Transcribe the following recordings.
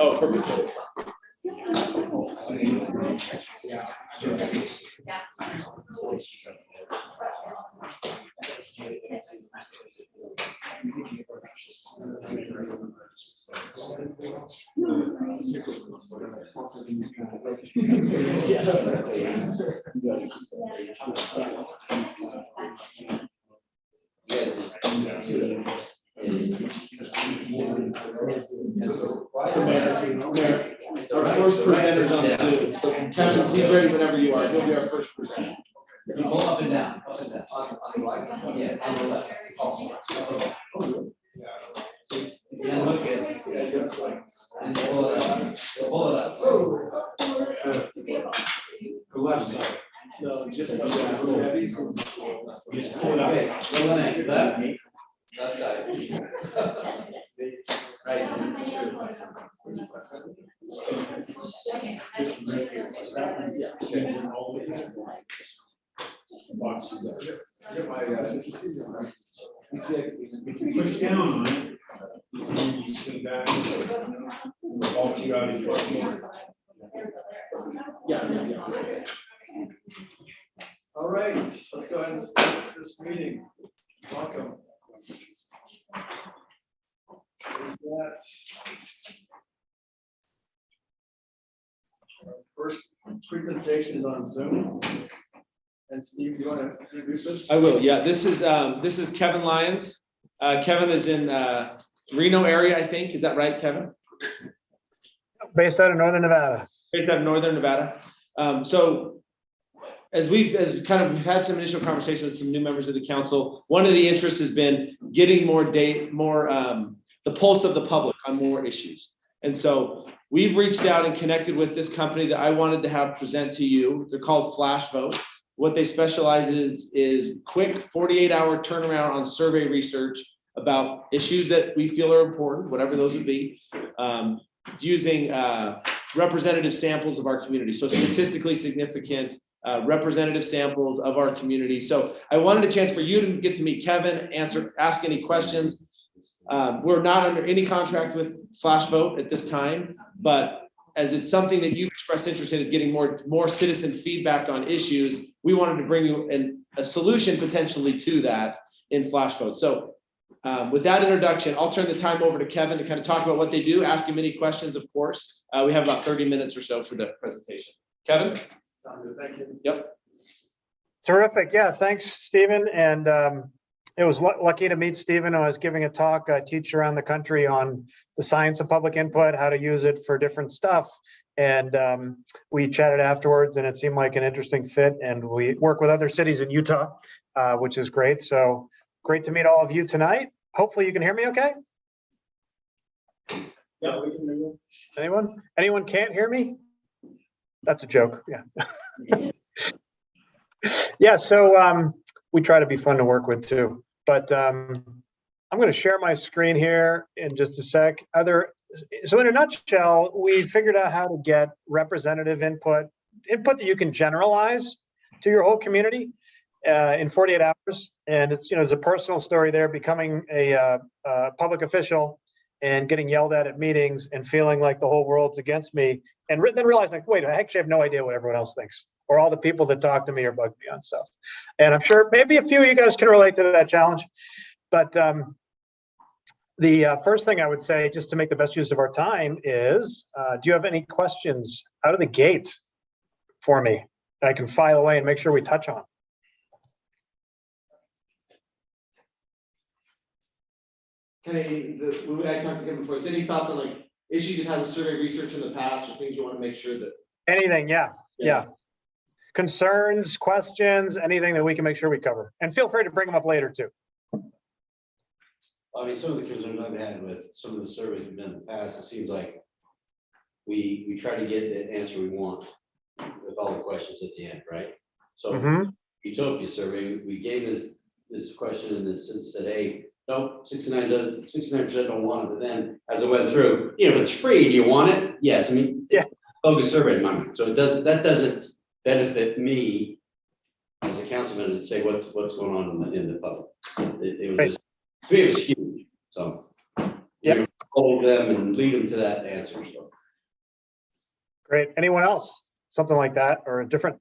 Oh, perfect. Our first presenter's on Zoom, so Kevin, he's ready whenever you are. He'll be our first presenter. You pull up and down, up and down. On the right? Yeah, on the left. It's gonna look good. And pull it up. Pull it up. The left side. No, just Just pull it up. Okay, go left. Left side. Right. Push down on it. You swing back. All you out is Yeah. All right, let's go ahead and start this meeting. Welcome. Our first presentation is on Zoom. And Steve, do you want to introduce us? I will. Yeah, this is Kevin Lyons. Kevin is in Reno area, I think. Is that right, Kevin? Based out of Northern Nevada. Based out of Northern Nevada. So as we've kind of had some initial conversation with some new members of the council, one of the interests has been getting more the pulse of the public on more issues. And so we've reached out and connected with this company that I wanted to have present to you. They're called Flash Vote. What they specialize is quick 48-hour turnaround on survey research about issues that we feel are important, whatever those would be, using representative samples of our community. So statistically significant representative samples of our community. So I wanted a chance for you to get to meet Kevin, ask any questions. We're not under any contract with Flash Vote at this time, but as it's something that you've expressed interest in, is getting more citizen feedback on issues, we wanted to bring you a solution potentially to that in Flash Vote. So with that introduction, I'll turn the time over to Kevin to kind of talk about what they do, ask him any questions, of course. We have about 30 minutes or so for the presentation. Kevin? Sounds good, thank you. Yep. Terrific. Yeah, thanks, Stephen. And it was lucky to meet Stephen. I was giving a talk. I teach around the country on the science of public input, how to use it for different stuff. And we chatted afterwards, and it seemed like an interesting fit. And we work with other cities in Utah, which is great. So great to meet all of you tonight. Hopefully you can hear me okay. Yeah, we can do it. Anyone can't hear me? That's a joke. Yeah. Yeah, so we try to be fun to work with too. But I'm going to share my screen here in just a sec. So in a nutshell, we figured out how to get representative input that you can generalize to your whole community in 48 hours. And it's, there's a personal story there, becoming a public official and getting yelled at meetings and feeling like the whole world's against me, and then realizing, wait, I actually have no idea what everyone else thinks, or all the people that talk to me or bug me on stuff. And I'm sure maybe a few of you guys can relate to that challenge. But the first thing I would say, just to make the best use of our time, is do you have any questions out of the gate for me that I can file away and make sure we touch on? I talked to him before. Is any thoughts on like issues you've had with survey research in the past, or things you want to make sure that. Anything, yeah. Concerns, questions, anything that we can make sure we cover. And feel free to bring them up later too. I mean, some of the concerns I've had with some of the surveys we've done in the past, it seems like we try to get the answer we want with all the questions at the end, right? So Mhm. Utopia survey, we gave this question and it said, hey, nope, 69% don't want it. But then as I went through, if it's free, do you want it? Yes, I mean, Yeah. Bogus survey in my mind. So that doesn't benefit me as a councilman to say what's going on in the public. It was Right. just, to me, it was huge. So Yep. hold them and lead them to that answer. So. Great. Anyone else? Something like that or a different?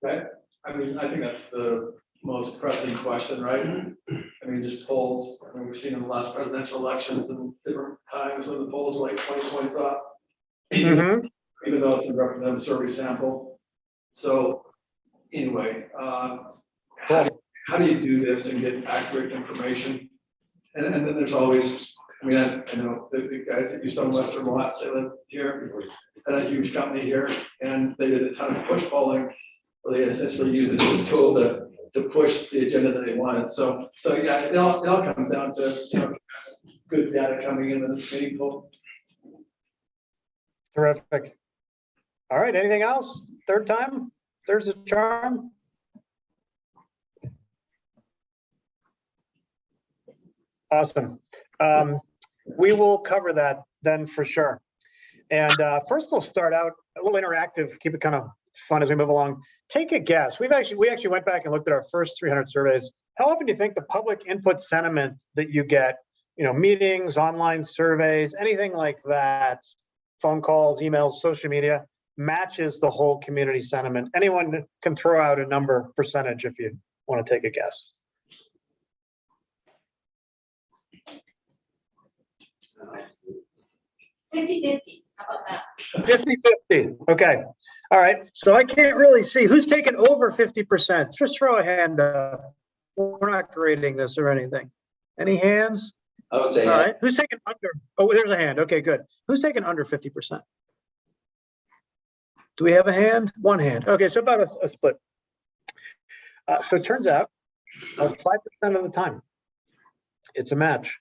I mean, I think that's the most pressing question, right? I mean, just polls. I mean, we've seen in the last presidential elections and different times when the polls were like 20 points off, Mhm. even though it's a representative survey sample. So anyway, how do you do this and get accurate information? And then there's always, I mean, I know the guys that used to own Western Lots, they live here, had a huge company here, and they did a ton of push polling, where they essentially used it as a tool to push the agenda that they wanted. So yeah, it all comes down to, good data coming in and it's meaningful. Terrific. All right. Anything else? Third time? There's a charm. Awesome. We will cover that then for sure. And first we'll start out a little interactive, keep it kind of fun as we move along. Take a guess. We actually went back and looked at our first 300 surveys. How often do you think the public input sentiment that you get, meetings, online surveys, anything like that, phone calls, emails, social media, matches the whole community sentiment? Anyone can throw out a number percentage if you want to take a guess. 50-50, how about that? 50-50. Okay. All right. So I can't really see who's taking over 50%. Just throw a hand up. We're not grading this or anything. Any hands? I would say. All right. Who's taking under? Oh, there's a hand. Okay, good. Who's taking under 50%? Do we have a hand? One hand. Okay, so about a split. So it turns out 5% of the time, it's a match.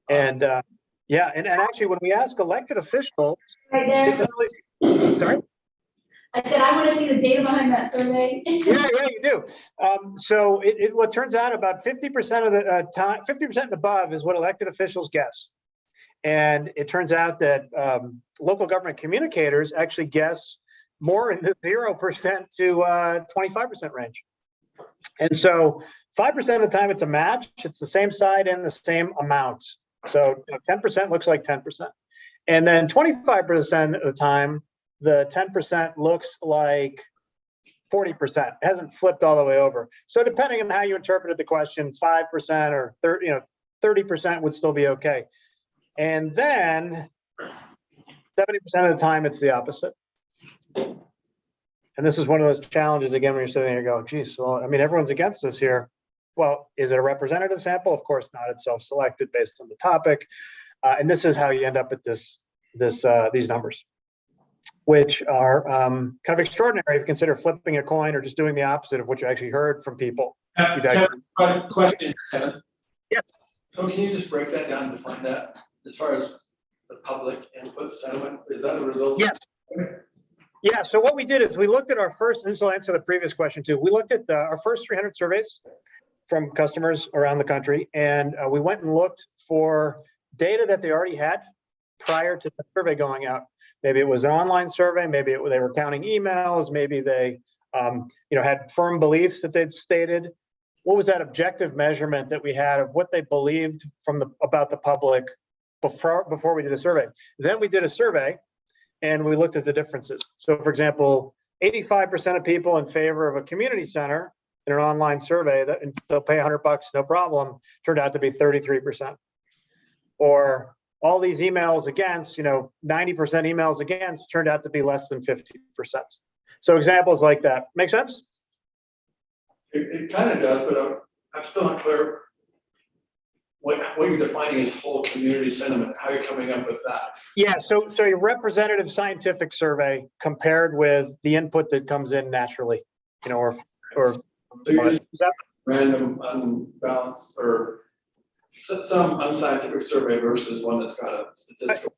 And yeah, and actually when we ask elected officials, Right there. sorry? I said, I want to see the data behind that survey. Yeah, you do. So what turns out about 50% of the time, 50% and above is what elected officials guess. And it turns out that local government communicators actually guess more in the 0% to 25% range. And so 5% of the time it's a match. It's the same side and the same amount. So 10% looks like 10%. And then 25% of the time, the 10% looks like 40%. It hasn't flipped all the way over. So depending on how you interpreted the question, 5% or 30% would still be okay. And then 70% of the time, it's the opposite. And this is one of those challenges, again, when you're sitting there, you go, geez, well, I mean, everyone's against us here. Well, is it a representative sample? Of course not. It's self-selected based on the topic. And this is how you end up at these numbers, which are kind of extraordinary if you consider flipping a coin or just doing the opposite of what you actually heard from people. Question, Kevin. Yes. So can you just break that down and define that as far as the public input sentiment? Is that the result? Yes. Yeah, so what we did is we looked at our first, and this will answer the previous question too. We looked at our first 300 surveys from customers around the country, and we went and looked for data that they already had prior to the survey going out. Maybe it was an online survey, maybe they were counting emails, maybe they had firm beliefs that they'd stated. What was that objective measurement that we had of what they believed about the public before we did a survey? Then we did a survey and we looked at the differences. So for example, 85% of people in favor of a community center in an online survey that they'll pay $100, no problem, turned out to be 33%. Or all these emails against, 90% emails against turned out to be less than 50%. So examples like that. Make sense? It kind of does, but I'm still not clear. what you're defining as whole community sentiment, how you're coming up with that. Yeah, so a representative scientific survey compared with the input that comes in naturally, you know, or So you're just random, unbalanced, or some unscientific survey versus one that's got a statistical.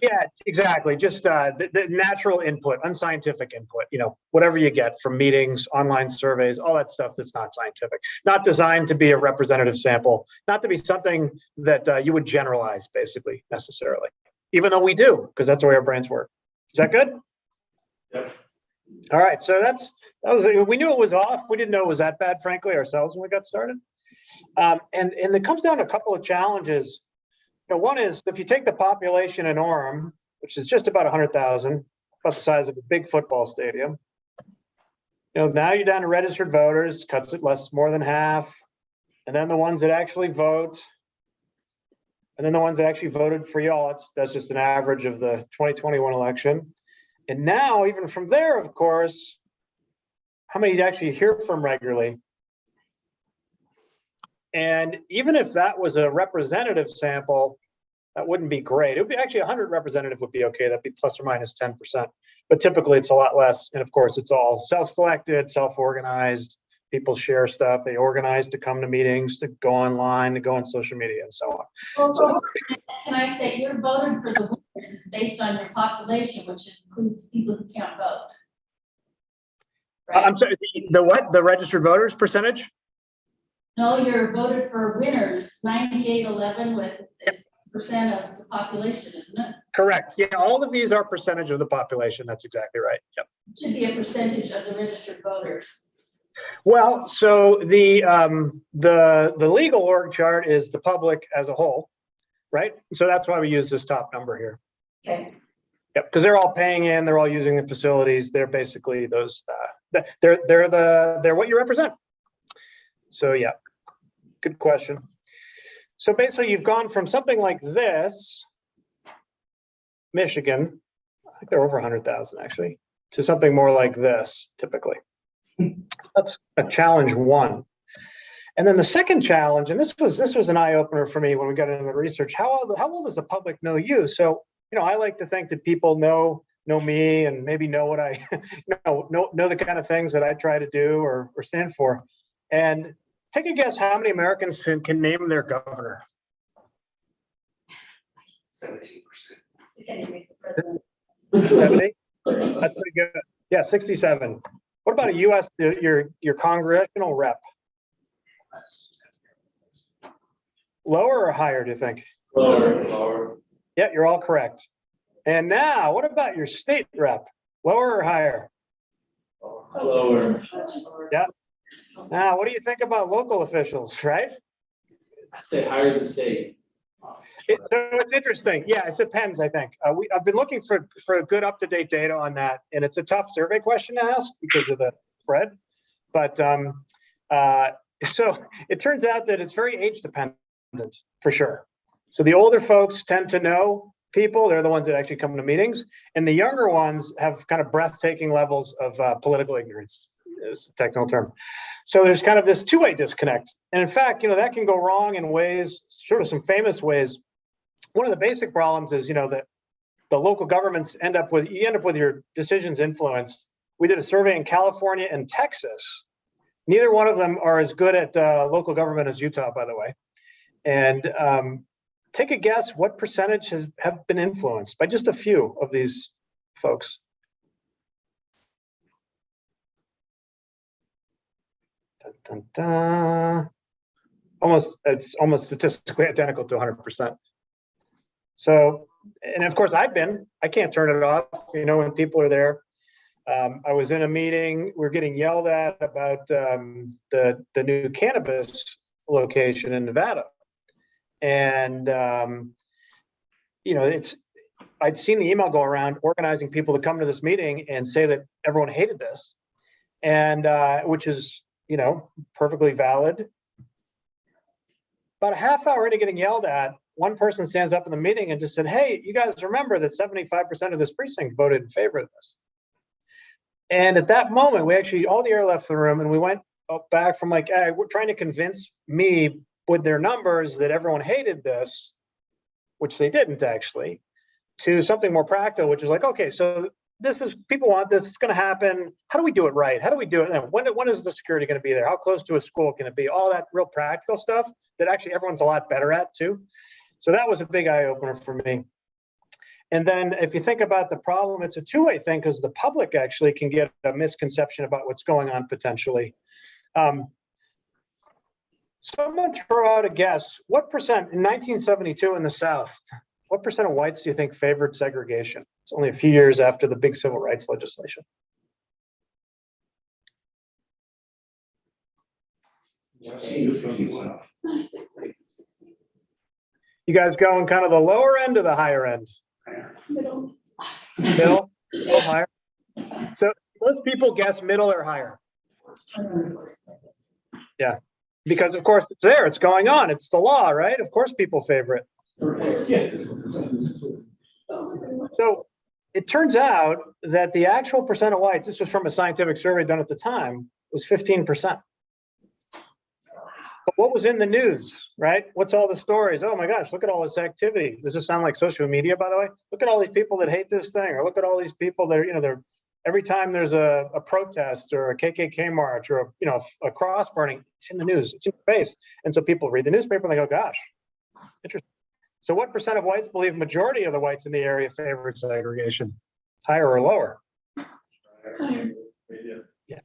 yeah, exactly. Just the natural input, unscientific input, you know, whatever you get from meetings, online surveys, all that stuff that's not scientific, not designed to be a representative sample, not to be something that you would generalize basically necessarily, even though we do, because that's the way our brains work. Is that good? Yep. All right, so that was, we knew it was off. We didn't know it was that bad, frankly, ourselves when we got started. And it comes down to a couple of challenges. You know, one is if you take the population in Orem, which is just about 100,000, about the size of a big football stadium. You know, now you're down to registered voters, cuts it more than half. And then the ones that actually vote. And then the ones that actually voted for y'all, that's just an average of the 2021 election. And now, even from there, of course, how many you actually hear from regularly? And even if that was a representative sample, that wouldn't be great. It would be actually 100 representative would be okay. That'd be plus or minus 10%. But typically it's a lot less. And of course, it's all self-selected, self-organized. People share stuff. They organize to come to meetings, to go online, to go on social media, and so on. Well, So can I say you're voted for the winners is based on your population, which includes people who can't vote. Right? I'm sorry, the what? The registered voters percentage? No, you're voted for winners, 9811 with is percent of the population, isn't it? Correct. Yeah, all of these are percentage of the population. That's exactly right. Yep. It should be a percentage of the registered voters. Well, so the legal org chart is the public as a whole, right? So that's why we use this top number here. Okay. Yep, because they're all paying in, they're all using the facilities. They're basically those. They're what you represent. So yeah, good question. So basically, you've gone from something like this, Michigan, I think they're over 100,000 actually, to something more like this typically. That's a challenge one. And then the second challenge, and this was an eye opener for me when we got into the research. How well does the public know you? So, you know, I like to think that people know me and maybe know what I know the kind of things that I try to do or stand for. And take a guess how many Americans can name their governor? 17%. We can't even make the president. 70? That's pretty good. Yeah, 67. What about a U.S. your congressional rep? Lower or higher, do you think? Lower. Yeah, you're all correct. And now, what about your state rep? Lower or higher? Lower. Yeah. Now, what do you think about local officials, right? I'd say higher than state. So it's interesting. Yeah, it depends, I think. I've been looking for good up-to-date data on that, and it's a tough survey question to ask because of the spread. But so it turns out that it's very age dependent for sure. So the older folks tend to know people. They're the ones that actually come to meetings. And the younger ones have kind of breathtaking levels of political ignorance, is a technical term. So there's kind of this two-way disconnect. And in fact, you know, that can go wrong in ways, sort of some famous ways. One of the basic problems is, you know, that the local governments end up with your decisions influenced. We did a survey in California and Texas. Neither one of them are as good at local government as Utah, by the way. And take a guess what percentage have been influenced by just a few of these folks. Dun, dun, dun. It's almost statistically identical to 100%. So, and of course I can't turn it off, you know, when people are there. I was in a meeting, we're getting yelled at about the new cannabis location in Nevada. And, you know, I'd seen the email go around organizing people to come to this meeting and say that everyone hated this, and which is, you know, perfectly valid. About a half hour into getting yelled at, one person stands up in the meeting and just said, "Hey, you guys remember that 75% of this precinct voted in favor of this." And at that moment, we actually, all the air left the room, and we went back from like, hey, we're trying to convince me with their numbers that everyone hated this, which they didn't actually, to something more practical, which is like, okay, so this is, people want this, it's gonna happen. How do we do it right? How do we do it? And when is the security gonna be there? How close to a school can it be? All that real practical stuff that actually everyone's a lot better at too. So that was a big eye opener for me. And then if you think about the problem, it's a two-way thing because the public actually can get a misconception about what's going on potentially. Someone throw out a guess. What percent in 1972 in the South, what percent of whites do you think favored segregation? It's only a few years after the big civil rights legislation. You guys going kind of the lower end or the higher end? Middle? Middle, higher? So most people guess middle or higher. Yeah, because of course it's there, it's going on, it's the law, right? Of course people favor it. So it turns out that the actual percent of whites, this was from a scientific survey done at the time, was 15%. But what was in the news, right? What's all the stories? Oh my gosh, look at all this activity. Does this sound like social media, by the way? Look at all these people that hate this thing, or look at all these people that are, they're every time there's a protest or a KKK march or a cross burning, it's in the news, it's in your face. And so people read the newspaper and they go, gosh, interesting. So what percent of whites believe majority of the whites in the area favored segregation? Higher or lower? Yeah,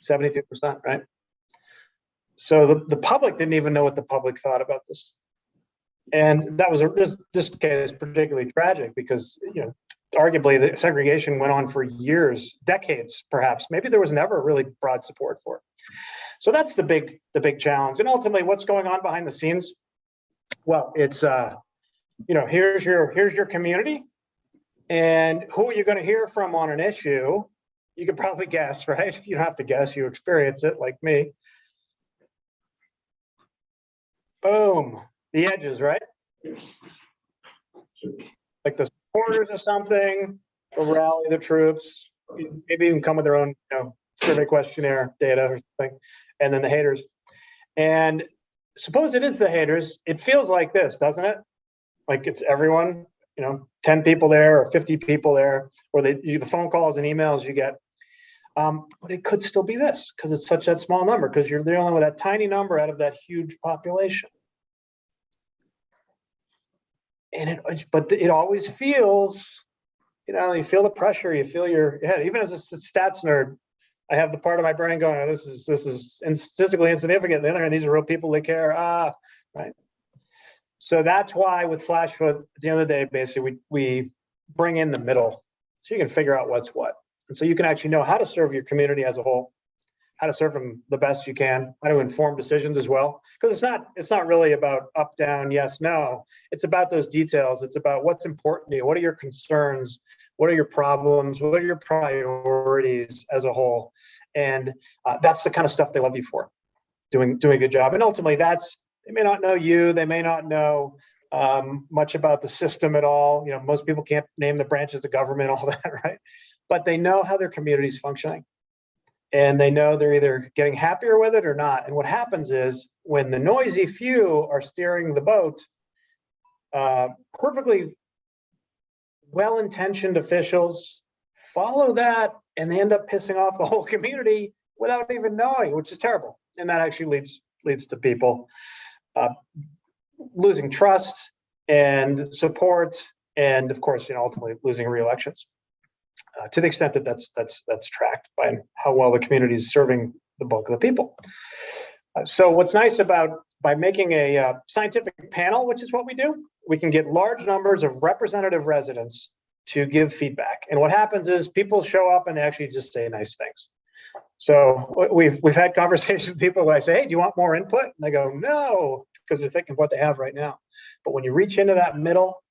72%, right? So the public didn't even know what the public thought about this. And that was this case particularly tragic because, arguably the segregation went on for years, decades, perhaps. Maybe there was never really broad support for it. So that's the big challenge. And ultimately, what's going on behind the scenes? Well, it's here's your community, and who are you going to hear from on an issue? You can probably guess, right? You don't have to guess; you experience it, like me. Boom, the edges, right? Like the supporters of something, they'll rally the troops, maybe even come with their own, survey questionnaire data or something, and then the haters. And suppose it is the haters, it feels like this, doesn't it? Like it's everyone, 10 people there or 50 people there, or the phone calls and emails you get. But it could still be this because it's such that small number, because you're dealing with that tiny number out of that huge population. And but it always feels, you feel the pressure, you feel your head. Even as a stats nerd, I have the part of my brain going, oh, this is statistically insignificant. The other hand, these are real people that care. Right. So that's why with Flashfoot, at the end of the day, basically we bring in the middle, so you can figure out what's what, and so you can actually know how to serve your community as a whole, how to serve them the best you can, how to inform decisions as well. Because it's not really about up, down, yes, no. It's about those details. It's about what's important to you. What are your concerns? What are your problems? What are your priorities as a whole? And that's the kind of stuff they love you for, doing a good job. And ultimately, they may not know you. They may not know much about the system at all. Most people can't name the branches of government, all that, right? But they know how their community is functioning. And they know they're either getting happier with it or not. And what happens is when the noisy few are steering the boat, perfectly well-intentioned officials follow that, and they end up pissing off the whole community without even knowing, which is terrible. And that actually leads to people losing trust and support, and of course, ultimately losing re-elections. To the extent that that's tracked by how well the community is serving the bulk of the people. So what's nice by making a scientific panel, which is what we do, we can get large numbers of representative residents to give feedback. And what happens is people show up and they actually just say nice things. So we've had conversations with people where I say, hey, do you want more input? And they go, no, because they're thinking of what they have right now. But when you reach into that middle,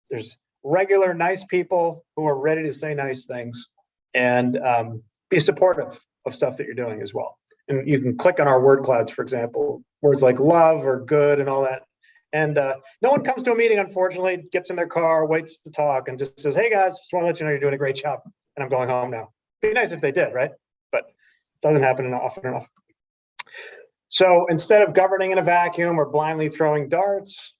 there's regular nice people who are ready to say nice things and be supportive of stuff that you're doing as well. And you can click on our word clouds, for example, words like love or good and all that. And no one comes to a meeting, unfortunately, gets in their car, waits to talk, and just says, hey guys, just want to let you know you're doing a great job and I'm going home now. Be nice if they did, right? But it doesn't happen often enough. So instead of governing in a vacuum or blindly throwing darts,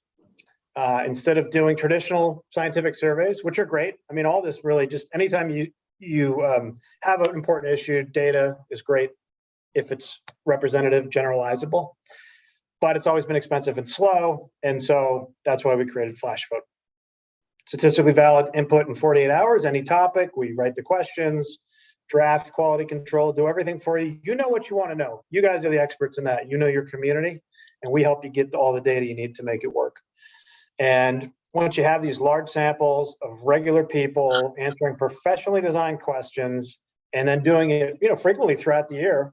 instead of doing traditional scientific surveys, which are great. I mean, all this really just anytime you have an important issue, data is great if it's representative, generalizable, but it's always been expensive and slow. And so that's why we created Flash Vote. Statistically valid input in 48 hours, any topic, we write the questions, draft, quality control, do everything for you. You know what you want to know. You guys are the experts in that. You know your community, and we help you get all the data you need to make it work. And once you have these large samples of regular people answering professionally designed questions and then doing it, frequently throughout the year,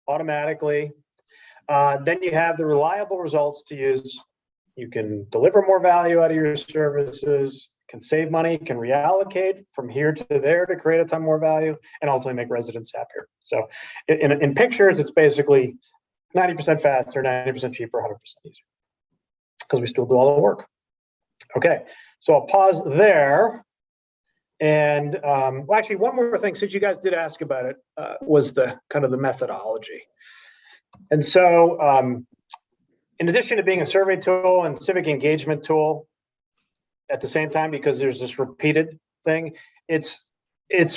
automatically, then you have the reliable results to use. You can deliver more value out of your services, can save money, can reallocate from here to there to create a ton more value, and ultimately make residents happier. So in pictures, it's basically 90% faster, 90% cheaper, 100% easier, because we still do all the work. Okay, so I'll pause there. And well, actually, one more thing, since you guys did ask about it, was the kind of the methodology. And so in addition to being a survey tool and civic engagement tool at the same time, because there's this repeated thing, it's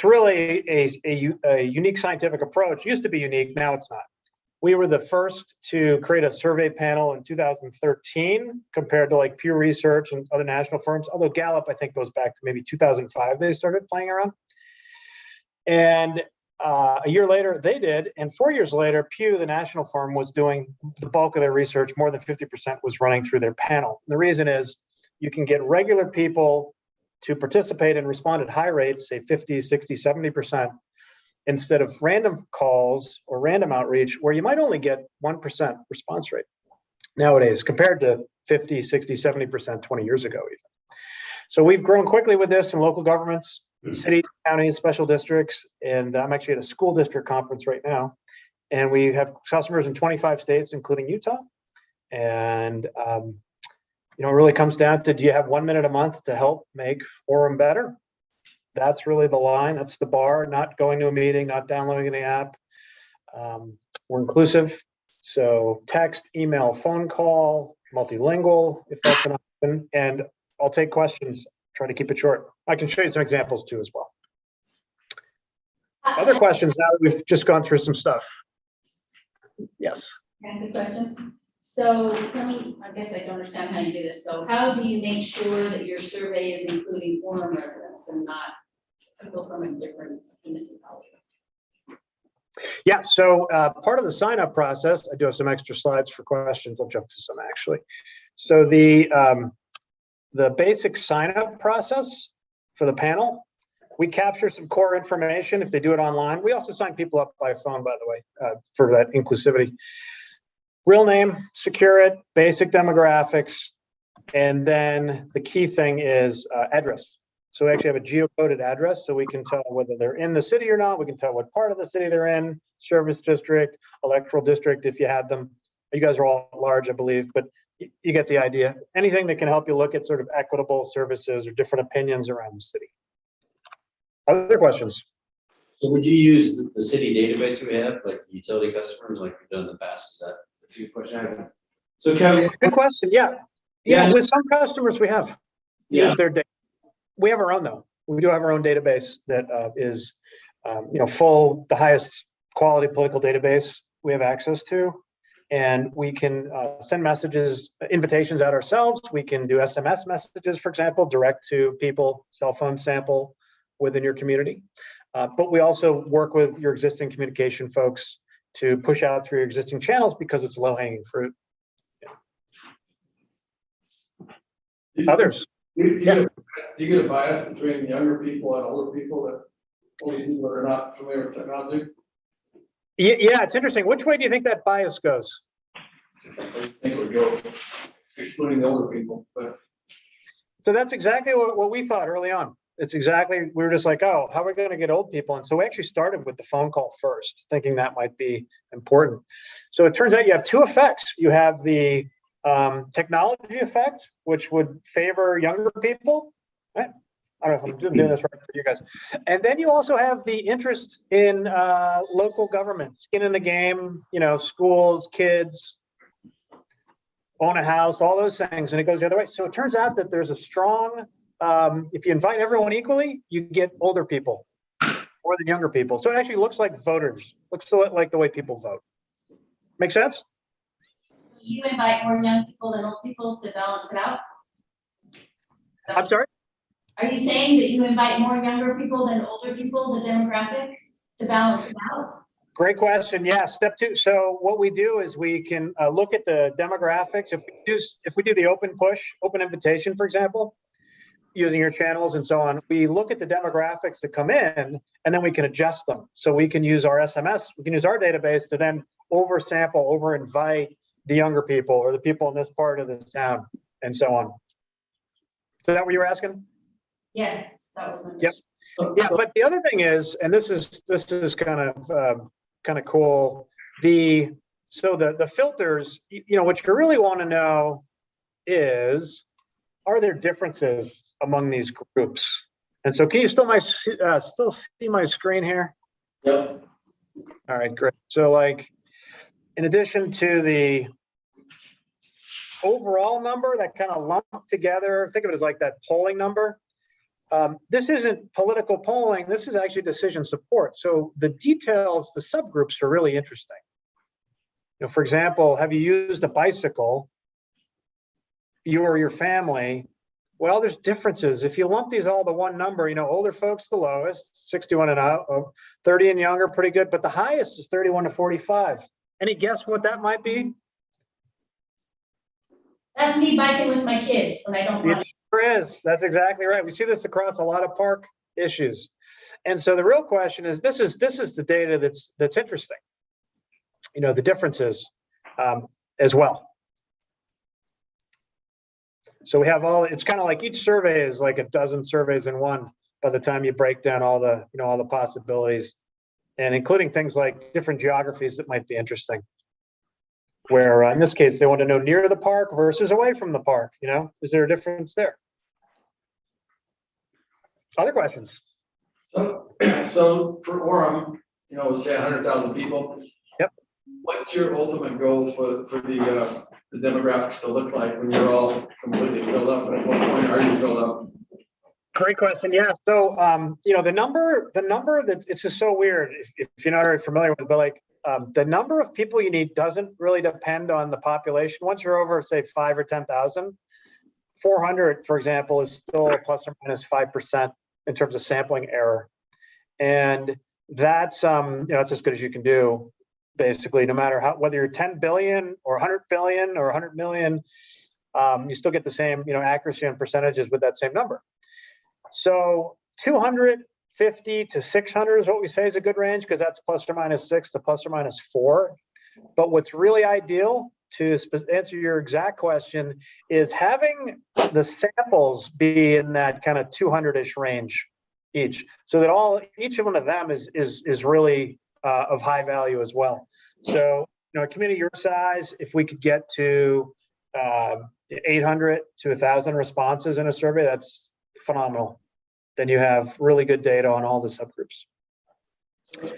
really a unique scientific approach. It used to be unique, now it's not. We were the first to create a survey panel in 2013 compared to like Pew Research and other national firms, although Gallup, I think, goes back to maybe 2005, they started playing around. And a year later, they did. And 4 years later, Pew, the national firm, was doing the bulk of their research. More than 50% was running through their panel. The reason is you can get regular people to participate and respond at high rates, say 50, 60, 70%, instead of random calls or random outreach, where you might only get 1% response rate nowadays, compared to 50, 60, 70% 20 years ago even. So we've grown quickly with this in local governments, cities, counties, special districts, and I'm actually at a school district conference right now. And we have customers in 25 states, including Utah. And it really comes down to, do you have 1 minute a month to help make Orem better? That's really the line. That's the bar. Not going to a meeting, not downloading any app. We're inclusive. So text, email, phone call, multilingual, if that's an option. And I'll take questions. Try to keep it short. I can show you some examples too as well. Other questions now that we've just gone through some stuff. Yes. Ask a question. So tell me, I guess I don't understand how you do this. So how do you make sure that your survey is including Orem residents and not people from a different municipality? Yeah, so part of the sign-up process, I do have some extra slides for questions. I'll jump to some actually. So the basic sign-up process for the panel, we capture some core information if they do it online. We also sign people up by phone, by the way, for that inclusivity. Real name, secure it, basic demographics, and then the key thing is address. So we actually have a geocoded address, so we can tell whether they're in the city or not. We can tell what part of the city they're in, service district, electoral district, if you had them. You guys are all large, I believe, but you get the idea. Anything that can help you look at sort of equitable services or different opinions around the city. Other questions? So would you use the city database we have, like the utility customers, like we've done in the past? That's a good question. So Kevin, Good question. Yeah. With some customers we have used their data. We have our own though. We do have our own database that is, full, the highest quality political database we have access to. And we can send messages, invitations out ourselves. We can do SMS messages, for example, direct to people, cell phone sample within your community. But we also work with your existing communication folks to push out through your existing channels because it's low hanging fruit. Others? You get a bias between younger people and older people that are not familiar with technology? Yeah, it's interesting. Which way do you think that bias goes? I think it would go excluding the older people, but. So that's exactly what we thought early on. It's exactly, we were just like, oh, how are we going to get old people? And so we actually started with the phone call first, thinking that might be important. So it turns out you have two effects. You have the technology effect, which would favor younger people, right? I don't know if I'm doing this right for you guys. And then you also have the interest in local government, skin in the game, schools, kids, own a house, all those things, and it goes the other way. So it turns out that there's a strong, if you invite everyone equally, you get older people more than younger people. So it actually looks like voters, looks like the way people vote. Make sense? You invite more young people than old people to balance it out? I'm sorry? Are you saying that you invite more younger people than older people, the demographic, to balance it out? Great question. Yeah, step two. So what we do is we can look at the demographics. If we do the open push, open invitation, for example, using your channels and so on, we look at the demographics that come in, and then we can adjust them. So we can use our SMS, we can use our database to then oversample, over invite the younger people or the people in this part of the town and so on. So that what you were asking? Yes, that was my Yep. question. Yeah, but the other thing is, and this is kind of cool. So the filters, what you really want to know is, are there differences among these groups? And so, can you still see my screen here? Yep. All right, great. So, like, in addition to the overall number that kind of lumped together, think of it as like that polling number. This isn't political polling. This is actually decision support. So the details, the subgroups are really interesting. For example, have you used a bicycle? You or your family? Well, there's differences. If you lump these all to one number, older folks the lowest, 61 and up, 30 and younger, pretty good. But the highest is 31 to 45. Any guess what that might be? That's me biking with my kids when I don't want to. There is. That's exactly right. We see this across a lot of park issues. And so the real question is, this is the data that's interesting. The differences as well. So we have it's kind of like each survey is like a dozen surveys in one by the time you break down all the possibilities, and including things like different geographies that might be interesting. Where in this case, they want to know near the park versus away from the park. Is there a difference there? Other questions? So for Orem, say 100,000 people. Yep. What's your ultimate goal for the demographics to look like when you're all completely filled up? At what point are you filled up? Great question. Yeah. So, the number that it's just so weird if you're not very familiar with it, but like the number of people you need doesn't really depend on the population. Once you're over, say, 5 or 10,000, 400, for example, is still plus or minus 5% in terms of sampling error. And that's, that's as good as you can do, basically, no matter whether you're 10 billion or 100 billion or 100 million, you still get the same, accuracy and percentages with that same number. So 250 to 600 is what we say is a good range, because that's plus or minus 6 to plus or minus 4. But what's really ideal, to answer your exact question, is having the samples be in that kind of 200-ish range each, so that each one of them is really of high value as well. So, a community your size, if we could get to 800 to 1,000 responses in a survey, that's phenomenal. Then you have really good data on all the subgroups.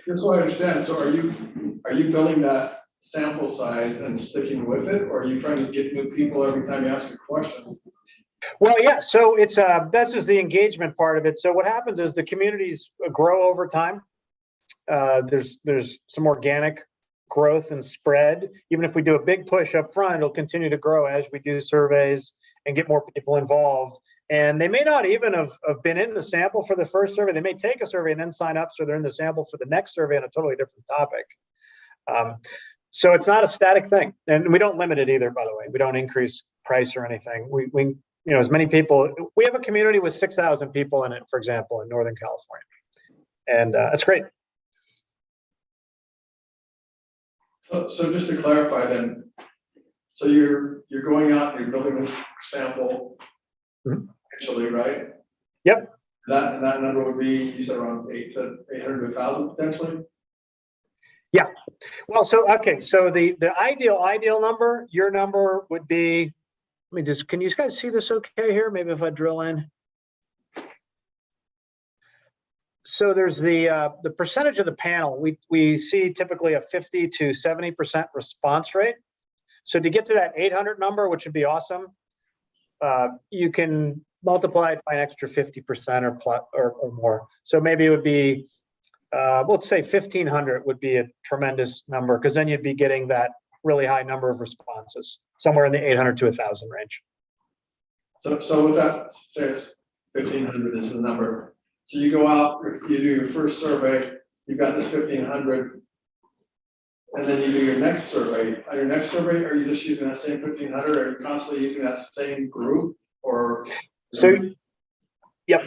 Just so I understand, so are you building that sample size and sticking with it, or are you trying to get new people every time you ask a question? Well, yeah, so it's that's just the engagement part of it. So what happens is the communities grow over time. There's some organic growth and spread. Even if we do a big push up front, it'll continue to grow as we do surveys and get more people involved. And they may not even have been in the sample for the first survey. They may take a survey and then sign up, so they're in the sample for the next survey on a totally different topic. So it's not a static thing, and we don't limit it either. By the way, we don't increase price or anything. We as many people. We have a community with 6,000 people in it, for example, in Northern California, and it's great. So just to clarify, then, so you're going out and you're building this sample. Actually, right? Yep. That number would be, you said, around 800 to 1,000 potentially? Yeah. Well, so, okay. So the ideal number, your number would be, can you guys see this okay here? Maybe if I drill in. So there's the percentage of the panel. We see typically a 50 to 70% response rate. So to get to that 800 number, which would be awesome, you can multiply it by an extra 50% or more. So maybe it would be, let's say 1,500 would be a tremendous number, because then you'd be getting that really high number of responses, somewhere in the 800 to 1,000 range. So with that, say it's 1,500 is the number. So you go out, you do your first survey, you've got this 1,500. And then you do your next survey. On your next survey, are you just using that same 1,500? Are you constantly using that same group, or? So, yep.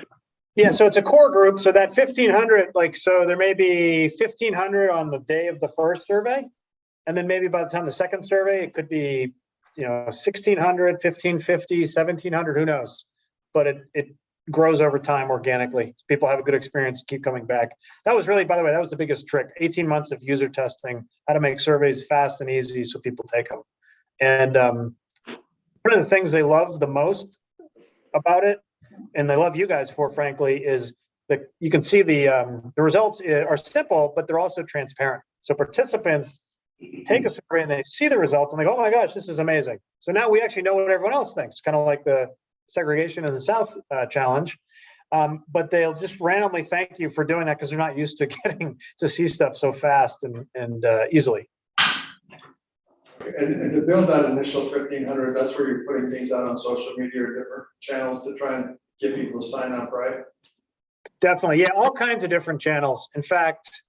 Yeah, so it's a core group. So that 1,500, like, so there may be 1,500 on the day of the first survey. And then maybe by the time the second survey, it could be, 1,600, 1,550, 1,700, who knows? But it grows over time organically. People have a good experience, keep coming back. That was really, by the way, that was the biggest trick. 18 months of user testing, how to make surveys fast and easy so people take them. And one of the things they love the most about it, and they love you guys for, frankly, is that you can see the results are simple, but they're also transparent. So participants take a survey and they see the results and they go, oh my gosh, this is amazing. So now we actually know what everyone else thinks, kind of like the segregation in the South challenge. But they'll just randomly thank you for doing that, because they're not used to getting to see stuff so fast and easily. And to build that initial 1,500, that's where you're putting things out on social media or different channels to try and get people to sign up, right? Definitely, yeah, all kinds of different channels. In fact,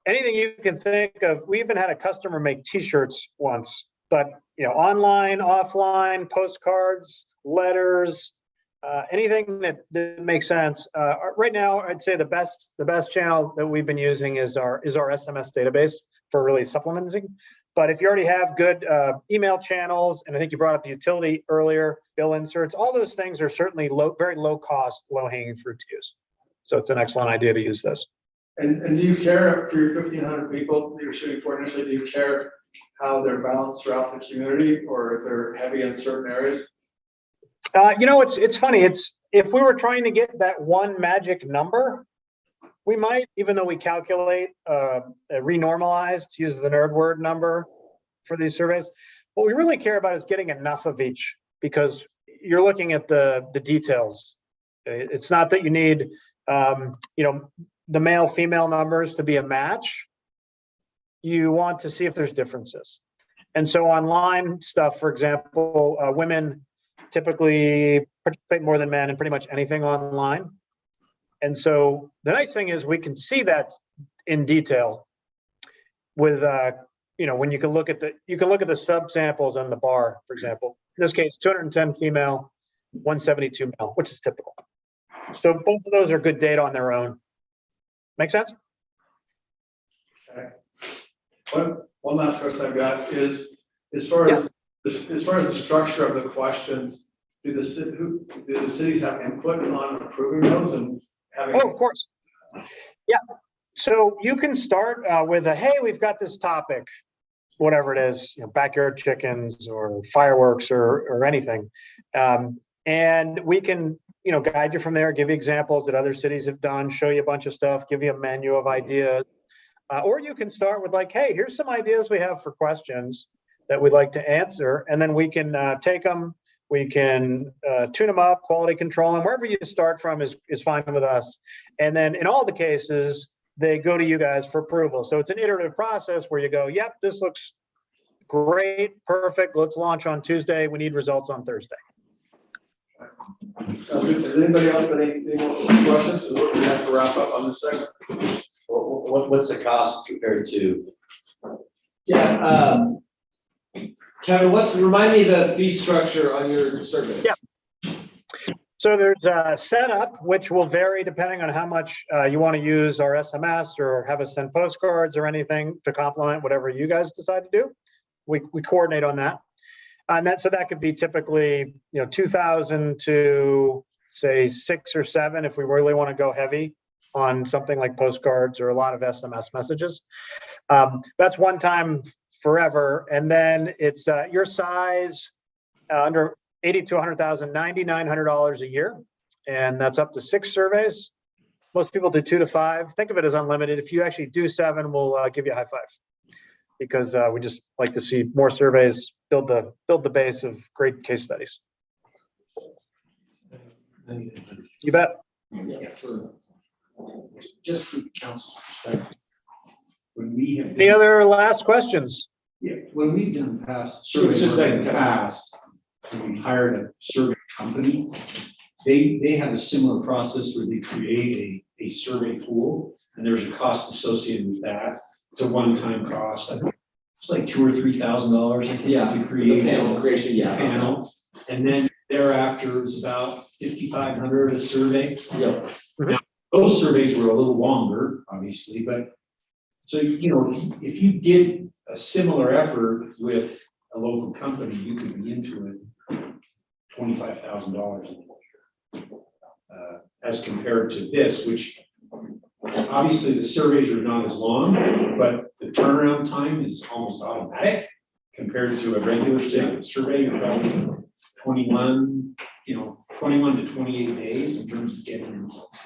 anything you can think of. We even had a customer make T-shirts once, but online, offline, postcards, letters, anything that makes sense. Right now, I'd say the best channel that we've been using is our SMS database for really supplementing. But if you already have good email channels, and I think you brought up the utility earlier, bill inserts, all those things are certainly very low cost, low hanging fruit to use. So it's an excellent idea to use this. And do you care for your 1,500 people that you're shooting for initially? Do you care how they're balanced throughout the community, or if they're heavy in certain areas? It's funny. If we were trying to get that one magic number, we might, even though we calculate a renormalized, to use the nerd word, number for these surveys. What we really care about is getting enough of each, because you're looking at the details. It's not that you need, the male female numbers to be a match. You want to see if there's differences. And so online stuff, for example, women typically participate more than men in pretty much anything online. And so the nice thing is we can see that in detail with, when you can look at the subsamples on the bar, for example. In this case, 210 female, 172 male, which is typical. So both of those are good data on their own. Make sense? Okay. One last question I've got is, as far as the structure of the questions, do the cities have input on approving those and having? Oh, of course. Yeah. So you can start with hey, we've got this topic, whatever it is, backyard chickens or fireworks or anything, and we can guide you from there, give you examples that other cities have done, show you a bunch of stuff, give you a menu of ideas. Or you can start with like, hey, here's some ideas we have for questions that we'd like to answer. And then we can take them, we can tune them up, quality control them. Wherever you start from is fine with us. And then in all the cases, they go to you guys for approval. So it's an iterative process where you go, yep, this looks great, perfect. Let's launch on Tuesday. We need results on Thursday. Does anybody else have any more questions? We have to wrap up on this segment. What's the cost compared to? Yeah, Kevin, remind me the fee structure on your service? Yeah. So there's a setup, which will vary depending on how much you want to use our SMS or have us send postcards or anything to complement whatever you guys decide to do. We coordinate on that. And so that could be typically, 2,000 to say 6 or 7 if we really want to go heavy on something like postcards or a lot of SMS messages. That's one time forever. And then it's your size under 80 to 100,000, $9,900 a year. And that's up to 6 surveys. Most people do 2 to 5. Think of it as unlimited. If you actually do 7, we'll give you a high five, because we just like to see more surveys, build the base of great case studies. You bet. Yeah, for, just for council's perspective. When we have. Any other last questions? Yeah, when we've done past Sure, it's surveys, just in like- the past, and we've hired a survey company, they have a similar process where they create a survey pool, and there's a cost associated with that. It's a one-time cost. I think it's like $2,000 or $3,000, I think, Yeah, to the create panel a creation, yeah. panel. And then thereafter, it's about $5,500 a survey. Yep. Those surveys were a little longer, obviously, but so, you know, if you did a similar effort with a local company, you could be into it $25,000 in a year. As compared to this, which obviously the surveys are not as long, but the turnaround time is almost automatic compared to a regular survey, you're probably 21 to 28 days in terms of getting results.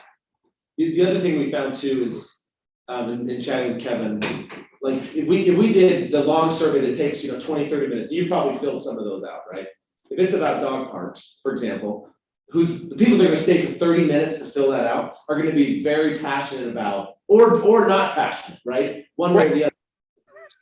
The other thing we found too is, in chatting with Kevin, like if we did the long survey that takes, 20, 30 minutes, you've probably filled some of those out, right? If it's about dog parks, for example, the people that are gonna stay for 30 minutes to fill that out are gonna be very passionate about, or not passionate, right? One way or the other.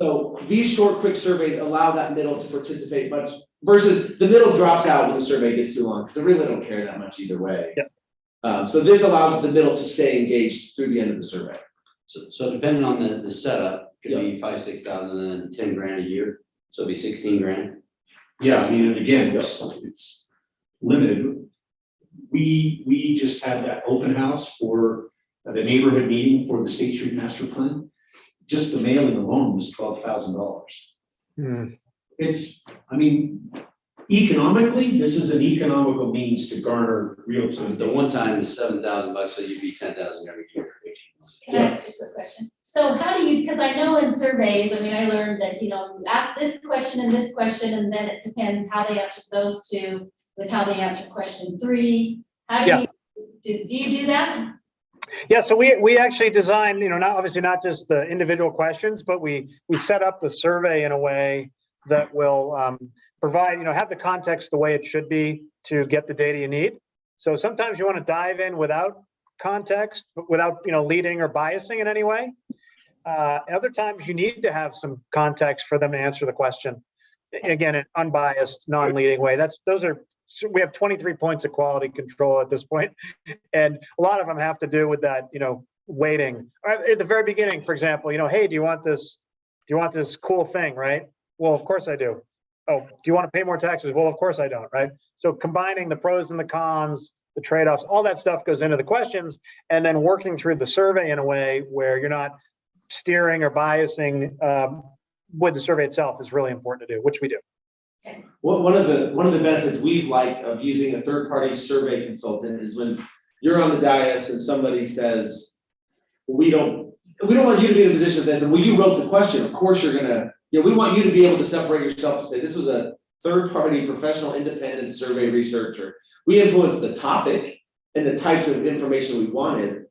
So these short, quick surveys allow that middle to participate much, versus the middle drops out when the survey gets too long, because they really don't care that much either way. Yeah. So this allows the middle to stay engaged through the end of the survey. So depending on the setup, could be 5,000, 6,000 and then 10 grand a year, so it'd be 16 grand. Yeah, I mean, and again, it's limited. We just had that open house for the neighborhood meeting for the State Street Master Plan. Just the mailing alone was $12,000. Hmm. I mean, economically, this is an economical means to garner real time. The one time is $7,000, so you'd be 10,000 every year. Can I ask a quick question? So how do you, because I know in surveys, I mean, I learned that, you ask this question, and then it depends how they answer those two with how they answer question 3. How do you, do you do that? Yeah, so we actually designed, not just the individual questions, but we set up the survey in a way that will provide, have the context the way it should be to get the data you need. So sometimes you want to dive in without context, but without, leading or biasing in any way. Other times you need to have some context for them to answer the question. Again, an unbiased, non-leading way. We have 23 points of quality control at this point, and a lot of them have to do with that, waiting. At the very beginning, for example, hey, do you want this cool thing, right? Well, of course I do. Oh, do you want to pay more taxes? Well, of course I don't, right? So combining the pros and the cons, the trade-offs, all that stuff goes into the questions, and then working through the survey in a way where you're not steering or biasing with the survey itself is really important to do, which we do. One of the benefits we've liked of using a third-party survey consultant is when you're on the dais and somebody says, we don't want you to be in a position of this, and when you wrote the question, of course you're gonna, we want you to be able to separate yourself to say, this was a third-party professional independent survey researcher. We influenced the topic and the types of information we wanted,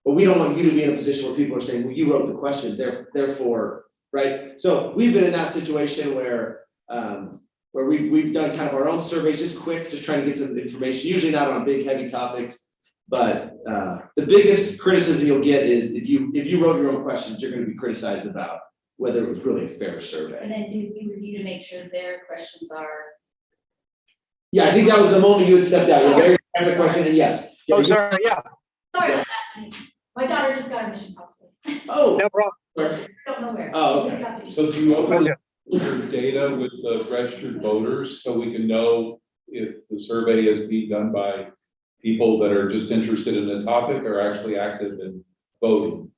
but we don't want you to be in a position where people are saying, well, you wrote the question, therefore, right? So we've been in that situation where we've done kind of our own surveys, just quick, just trying to get some information, usually not on big, heavy topics. But the biggest criticism you'll get is if you wrote your own questions, you're going to be criticized about whether it was really a fair survey. And then do we review to make sure their questions are? Yeah, I think that was the moment you had stepped out. You're very asked a question, and yes. Yeah, Oh, sorry, yeah, Sorry about that. My daughter just got a mission possibly. Oh, no problem. Don't know where. Oh, She just okay. got the mission. So do you open Okay. your data with the registered voters so we can know if the survey is being done by people that are just interested in the topic or actually active in voting?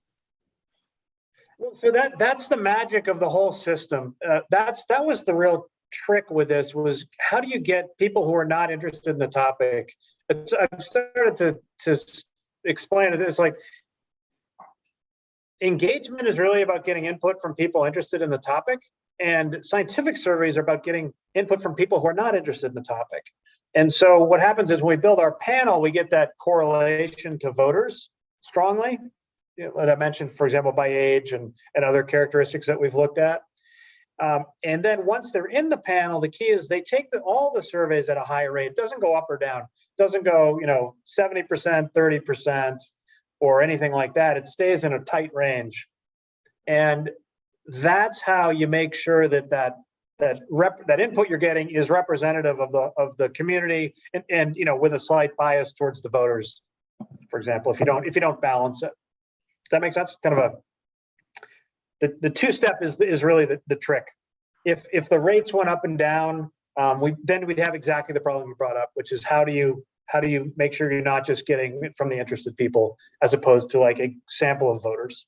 Well, so that's the magic of the whole system. That was the real trick with this, was how do you get people who are not interested in the topic? I've started to explain it. It's like engagement is really about getting input from people interested in the topic, and scientific surveys are about getting input from people who are not interested in the topic. And so what happens is when we build our panel, we get that correlation to voters. strongly. That I mentioned, for example, by age and other characteristics that we've looked at. And then once they're in the panel, the key is they take all the surveys at a high rate. It doesn't go up or down. It doesn't go, 70%, 30%, or anything like that. It stays in a tight range. And that's how you make sure that input you're getting is representative of the community and with a slight bias towards the voters, for example, if you don't balance it. Does that make sense? Kind of the two-step is really the trick. If the rates went up and down, then we'd have exactly the problem you brought up, which is how do you make sure you're not just getting it from the interested people as opposed to like a sample of voters.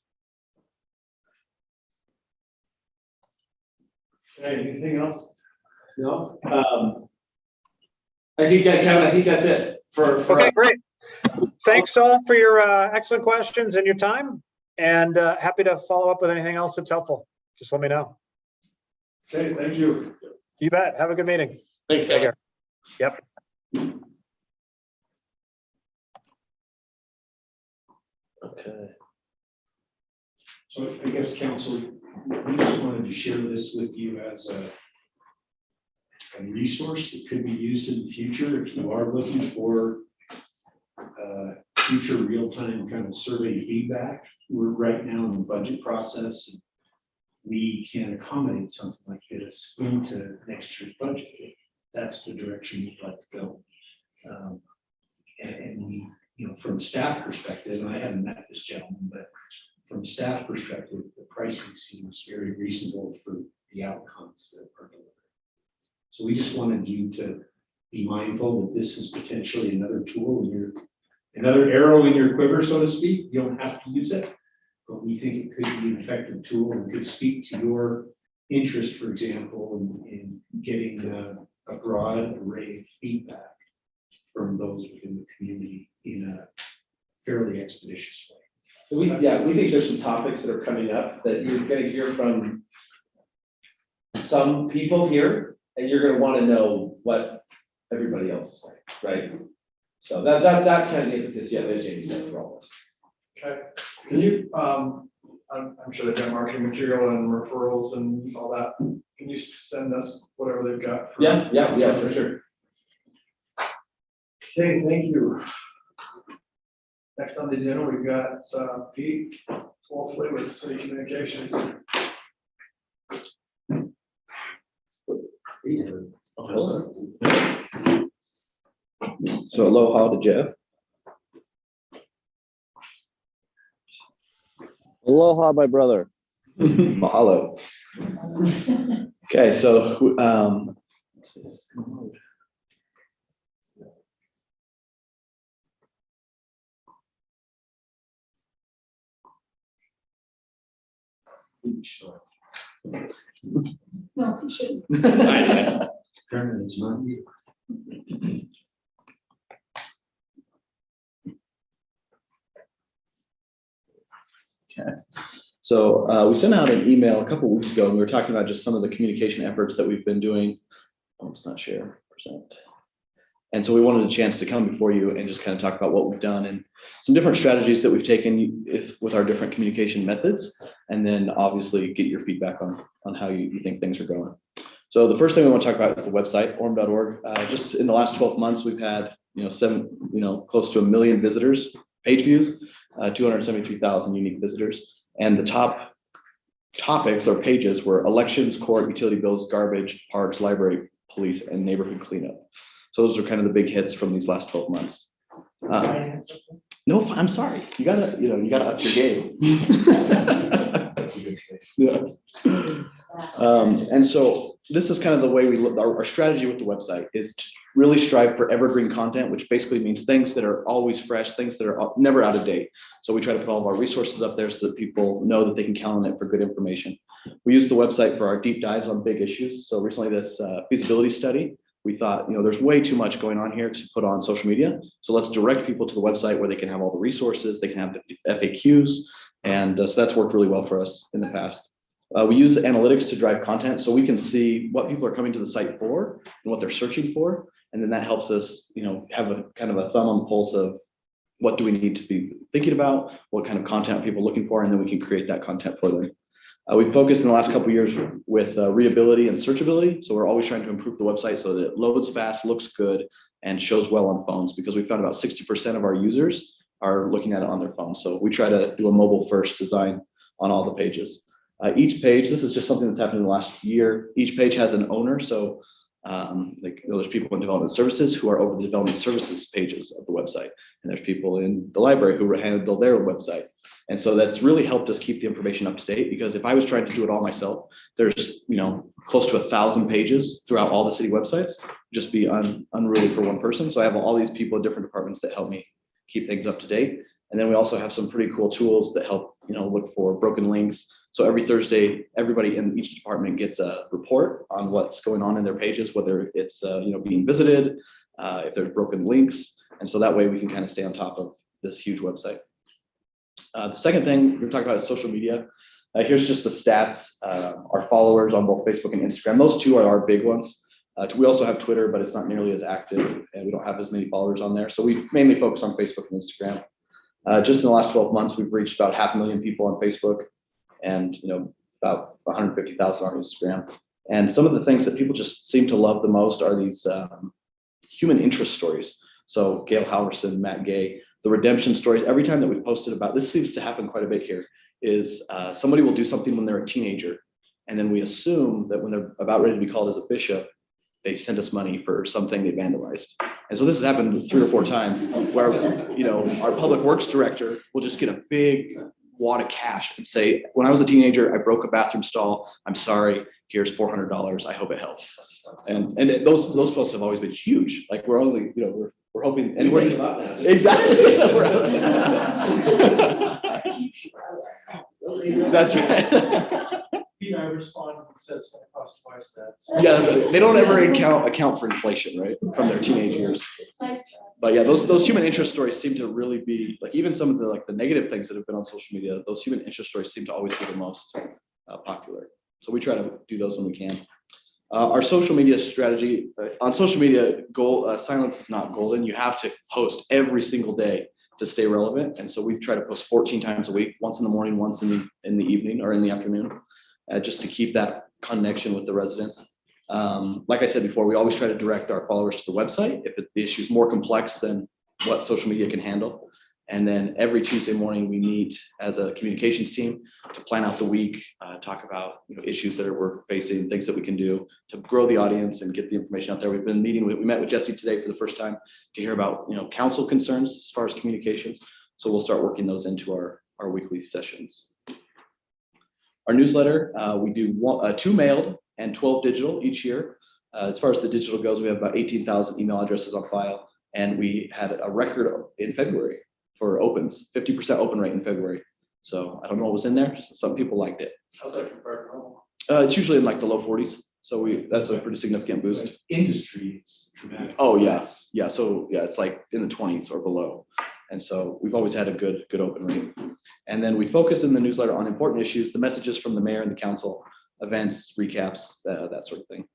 Okay, anything else? No, I think that's it for. Okay, great. Thanks all for your excellent questions and your time, and happy to follow up with anything else that's helpful. Just let me know. Okay, thank you. You bet. Have a good meeting. Thanks, Take Kevin. care. Yep. Okay. So I guess, council, we just wanted to share this with you as a resource that could be used in the future if you are looking for future real-time kind of survey feedback. We're right now in the budget process. We can accommodate something like this into next year's budget. That's the direction we'd like to go. And we, from staff perspective, and I haven't met this gentleman, but from staff perspective, the pricing seems very reasonable for the outcomes that are delivered. So we just wanted you to be mindful that this is potentially another tool another arrow in your quiver, so to speak. You don't have to use it, but we think it could be an effective tool and could speak to your interest, for example, in getting a broad array of feedback from those within the community in a fairly expeditious way. We think there's some topics that are coming up that you're gonna hear from some people here, and you're gonna wanna know what everybody else is saying, right? So that's kind of the impetus, as Jamie said, for all this. Okay, can you, I'm sure they've got marketing material and referrals and all that. Can you send us whatever they've got? Yeah, for sure. Okay, thank you. Next on the agenda, we've got Pete Wolfley with City Communications. So aloha to Jeff. Aloha, my brother. Mahalo. Okay, so No, you shouldn't. Apparently it's not you. okay. So we sent out an email a couple weeks ago, and we were talking about just some of the communication efforts that we've been doing. Oh, it's not share %. And so we wanted a chance to come before you and just kind of talk about what we've done and some different strategies that we've taken with our different communication methods, and then obviously get your feedback on how you think things are going. So the first thing we want to talk about is the website, orm.org. Just in the last 12 months, we've had close to 1 million visitors, page views, 273,000 unique visitors, and the top topics or pages were elections, court, utility bills, garbage, parks, library, police, and neighborhood cleanup. So those are kind of the big hits from these last 12 months. No, I'm sorry. You gotta up your game. Yeah. And so this is kind of the way we look. Our strategy with the website is to really strive for evergreen content, which basically means things that are always fresh, things that are never out of date. So we try to put all of our resources up there so that people know that they can count on it for good information. We use the website for our deep dives on big issues. So recently this feasibility study, we thought, there's way too much going on here to put on social media. So let's direct people to the website where they can have all the resources, they can have the FAQs. And so that's worked really well for us in the past. We use analytics to drive content so we can see what people are coming to the site for and what they're searching for. And then that helps us, have a kind of a thumb on the pulse of, what do we need to be thinking about, what kind of content are people looking for, and then we can create that content for them. We focused in the last couple of years with readability and searchability. So we're always trying to improve the website so that it loads fast, looks good, and shows well on phones, because we found about 60% of our users are looking at it on their phone. So we try to do a mobile first design on all the pages. Each page, this is just something that's happened in the last year. Each page has an owner. So there's people in development services who are over the development services pages of the website. And there's people in the library who handle their website. And so that's really helped us keep the information up to date, because if I was trying to do it all myself, there's close to 1,000 pages throughout all the city websites, just be unruly for one person. So I have all these people in different departments that help me keep things up to date. And then we also have some pretty cool tools that help, look for broken links. So every Thursday, everybody in each department gets a report on what's going on in their pages, whether it's, being visited, if there's broken links. And so that way we can kind of stay on top of this huge website. The second thing we're talking about is social media. Here's just the stats, our followers on both Facebook and Instagram. Those two are our big ones. We also have Twitter, but it's not nearly as active, and we don't have as many followers on there. So we mainly focus on Facebook and Instagram. Just in the last 12 months, we've reached about 500,000 people on Facebook, and about 150,000 on Instagram. And some of the things that people just seem to love the most are these human interest stories. So Gail Halverson, Matt Gay, the redemption stories. Every time that we've posted about this, seems to happen quite a bit here, is somebody will do something when they're a teenager, and then we assume that when they're about ready to be called as a bishop, they send us money for something they vandalized. And so this has happened 3 or 4 times where, our public works director will just get a big wad of cash and say, when I was a teenager, I broke a bathroom stall. I'm sorry, here's $400. I hope it helps. And those posts have always been huge. Like we're only, we're hoping, and we're exactly. That's right. I respond and says it's gonna cost twice that. Yeah, they don't ever account for inflation, right, from their teenage years. But yeah, those human interest stories seem to really be, like, even some of the negative things that have been on social media, those human interest stories seem to always be the most popular. So we try to do those when we can. Our social media strategy, on social media, silence is not golden. You have to post every single day to stay relevant. And so we try to post 14 times a week, once in the morning, once in the evening or in the afternoon, just to keep that connection with the residents. Like I said before, we always try to direct our followers to the website if the issue is more complex than what social media can handle. And then every Tuesday morning, we meet as a communications team to plan out the week, talk about issues that we're facing, things that we can do to grow the audience and get the information out there. We've been meeting we met with Jesse today for the first time to hear about council concerns as far as communications. So we'll start working those into our weekly sessions. Our newsletter, we do 2 mailed and 12 digital each year. As far as the digital goes, we have about 18,000 email addresses on file, and we had a record in February for opens, 50% open rate in February. So I don't know what was in there, just some people liked it. How's that compared to normal? It's usually in like the low 40s. So that's a pretty significant boost. Like industry is dramatic. Oh yeah. Yeah. So yeah, it's like in the 20s or below. And so we've always had a good open rate. And then we focus in the newsletter on important issues, the messages from the mayor and the council, events, recaps, that sort of thing.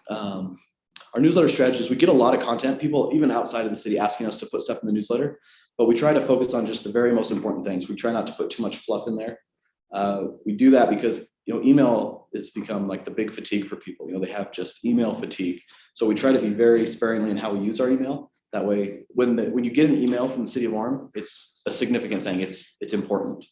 Our newsletter strategies, we get a lot of content, people even outside of the city asking us to put stuff in the newsletter, but we try to focus on just the very most important things. We try not to put too much fluff in there. We do that because email has become like the big fatigue for people. They have just email fatigue. So we try to be very sparingly in how we use our email. That way, when you get an email from the city of Orem, it's a significant thing. It's important.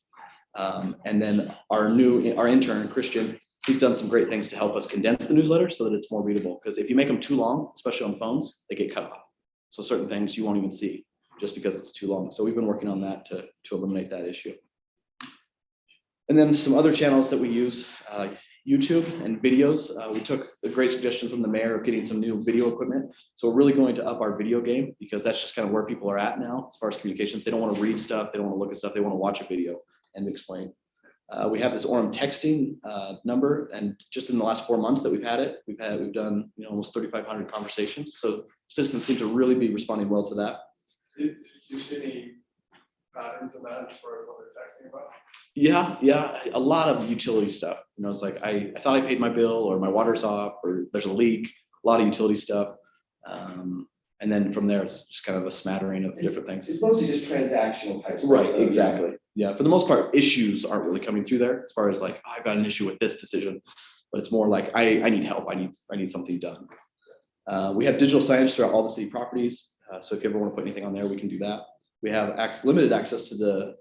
And then our intern, Christian, he's done some great things to help us condense the newsletter so that it's more readable. Because if you make them too long, especially on phones, they get cut off. So certain things you won't even see just because it's too long. So we've been working on that to eliminate that issue. And then some other channels that we use, YouTube and videos. We took a great suggestion from the mayor of getting some new video equipment. So we're really going to up our video game because that's just kind of where people are at now as far as communications. They don't want to read stuff. They don't want to look at stuff. They want to watch a video and explain. We have this Orem texting number, and just in the last 4 months that we've had it, we've done almost 3,500 conversations. So citizens seem to really be responding well to that. Do you see any patterns in that as far as what they're texting about? Yeah, a lot of utility stuff. It's like I thought I paid my bill, or my water's off, or there's a leak. A lot of utility stuff. And then from there, it's just kind of a smattering of different things. It's mostly just transactional type stuff. Right, exactly. Yeah, for the most part, issues aren't really coming through there as far as like, "Oh, I've got an issue with this decision. But it's more like, I need help. I need something done. We have digital signage throughout all the city properties. So if you ever want to put anything on there, we can do that. We have limited access to the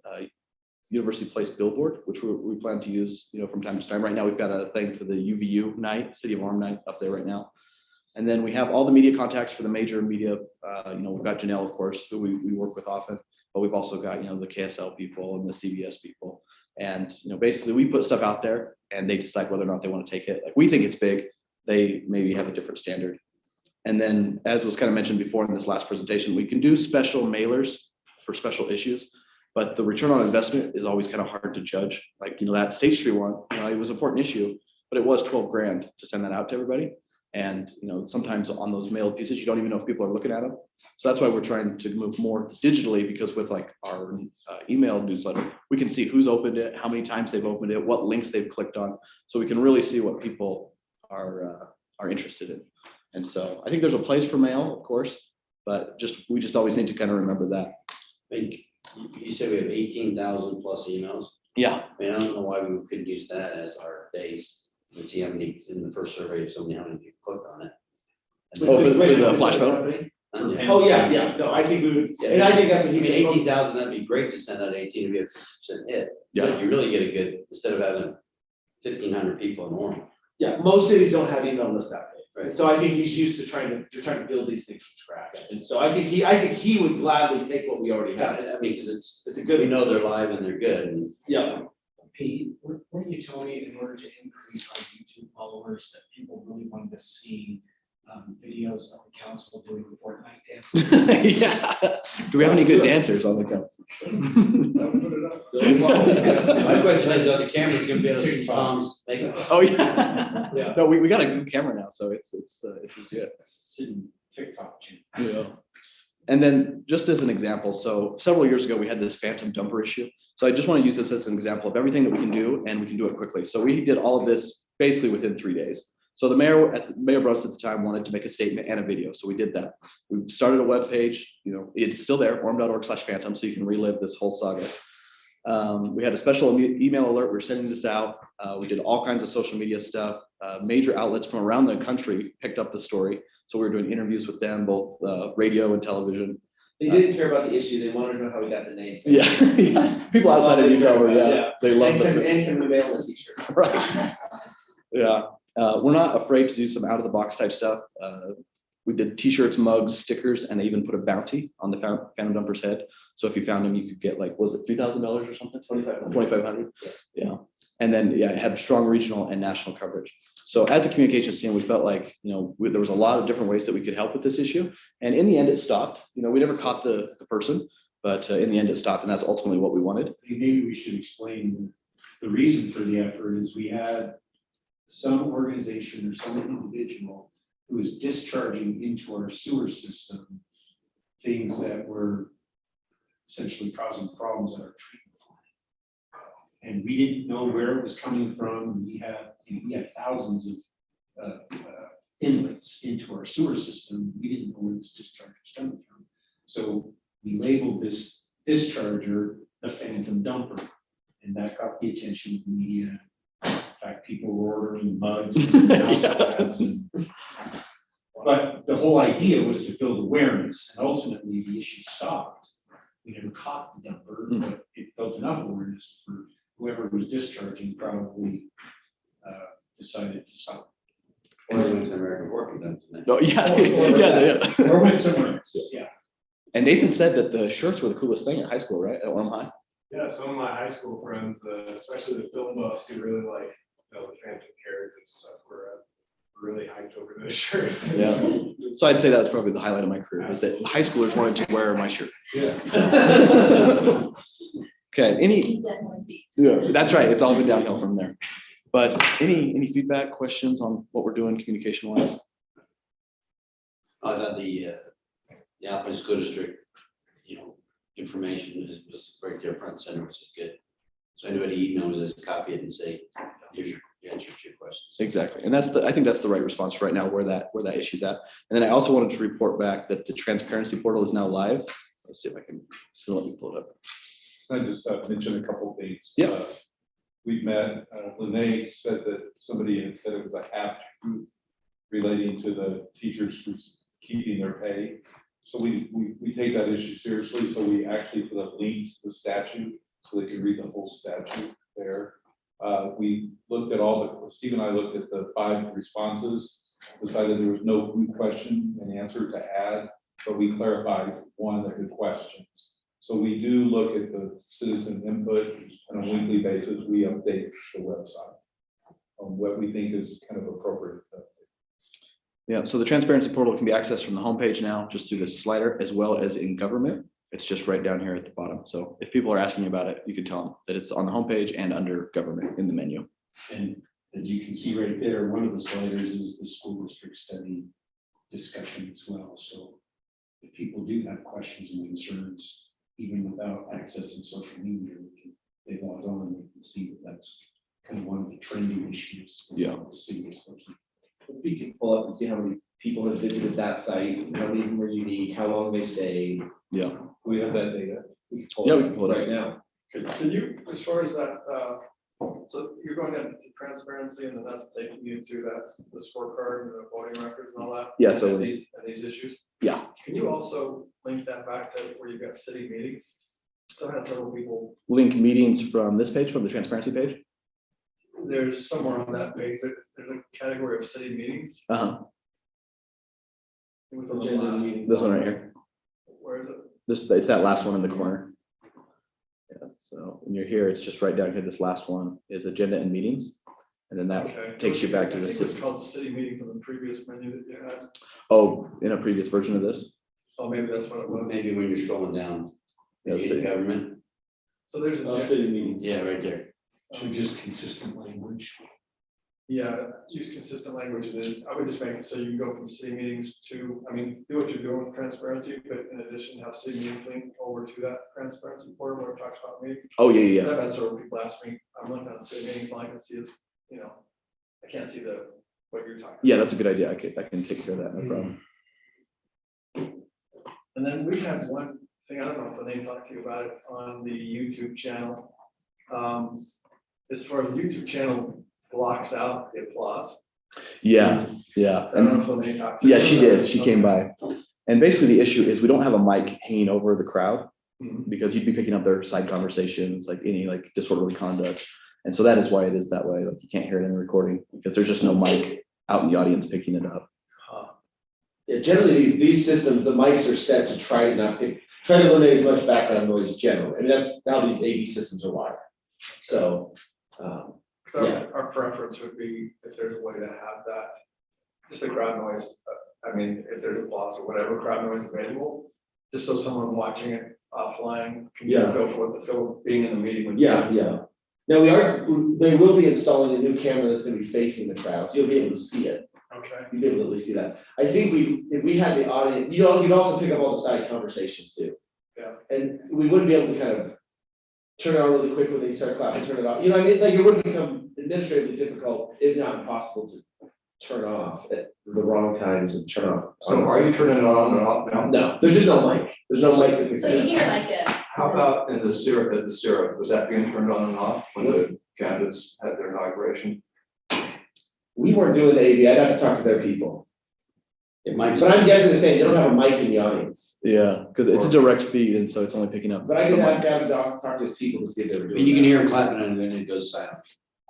University Place billboard, which we plan to use, from time to time. Right now, we've got a thing for the UVU night, City of Arm night up there right now. And then we have all the media contacts for the major media. We've got Janelle, of course, who we work with often, but we've also got, the KSL people and the CBS people. And, basically we put stuff out there and they decide whether or not they want to take it. Like, we think it's big. They maybe have a different standard. And then, as was kind of mentioned before in this last presentation, we can do special mailers for special issues, but the return on investment is always kind of hard to judge. Like, that State Street one, it was an important issue, but it was 12 grand to send that out to everybody. And, sometimes on those mailed pieces, you don't even know if people are looking at them. So that's why we're trying to move more digitally, because with like our email newsletter, we can see who's opened it, how many times they've opened it, what links they've clicked on. So we can really see what people are interested in. And so I think there's a place for mail, of course, but we just always need to kind of remember that. I think you said we have 18,000 plus emails. Yeah. I mean, I don't know why we couldn't use that as our base and see how many in the first survey, how many people clicked on it. Oh, for the flash vote? Oh, yeah, no, I think we would, and I think that's what he said. 18,000, that'd be great to send out 18 if you have hit. Yeah. But you really get a good, instead of having 1,500 people in Orem. Yeah, most cities don't have email lists that big. Right. And so I think he's used to trying to build these things from scratch. And so I think he would gladly take what we already have. I mean, because it's a we good, know they're live and they're good. And yeah. Pete, weren't you, Tony, in order to increase our YouTube followers, that people really wanted to see videos of the council doing the Fortnite dance? Yeah. Do we have any good dancers on the council? my question is, are the cameras gonna be able to see Tom's makeup? Oh, yeah. Yeah. No, we got a good camera now, so it's good. Sitting TikTok channel. Yeah. And then just as an example, so several years ago, we had this phantom dumper issue. So I just want to use this as an example of everything that we can do, and we can do it quickly. So we did all of this basically within 3 days. So the Mayor Bruce at the time wanted to make a statement and a video. So we did that. We started a web page, it's still there, orem.org/phantom, so you can relive this whole saga. We had a special email alert. We're sending this out. We did all kinds of social media stuff. Major outlets from around the country picked up the story. So we were doing interviews with them, both radio and television. They didn't care about the issue. They wanted to know how we got the name. Yeah. People outside of Utah were, they love it. And can we mail a t-shirt? Right. Yeah. We're not afraid to do some out of the box type stuff. We did t-shirts, mugs, stickers, and I even put a bounty on the Phantom Dumper's head. So if you found him, you could get like, was it $3,000 or something? 2,500. Yeah. And then, it had strong regional and national coverage. So as a communications team, we felt like, there was a lot of different ways that we could help with this issue. And in the end, it stopped. We never caught the person, but in the end, it stopped. And that's ultimately what we wanted. Maybe we should explain the reason for the effort is we had some organization or some individual who is discharging into our sewer system things that were essentially causing problems at our treatment plant. And we didn't know where it was coming from. We had thousands of inlets into our sewer system. We didn't know where this discharge was coming from. So we labeled this discharger the phantom dumper, and that got the attention of the media. In fact, people were ordering mugs and house pads but the whole idea was to build awareness, and ultimately the issue stopped. We never caught the dumper, but it built enough awareness for whoever was discharging probably decided to stop. Or we went to American Working Done. Oh, yeah. Or went somewhere else, yeah. And Nathan said that the shirts were the coolest thing at high school, right? At Orem High. Yeah, some of my high school friends, especially the film buffs who really like, the Phantom characters and stuff, were really hyped over those shirts. Yeah. So I'd say that was probably the highlight of my career, was that high schoolers wanted to wear my shirt. Yeah. Okay, Definitely. yeah, that's right. It's all been downhill from there. But any feedback, questions on what we're doing communication wise? I thought the Alpine School District, information was right there front center, which is good. So anybody emails us, copy it and say, here's your the answer to your questions. Exactly. And I think that's the right response right now where that issue's at. And then I also wanted to report back that the transparency portal is now live. Let's see if I can still let me pull it up. I just mention a couple of things. Yeah. We've met, Lene said that somebody had said it was a half truth relating to the teachers who's keeping their pay. So we take that issue seriously. So we actually put a link to the statute so they can read the whole statute there. We looked at Steve and I looked at the 5 responses, decided there was no good question and answer to add, but we clarified one of the good questions. So we do look at the citizen input on a weekly basis. We update the website on what we think is kind of appropriate. Yeah, so the transparency portal can be accessed from the homepage now, just through this slider, as well as in government. It's just right down here at the bottom. So if people are asking about it, you can tell them that it's on the homepage and under government in the menu. And as you can see right there, one of the sliders is the school district study discussion as well. So if people do have questions and concerns, even without accessing social media, they log on and they can see that that's kind of one of the trending issues. Yeah. The city is looking. If we can pull up and see how many people have visited that site, how many of them were unique, how long they stayed. Yeah. We have that data. We can pull Yeah, it we up can pull it up. right now. Can you, as far as that, so you're going into transparency and then that's taking you to that, the scorecard and the voting records and all that? Yeah, so- And these issues? Yeah. Can you also link that back to where you've got city meetings? So it has several people, Link meetings from this page, from the transparency page. there's somewhere on that page, there's a category of city meetings. Uh-huh. It was on the Agenda last, meeting. This one right here. where is it? It's that last one in the corner. Yeah, so when you're here, it's just right down here. This last one is agenda and meetings. And then that Okay. takes you back to I the think it's system. called city meetings on the previous menu that you had. Oh, in a previous version of this? Oh, maybe that's what it was. Maybe when you're scrolling down, Yeah, in city. government, So there's a. City meetings. yeah, right there. So just consistent language. Yeah, use consistent language, and then I would just make it so you can go from city meetings to, I mean, do what you're doing with transparency, but in addition, have city meetings linked over to that transparency portal where it talks about meetings. Oh, yeah, yeah, yeah. I've had several people ask me, I'm looking at city meetings, all I can see is, I can't see what you're talking. Yeah, that's a good idea. I can take care of that, no problem. And then we had one thing, I don't know if they talked to you about it on the YouTube channel. As far as the YouTube channel blocks out the applause. Yeah, yeah. I don't And know if they talked. to you yeah, she about did. it. She came by. And basically the issue is we don't have a mic hanging over the crowd Mhm. because you'd be picking up their side conversations, like any like disorderly conduct. And so that is why it is that way. Like you can't hear it in the recording because there's just no mic out in the audience picking it up. Yeah, generally, these systems, the mics are set to try to eliminate as much background noise generally. I mean, that's how these AV systems are wired. So, So Yeah. our preference would be if there's a way to have that, just the crowd noise, I mean, if there's applause or whatever crowd noise available, just so someone watching it offline can get a feel for what the feel of being in the meeting would be. yeah. Now they will be installing a new camera that's gonna be facing the crowd, so you'll be able to see it. Okay. You'll be able to at least see that. I think if we had the audience, you'd also pick up all the side conversations too. Yeah. And we wouldn't be able to kind of turn it on really quick when they start clapping, turn it off. You know what I mean? Like it would become administratively difficult, if not impossible, to turn off at the wrong times and turn off. So are you turning it on and off now? No, there's just no mic. There's no mic that picks So you it hear up. like a. How about in the syrup, was that being turned on and off when the candidates had their inauguration? We weren't doing the AV. I'd have to talk to their people. It might. But I'm guessing the same. They don't have a mic in the audience. Yeah, because it's a direct feed and so it's only picking up. But I could the ask mics. Adam to talk to his people to see if they were doing. But you can that. hear him clapping and then it goes silent.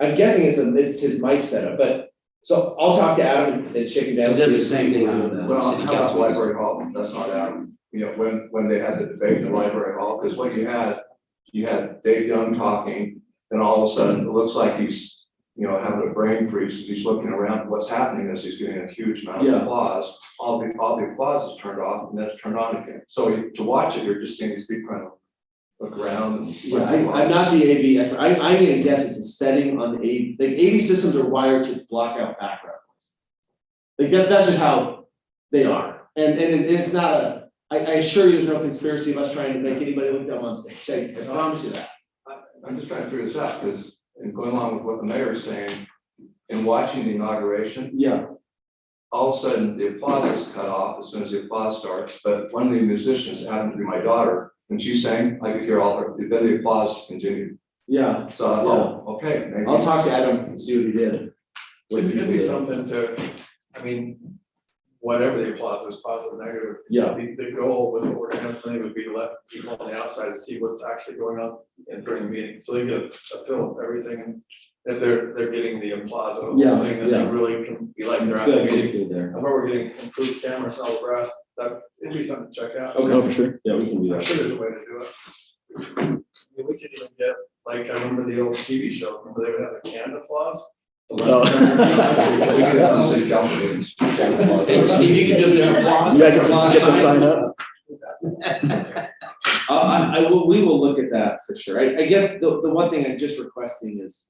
I'm guessing it's his mic setup, but, so I'll talk to Adam and shake him down. It does see the if same people thing are on doing that. Well, City how about council. library hall? That's not out. You know, when they had the debate in the library hall, because what you had Dave Young talking, and all of a sudden it looks like he's, having a brain freeze because he's looking around. What's happening is he's getting a huge amount of Yeah. applause. All the applause is turned off and then it's turned on again. So to watch it, you're just seeing these people kind of look around and. Yeah, I'm not the AV expert. I'm gonna guess it's a setting on the AV, like AV systems are wired to block out background noise. Like that's just how they are. And it's not I assure you there's no conspiracy of us trying to make anybody look dumb on stage. I promise you that. I'm just trying to figure this out because, and going along with what the mayor is saying, in watching the inauguration, Yeah, all of a sudden the applause is cut off as soon as the applause starts. But one of the musicians happened to be my daughter. When she sang, I could hear all her, then the applause continued. yeah. So I thought, oh, okay. Maybe. I'll talk to Adam and see what he did. It could be something to, I mean, whatever the applause is, positive, negative. Yeah. The goal with the organization would be to let people on the outside see what's actually going on during the meeting, so they get a feel of everything. And if they're getting the applause of the Yeah, whole thing, then yeah. they really can be like they're at Feel the like meeting. good there. And where we're getting improved cameras and all the rest, that, it'd be something to check out. Okay. No, for sure. Yeah, we can do I'm that. sure there's a way to do it. I mean, we could even get, like, I remember the old TV show, remember they would have a canned applause? We could have the city council meetings. Hey, Steve, you can do the applause. Yeah, get the sign up. We will look at that for sure. I guess the one thing I'm just requesting is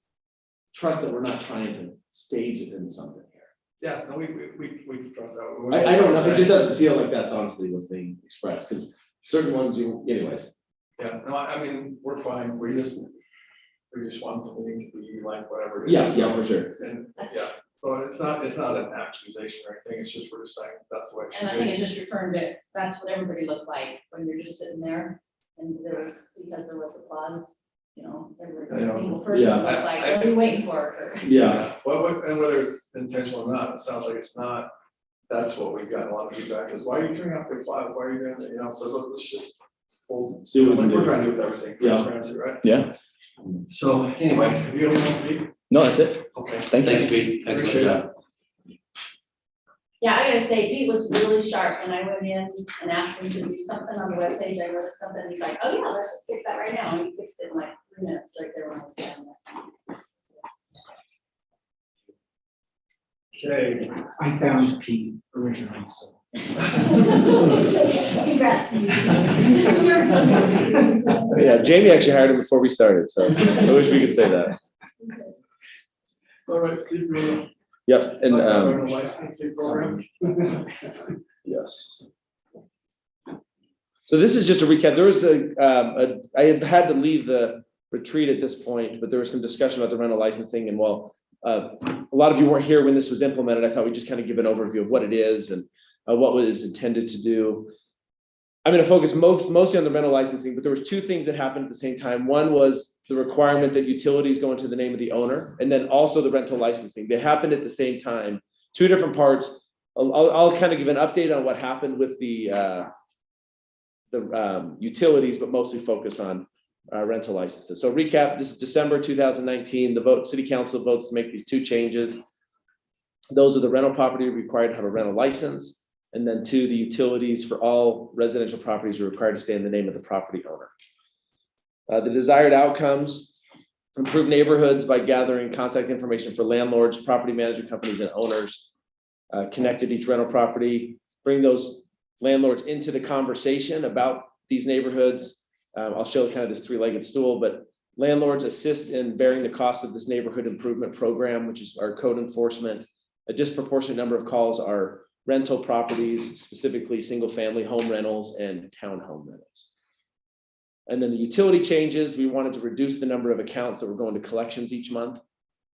trust that we're not trying to stage it in something here. Yeah, no, we can trust that. I don't know, it just doesn't feel like that's honestly what's being expressed, because certain ones anyways. Yeah, no, I mean, we're fine, we just want the meeting to be like whatever. it is. Yeah, for sure. And, yeah, so it's not an accusation or anything, it's just we're just saying that's the way it And I should think be. it's just referring to, that's what everybody looked like when you're just sitting there and because there was applause, you know, every Yeah. single person Yeah. looked like, what are you waiting for? Or- Yeah, And whether it's intentional or not, it sounds like it's not, that's what we've gotten a lot of feedback is, why are you turning off the applause, why are you doing that, you know, so look, let's just full, See what we like can we're do. trying to do with everything, Yeah. transparency, right? Yeah, So anyway, have you any more, Pete? no, that's it. Okay. Thank you. Thanks, Pete. Excellent Appreciate job. Yeah, I gotta say, Pete was really sharp when I went in and asked him to do something on the webpage. I noticed something, he's like, oh yeah, let's just fix that right now. And he fixed it in like 3 minutes right there when I was standing there. Okay. I found Pete originally, so. Congrats to you. You're done. Yeah, Jamie actually hired him before we started, so I wish we could say that. All right, Steve, you wanna Yep, and, talk about our licensing program? yes. So this is just a recap. There was I had to leave the retreat at this point, but there was some discussion about the rental licensing, and while a lot of you weren't here when this was implemented, I thought we'd just kind of give an overview of what it is and what was intended to do. I'm going to focus mostly on the rental licensing, but there was two things that happened at the same time. One was the requirement that utilities go into the name of the owner, and then also the rental licensing. They happened at the same time, two different parts. I'll kind of give an update on what happened with the utilities, but mostly focus on rental licenses. So recap, this is December 2019, city council votes to make these two changes. Those are the rental property required to have a rental license. And then two, the utilities for all residential properties are required to stay in the name of the property owner. The desired outcomes: improve neighborhoods by gathering contact information for landlords, property management companies, and owners connected to each rental property. Bring those landlords into the conversation about these neighborhoods. I'll show kind of this three-legged stool, but landlords assist in bearing the cost of this neighborhood improvement program, which is our code enforcement. A disproportionate number of calls are rental properties, specifically single-family home rentals and townhome rentals. And then the utility changes, we wanted to reduce the number of accounts that were going to collections each month.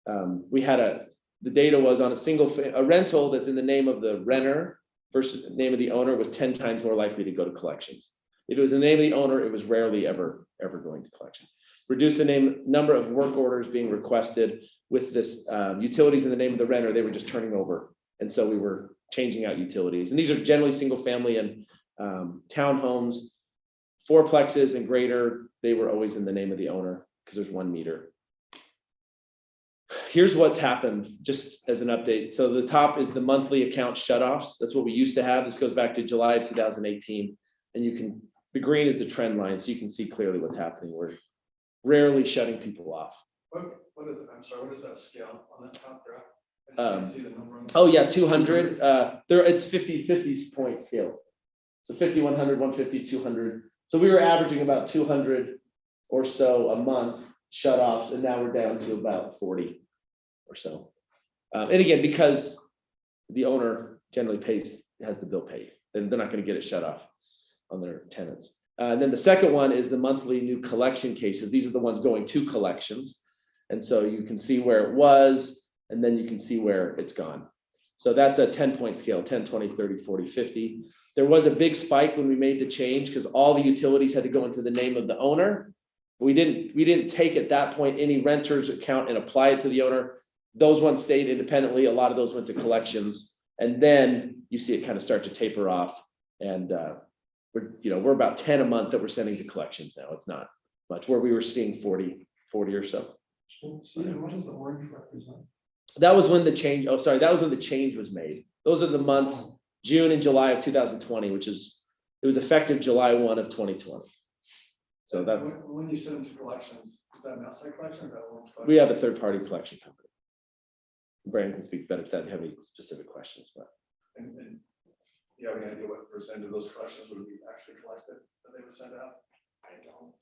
The data was on a rental that's in the name of the renter versus the name of the owner was 10 times more likely to go to collections. If it was the name of the owner, it was rarely ever going to collections. Reduce the number of work orders being requested with this utilities in the name of the renter, they were just turning over. And so we were changing out utilities. And these are generally single family and townhomes, fourplexes and greater, they were always in the name of the owner because there's one meter. Here's what's happened, just as an update. So the top is the monthly account shutoffs. That's what we used to have. This goes back to July of 2018. And the green is the trend line, so you can see clearly what's happening. We're rarely shutting people off. What is it? I'm sorry, what is that scale on that top graph? I just can't see the number on the- Oh yeah, 200. It's 50 point scale. So 50, 100, 150, 200. So we were averaging about 200 or so a month shutoffs, and now we're down to about 40 or so. And again, because the owner generally has the bill paid, then they're not going to get it shut off on their tenants. And then the second one is the monthly new collection cases. These are the ones going to collections. And so you can see where it was And then you can see where it's gone. So that's a 10-point scale, 10, 20, 30, 40, 50. There was a big spike when we made the change because all the utilities had to go into the name of the owner. We didn't take at that point any renter's account and apply it to the owner. Those ones stayed independently. A lot of those went to collections. And then you see it kind of start to taper off. And we're about 10 a month that we're sending to collections now. It's not much, where we were seeing 40 or so. Stephen, what does the orange represent? That was when the change, that was when the change was made. Those are the months, June and July of 2020, it was effective July 1 of 2020. So that's, When you send them to collections, is that an outside collection or that orange collection? we have a third-party collection company. Brandon can speak better if that have any specific questions, but. And do you have any idea what percent of those collections would be actually collected that they would send out? I don't.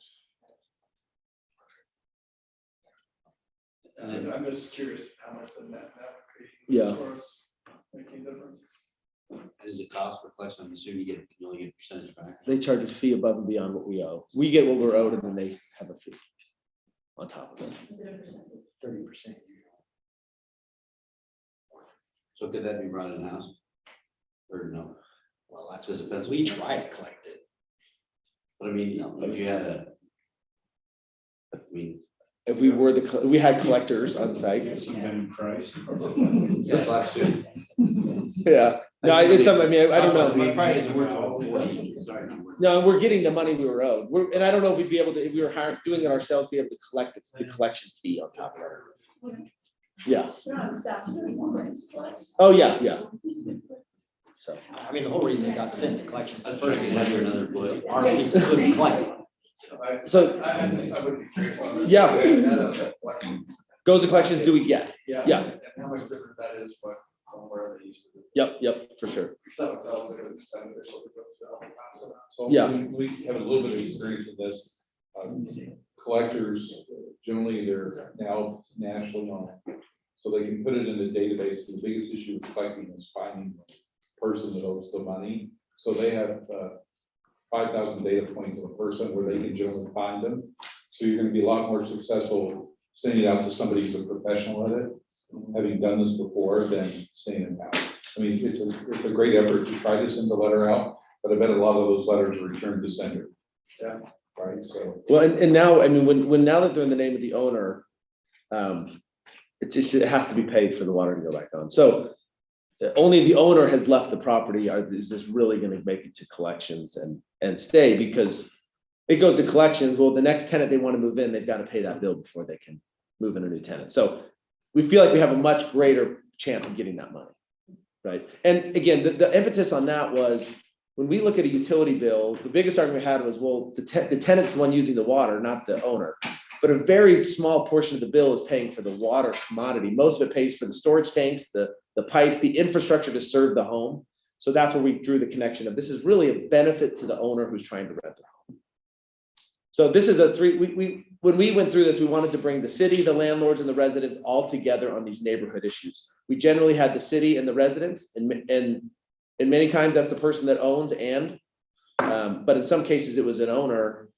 I'm just curious how much the net would be. Yeah. As far as making a difference. Is the cost for collection, I'm assuming you only get a percentage back. They charge a fee above and beyond what we owe. We get what we're owed and then they have a fee on top of it. Is it a percentage? 30%. So could that be run in-house? Or no? Well, that's Does it what depend? we try to collect it. But I mean, if you had If we were we had collectors on site. Some kind of price. yeah, black suit. Yeah. No, it's something, I don't know. My price is worth about 40, sorry. No, we're getting the money we were owed. And I don't know if we'd be able to, if we were doing it ourselves, be able to collect the collection fee on top of it. Yeah. Oh, yeah. So. I mean, the whole reason it got sent to collections. I'm sure you can have your another employee. Our people couldn't collect it. So, I would be curious on that. Yeah. Goes to collections, do we get? Yeah. Yeah. And how much different that is from where they used to be. Yep, for sure. So it's also going to be beneficial to go to all the time. So Yeah. we have a little bit of experience in this. Collectors, generally they're now nationally known, so they can put it in the database. The biggest issue with collecting is finding the person that owes the money. So they have 5,000 data points of a person where they can generally find them. So you're going to be a lot more successful sending it out to somebody who's a professional at it, having done this before, than sending it out. I mean, it's a great effort to try to send the letter out, but I bet a lot of those letters are returned to sender. Yeah. Right, so. Well, and now, when now that they're in the name of the owner, it has to be paid for the water to go back on. So only the owner has left the property. Is this really going to make it to collections and stay? Because it goes to collections. Well, the next tenant they want to move in, they've got to pay that bill before they can move in a new tenant. So we feel like we have a much greater chance of getting that money, right? And again, the impetus on that was, when we look at a utility bill, the biggest argument we had was, well, the tenant's the one using the water, not the owner. But a very small portion of the bill is paying for the water commodity. Most of it pays for the storage tanks, the pipes, the infrastructure to serve the home. So that's where we drew the connection of, this is really a benefit to the owner who's trying to rent their home. So this is when we went through this, we wanted to bring the city, the landlords, and the residents all together on these neighborhood issues. We generally had the city and the residents, and many times that's the person that owns but in some cases it was an owner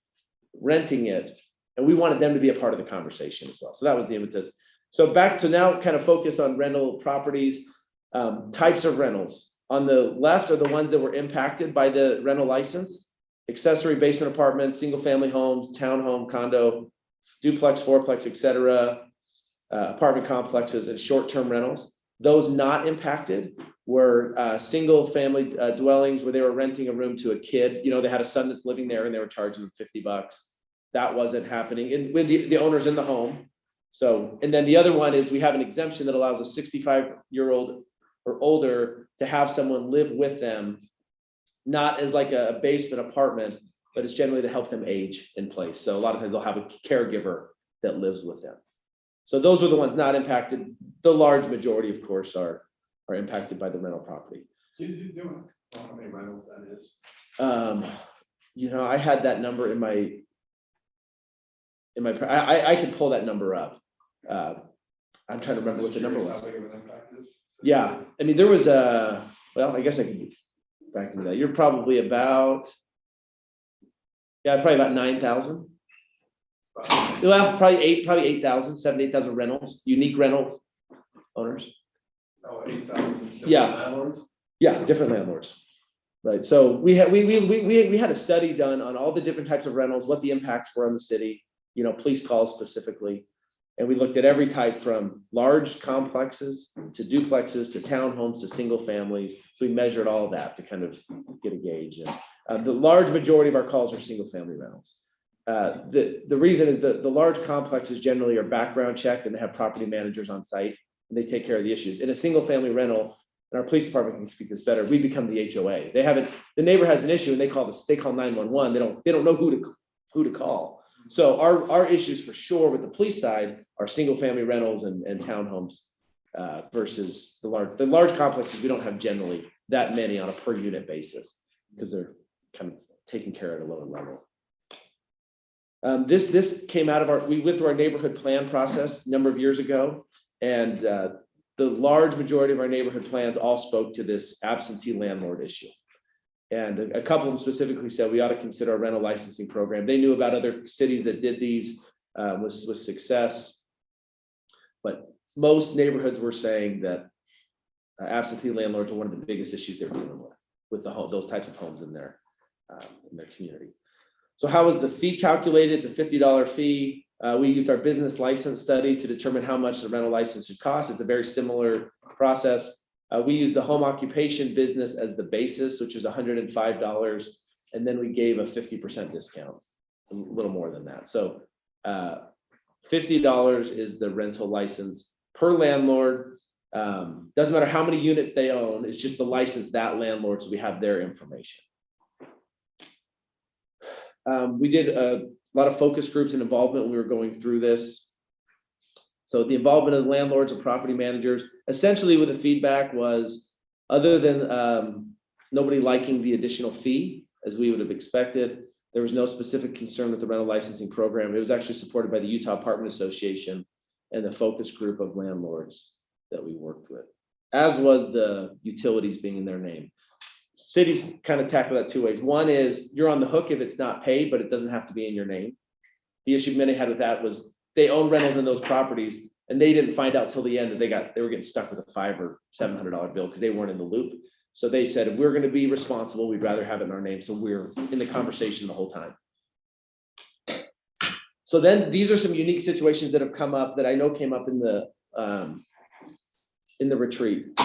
renting it, and we wanted them to be a part of the conversation as well. So that was the impetus. So back to now kind of focus on rental properties, types of rentals. On the left are the ones that were impacted by the rental license: accessory basement apartments, single family homes, townhome, condo, duplex, fourplex, etc., apartment complexes, and short-term rentals. Those not impacted were single family dwellings where they were renting a room to a kid. They had a son that's living there and they were charging them $50. That wasn't happening, and with the owners in the home. So, and then the other one is we have an exemption that allows a 65-year-old or older to have someone live with them, not as like a basement apartment, but it's generally to help them age in place. So a lot of times they'll have a caregiver that lives with them. So those were the ones not impacted. The large majority, of course, are impacted by the rental property. Do you know how many rentals that is? I had that number in my I can pull that number up. I'm trying to remember what the number was. How big of an impact is? Yeah, there was I guess I could get back into that. You're probably about, probably about 9,000. Well, probably 8,000, 7,000, 8,000 rentals, unique rentals. owners. Oh, 8,000. Yeah. Landlords? Yeah, different landlords. Right, so we had a study done on all the different types of rentals, what the impacts were on the city, police calls specifically. And we looked at every type from large complexes to duplexes to townhomes to single families. So we measured all of that to kind of get a gauge. And the large majority of our calls are single family rentals. The reason is that the large complexes generally are background checked and they have property managers on site and they take care of the issues. In a single family rental, and our police department can speak this better, we become the HOA. The neighbor has an issue and they call 911. They don't know who to call. So our issues for sure with the police side are single family rentals and townhomes versus the large complexes. We don't have generally that many on a per unit basis because they're kind of taken care of at a lower level. This came out of we went through our neighborhood plan process a number of years ago, and the large majority of our neighborhood plans all spoke to this absentee landlord issue. And a couple of them specifically said we ought to consider a rental licensing program. They knew about other cities that did these with success. But most neighborhoods were saying that absentee landlords are one of the biggest issues they're dealing with those types of homes in their community. So how was the fee calculated? It's a $50 fee. We used our business license study to determine how much the rental license should cost. It's a very similar process. We used the home occupation business as the basis, which was $105. And then we gave a 50% discount, a little more than that. So $50 is the rental license per landlord. Doesn't matter how many units they own. It's just the license that landlord, so we have their information. We did a lot of focus groups and involvement when we were going through this. So the involvement of the landlords and property managers, essentially what the feedback was, other than nobody liking the additional fee, as we would have expected, there was no specific concern with the rental licensing program. It was actually supported by the Utah Apartment Association and the focus group of landlords that we worked with, as was the utilities being in their name. Cities kind of tackle that two ways. One is you're on the hook if it's not paid, but it doesn't have to be in your name. The issue many had with that was they own rentals in those properties and they didn't find out till the end that they were getting stuck with a $500 or $700 bill because they weren't in the loop. So they said, if we're going to be responsible, we'd rather have it in our name. So we're in the conversation the whole time. So then these are some unique situations that have come up that I know came up in the retreat.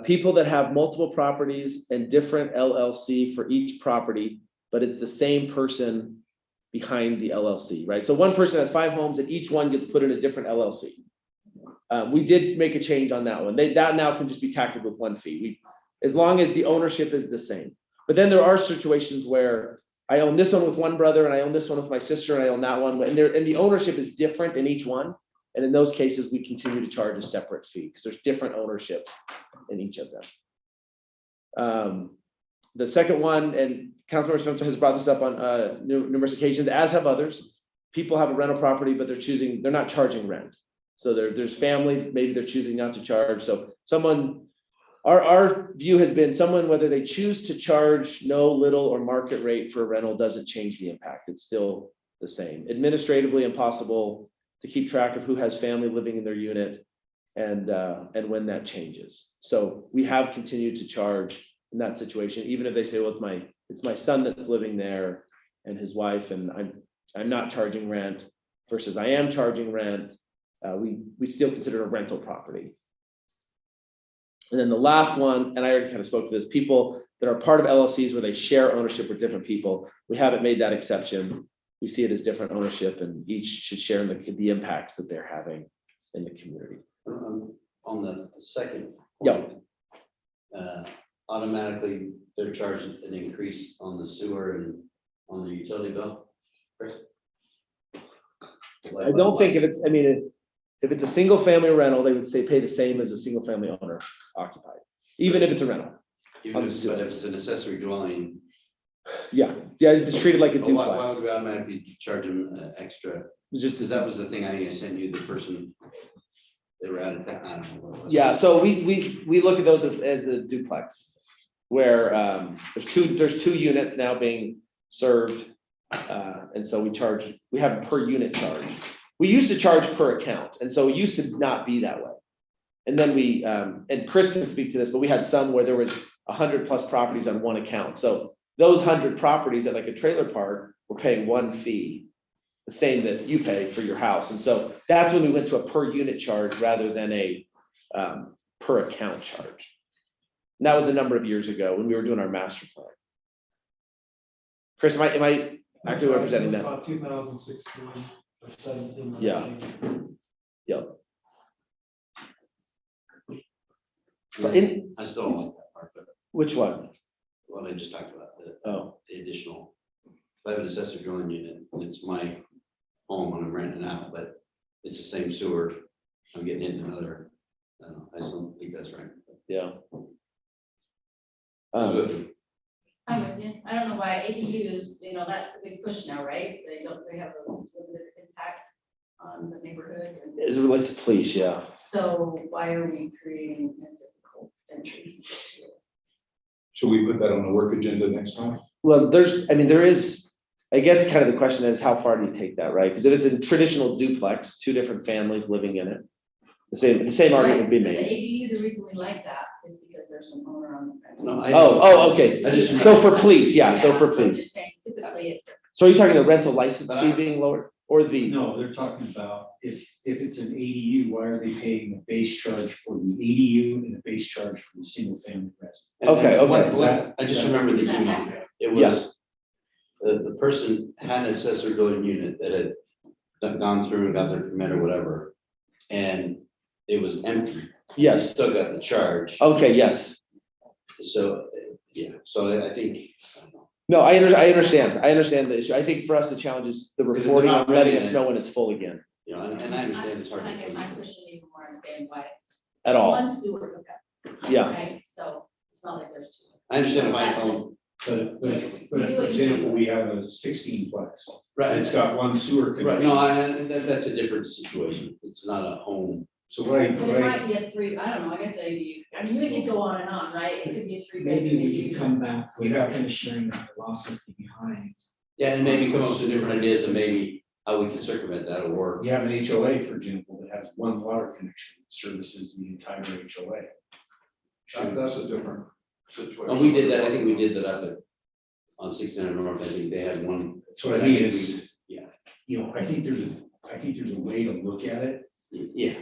People that have multiple properties and different LLC for each property, but it's the same person behind the LLC, right? So one person has 5 homes and each one gets put in a different LLC. We did make a change on that one. That now can just be tackled with one fee. As long as the ownership is the same. But then there are situations where I own this one with one brother and I own this one with my sister and I own that one. And the ownership is different in each one. And in those cases, we continue to charge a separate fee because there's different ownership in each of them. The second one, and Councilmember Spencer has brought this up on numerous occasions, as have others. People have a rental property, but they're not charging rent. So there's family, maybe they're choosing not to charge. So our view has been someone, whether they choose to charge no, little, or market rate for a rental doesn't change the impact. It's still the same. Administratively impossible to keep track of who has family living in their unit and when that changes. So we have continued to charge in that situation, even if they say, well, it's my son that's living there and his wife, and I'm not charging rent versus I am charging rent. We still consider it a rental property. And then the last one, and I already kind of spoke to this, people that are part of LLCs where they share ownership with different people. We haven't made that exception. We see it as different ownership and each should share in the impacts that they're having in the community. On the second Yep. point, automatically they're charged an increase on the sewer and on the utility bill. Chris? I don't think if it's a single family rental, they would say pay the same as a single family owner occupied, even if it's a rental. But if it's an accessory dwelling. Yeah, it's treated like a Why would duplex. we automatically charge them extra? Just Because that was the thing I think I sent you, the person they were out of town. I don't know what it was. yeah, so we look at those as a duplex, where there's two units now being served, and so we have a per unit charge. We used to charge per account, and so it used to not be that way. And then we, and Chris can speak to this, but we had some where there was 100+ properties on one account. So those 100 properties at like a trailer park were paying one fee, the same that you pay for your house. And so that's when we went to a per unit charge rather than a per account charge. And that was a number of years ago when we were doing our master plan. Chris, am I actually representing that? About 2016 or 17. Yeah. Yep. I still don't like that part, but Which one? what I just talked about, Oh, the additional. If I have an accessory dwelling unit, and it's my home and I'm renting it out, but it's the same sewer, I'm getting into another, I just don't think that's right. yeah. So it's- I'm with you. I don't know why ADUs, that's the big push now, right? They have a limited impact on the neighborhood. And As it relates to police, yeah. so why are we creating a difficult entry? Should we put that on the work agenda next time? Well, there is, I guess kind of the question is, how far do you take that, right? Because if it's a traditional duplex, 2 different families living in it, the same argument would be Right, but made. the ADU, the reason we like that is because there's an owner on the fence. No, I. Okay. I just So for police, yeah, so for I'm police. just saying, typically it's. So are you talking the rental license But fee being lowered or the? No, they're talking about if it's an ADU, why are they paying the base charge for the ADU and the base charge for the single family residence? Okay, I just remember the email. It was, the person had an accessory dwelling unit that had gone through and got their permit or whatever, and it was empty. Yes. Still got the charge. Okay, yes. So, yeah, so I think, I don't know. No, I understand the issue. I think for us, the challenge is the Because if they're reporting not and letting renting us it- know when it's full again And I understand it's hard I to. guess I'm pushing even more and saying why. at It's all. one sewer hookup. Yeah. Right, so it's not like there's 2. I understand if I That's own. But if, for example, we have a 16-plex, Right. it's got one sewer Right, connection. no, that's a different situation. It's not a home. So what I, But it might be a 3, I don't know, I guess we could go on and on, right? It could be a 3 bedroom. Maybe we ADU. could come back without kind of sharing that philosophy behind. Yeah, and maybe come up with some different ideas and maybe how we can circumvent that or work. you have an HOA, for example, that has one water connection, that services the entire HOA. That's a different situation. And we did that, I think we did that up at, on 69 North, I think they had one. So I think it's, Yeah, I think there's a way to look at it. yeah,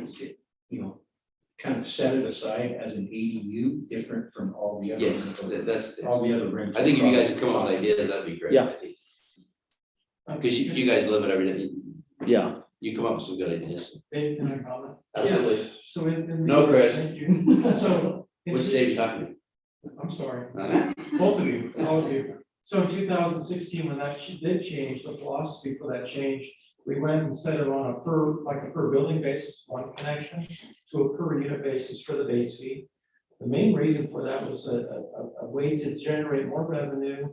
Kind of set it aside as an ADU, different from all the other. yes, rental- that's, All the other rentals. I think if you guys could come up with ideas, that'd be great. Yeah. I think. Because you guys live it every day, Yeah. you come up with some good ideas. Dave, can I comment? Absolutely. So in. No, Chris. Thank you. So. Which Dave you talking I'm sorry, to? both of you, all of you. So in 2016, when that did change, the philosophy for that change, we went instead of on a per building basis, one connection, to a per unit basis for the base fee. The main reason for that was a way to generate more revenue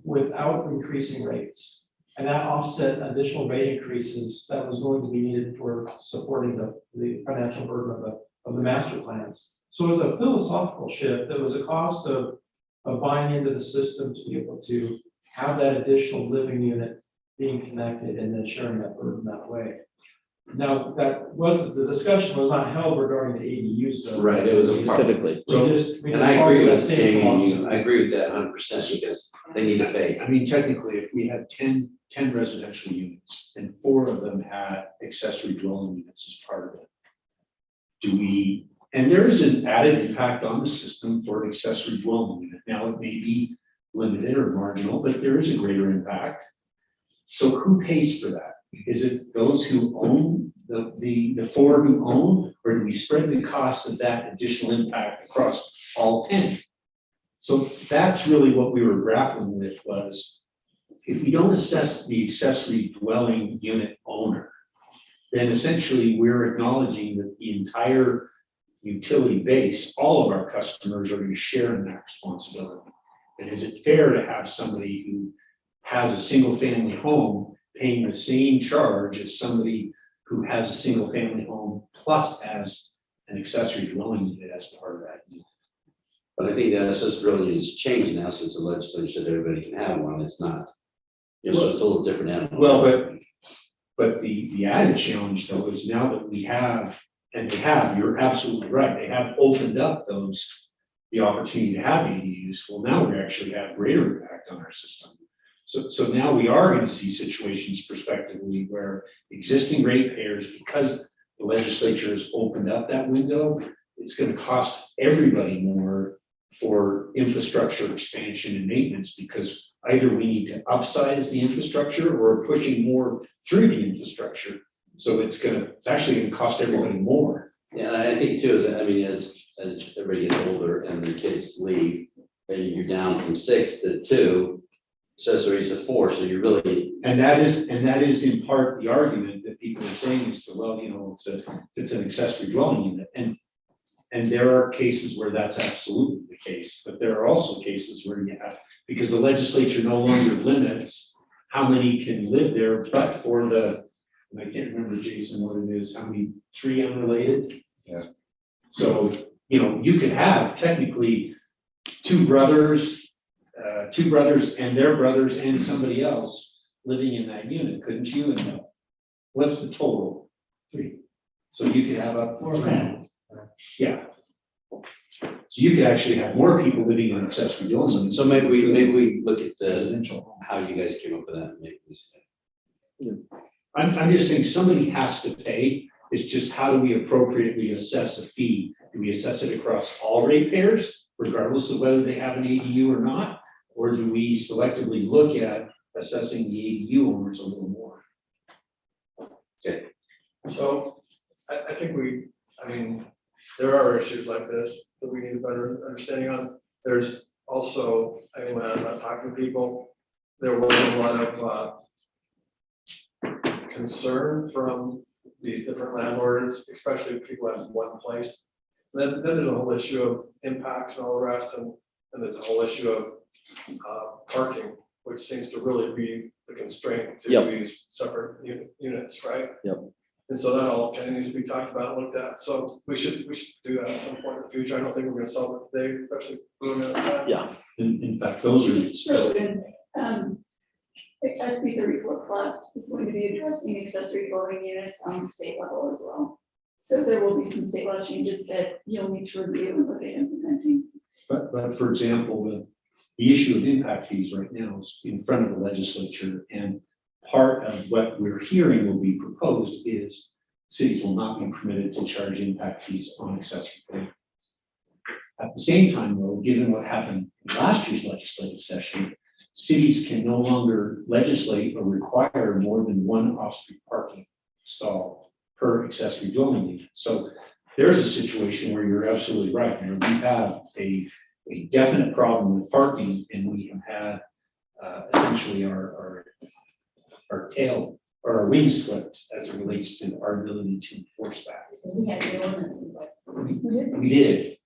without increasing rates. And that offset additional rate increases that was going to be needed for supporting the financial burden of the master plans. So it was a philosophical shift. There was a cost of buying into the system to be able to have that additional living unit being connected and then sharing that burden that way. Now, the discussion was not held regarding the ADUs though. Right, it was a part- Specifically. We just And I agree followed with that same Jamie, philosophy. I agree with that 100% because they need to pay. I mean, technically, if we had 10 residential units and 4 of them had accessory dwelling units as part of it, and there is an added impact on the system for an accessory dwelling unit. Now, it may be limited or marginal, but there is a greater impact. So who pays for that? Is it those who own the 4 who own, or do we spread the cost of that additional impact across all 10? So that's really what we were grappling with was, if we don't assess the accessory dwelling unit owner, then essentially we're acknowledging that the entire utility base, all of our customers are going to share in that responsibility. And is it fair to have somebody who has a single family home paying the same charge as somebody who has a single family home plus has an accessory dwelling unit as part of that unit? But I think that accessibility has changed now since the legislature said everybody can have one. It's not. So it's a little different animal. Well, but the added challenge though is now that we have And they have, you're absolutely right, they have opened up the opportunity to have ADUs. Well, now we actually have greater impact on our system. So now we are gonna see situations prospectively where existing ratepayers, because the legislature has opened up that window, it's gonna cost everybody more for infrastructure expansion and maintenance, because either we need to upsize the infrastructure or pushing more through the infrastructure. So it's actually gonna cost everybody more. Yeah, and I think too, is, I mean, as everybody gets older and their kids leave, and you're down from 6 to 2, accessories to 4, so you're really. And that is in part the argument that people are saying is, well, you know, it's an accessory dwelling unit. And there are cases where that's absolutely the case, but there are also cases where you have, because the legislature no longer limits how many can live there, but for the, and I can't remember, Jason, what it is, how many, 3 unrelated? Yeah. So, you know, you could have technically two brothers and their brothers and somebody else living in that unit, couldn't you? And what's the total? 3. So you could have up to 3. Yeah. So you could actually have more people living in accessory dwelling. So maybe we look at the, Residential. how you guys came up with that, maybe we say. I'm just saying somebody has to pay. It's just how do we appropriately assess a fee? Do we assess it across all ratepayers, regardless of whether they have an ADU or not? Or do we selectively look at assessing the ADU owners a little more? So I think there are issues like this that we need a better understanding on. There's also, I mean, when I'm talking to people, there was a lot of concern from these different landlords, especially if people have one place. Then there's a whole issue of impacts and all the rest, and there's a whole issue of parking, which seems to really be the constraint to these separate units, right? Yep. And so that all kind of needs to be talked about and looked at. So we should do that at some point in the future. I don't think we're gonna solve it today, especially doing it. Yeah. In fact, those are. Just really good. SB 34 plus is going to be addressing accessory dwelling units on the state level as well. So there will be some state law changes that you'll need to review and look at implementing. But for example, the issue of impact fees right now is in front of the legislature, and part of what we're hearing will be proposed is cities will not be permitted to charge impact fees on accessory dwelling. At the same time, though, given what happened in last year's legislative session, cities can no longer legislate or require more than one off-street parking stall per accessory dwelling unit. So there's a situation where you're absolutely right. You know, we have a definite problem with parking, and we have had essentially our tail or our wings slipped as it relates to our ability to enforce that. Because we had the ordinance in place. We did.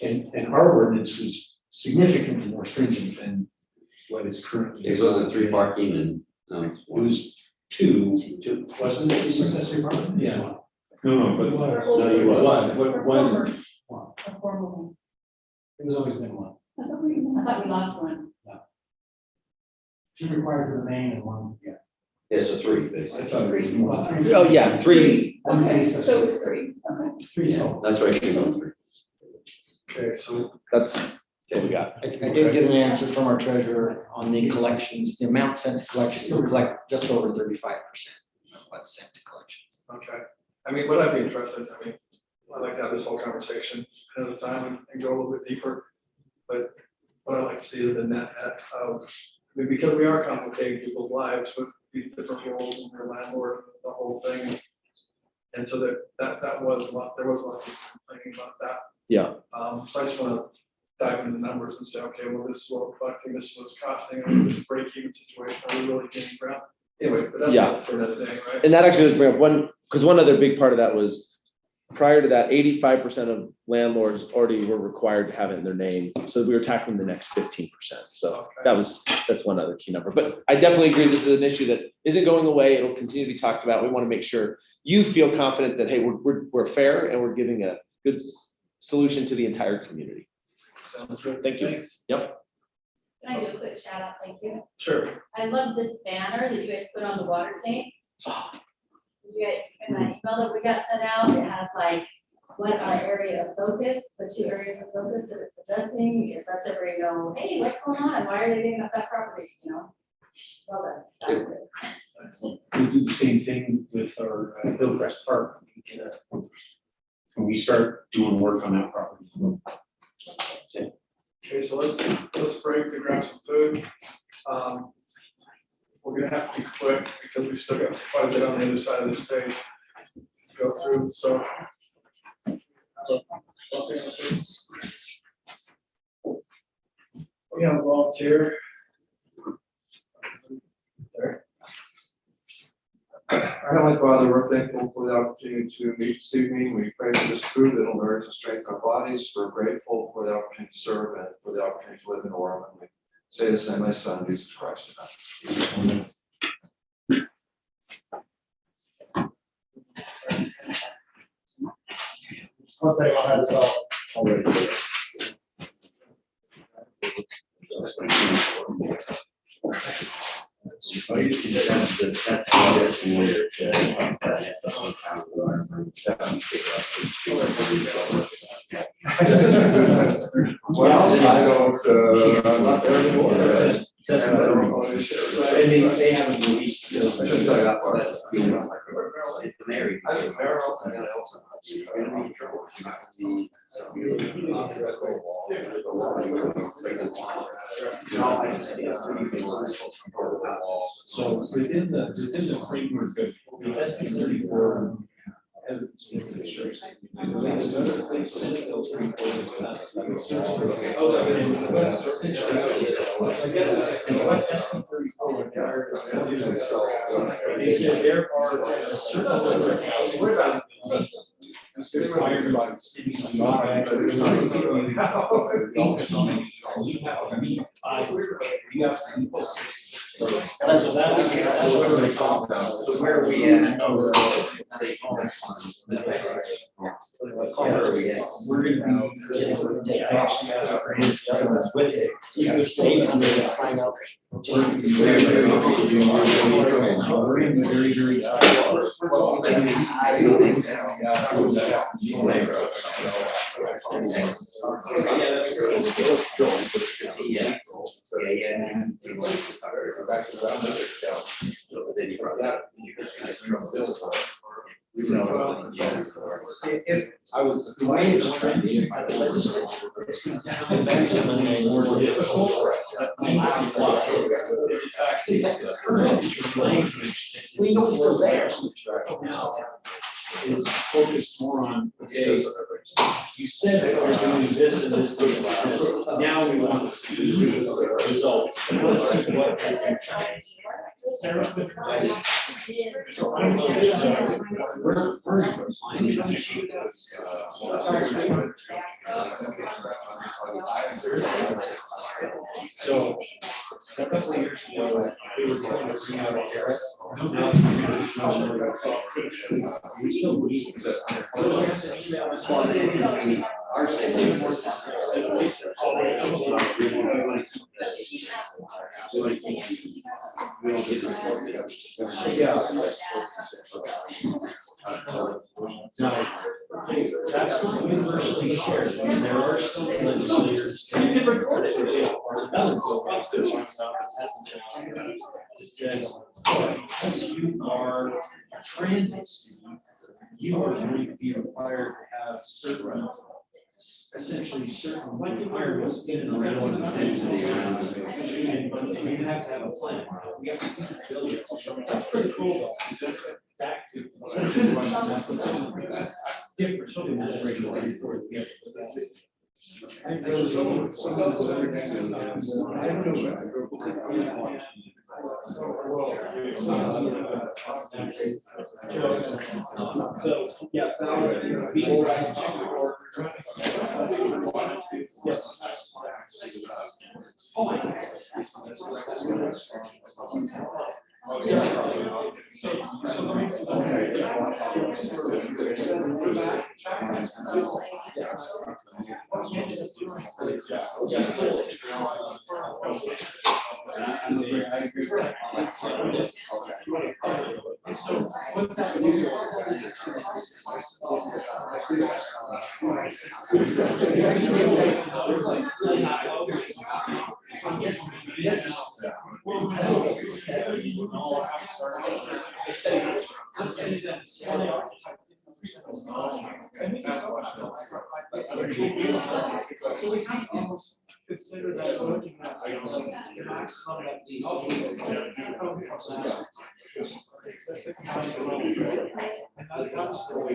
And our ordinance was significantly more stringent than what is currently. It wasn't 3 parking and, no, it's It 1. was 2, wasn't it? Accessory parking? Yeah. No, but. No, you was. What was it? A formal It was always been 1. one. I thought we lost one. 2 required for the main and 1, yeah. Yeah, so 3, I basically. thought it was more. Oh, yeah, 3. Okay, so it was 3, okay. 3 total. That's right, you're going 3. Okay, so That's what we got. I did get an answer from our treasurer on the collections, the amount sent to collections, we collect just over 35% of what's sent to collections. okay. I mean, what I'd be interested, I'd like to have this whole conversation ahead of time and go a little bit deeper. But what I'd like to see is the net of, because we are complicating people's lives with these different roles and their landlord, the whole thing. And so that was a lot, there was a lot of people complaining about that. Yeah. So I just want to dive into the numbers and say, okay, well, this is what we're collecting, this is what's costing, I mean, this break-even situation, are we really getting ground? Anyway, but that's for another day, right? And that actually was bring up one other big part of that was prior to that, 85% of landlords already were required to have it in their name. So we were tackling the next 15%. So that's one other key number. But I definitely agree this is an issue that isn't going away. It'll continue to be talked about. We want to make sure you feel confident that, hey, we're fair and we're giving a good solution to the entire community. Sounds good. Thank you. Thanks. Yep. Can I do a quick shout out? Thank you. Sure. I love this banner that you guys put on the water tank. Did you guys, and I emailed that we got sent out, it has like what our area of focus, the 2 areas of focus that it's addressing. It lets everybody know, hey, what's going on? Why are they digging up that property, you know? Well, that was good. We do the same thing with our Hillcrest Park. When we start doing work on that property. Okay, so let's break to grab some food. We're gonna have to be quick because we've still got quite a bit on the other side of this page to go through, so. We have a volunteer. There. Our Heavenly Father, we're thankful for the opportunity to meet this evening. We pray for this food that will nourish and strengthen our bodies. We're grateful for the opportunity to serve and for the opportunity to live in Orem. We say this in my son, Jesus Christ. Amen. One second, I'll have this all ready. Well, I don't, I'm not there anymore. They haven't released. I should tell you that part. Mary. I was a barrel and then I also. So within the framework of SB 34. They said there are a certain number of houses required by the city. That's what we're talking about. So where are we at? We're gonna be With it. You can stay under the sign up. We're in very, very. If I was, the way it's trending by the legislature, it's going to be more difficult. Current language, we know it's still there. Now is focused more on, okay, you said that we're doing this and this and this. Now we want to see the results. We want to see what has been tried. Sarah, so a couple of years ago, we were trying to bring out a Harris. We still need. That's not universally shared. There are some legislators. You can record it. It says, you are a transit student, you are going to be required to have certain, essentially certain requirements in and around the density around it. But so you have to have a plan. We have to see the building. That's pretty cool though. Back to different administration report. We have to put that in. I don't know. So, yeah, So we kind of almost consider that looking at the maximum that the. And that comes from.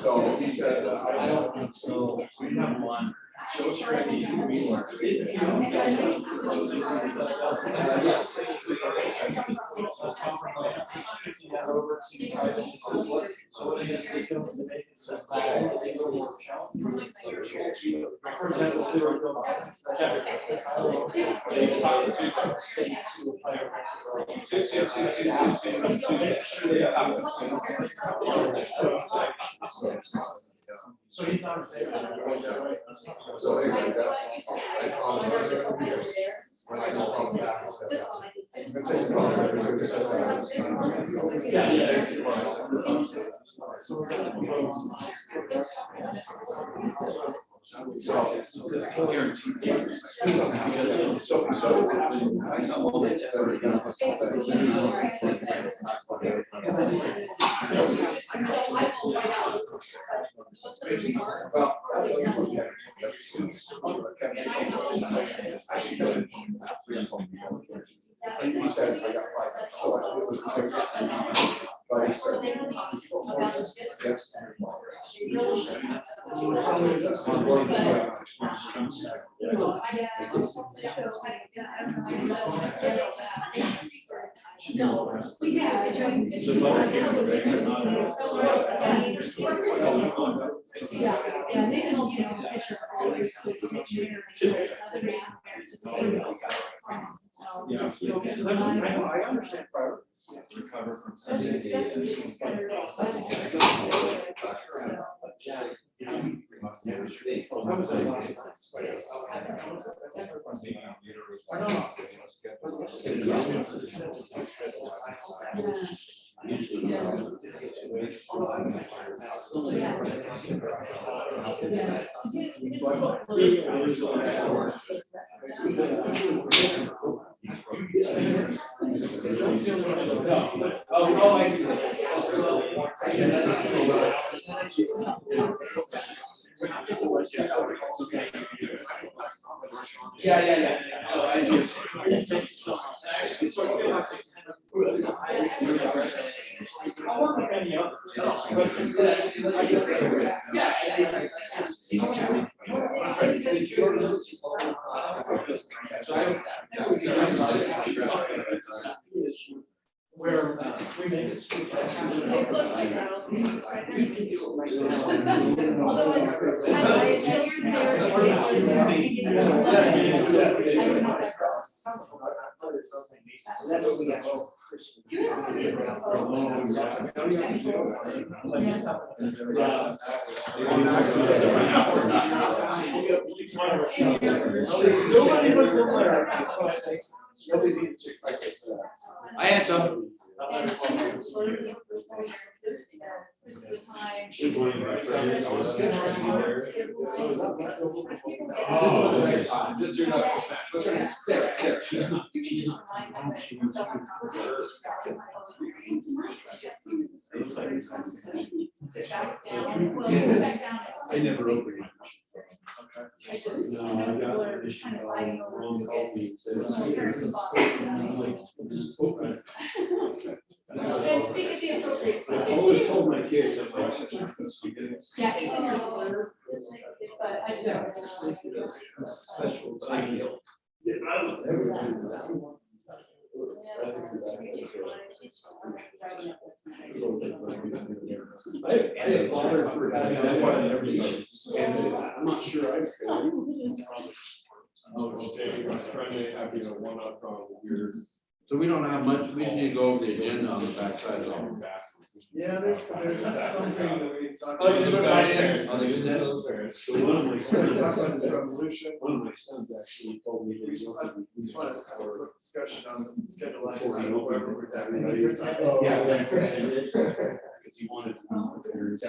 So he said, I don't think so. We have one. So he's not a favorite. So anyway, I called him. When I just called him back, I said, I'm gonna take a call. So guaranteed. I understand. Recover from Sunday. where we make it. It looks like rattlesnakes right there. You can do it right now. Although I filtered That's what we got. Do you have any of Nobody was in there. Nobody needs to expect this. I had some. This is the time. I never opened it. I just, No, I got people an are issue. kind of fighting over Ron who called me gets. and said, And speak at the appropriate time. I always told my kids, I'm like, because Yeah, it's in your order, but I just. special, but I feel. I applaud her for having that one, and I'm not sure I could. So we don't have much, we just need to go over the agenda on the backside of it. Yeah, there's some things that we talked. Oh, just went right in. Oh, they just said One of my sons, Talk about this resolution. one of my sons actually told me that We he's. just want to have a quick discussion on the schedule items, Before we open whoever we're having. Yeah. Because he wanted to know what there is.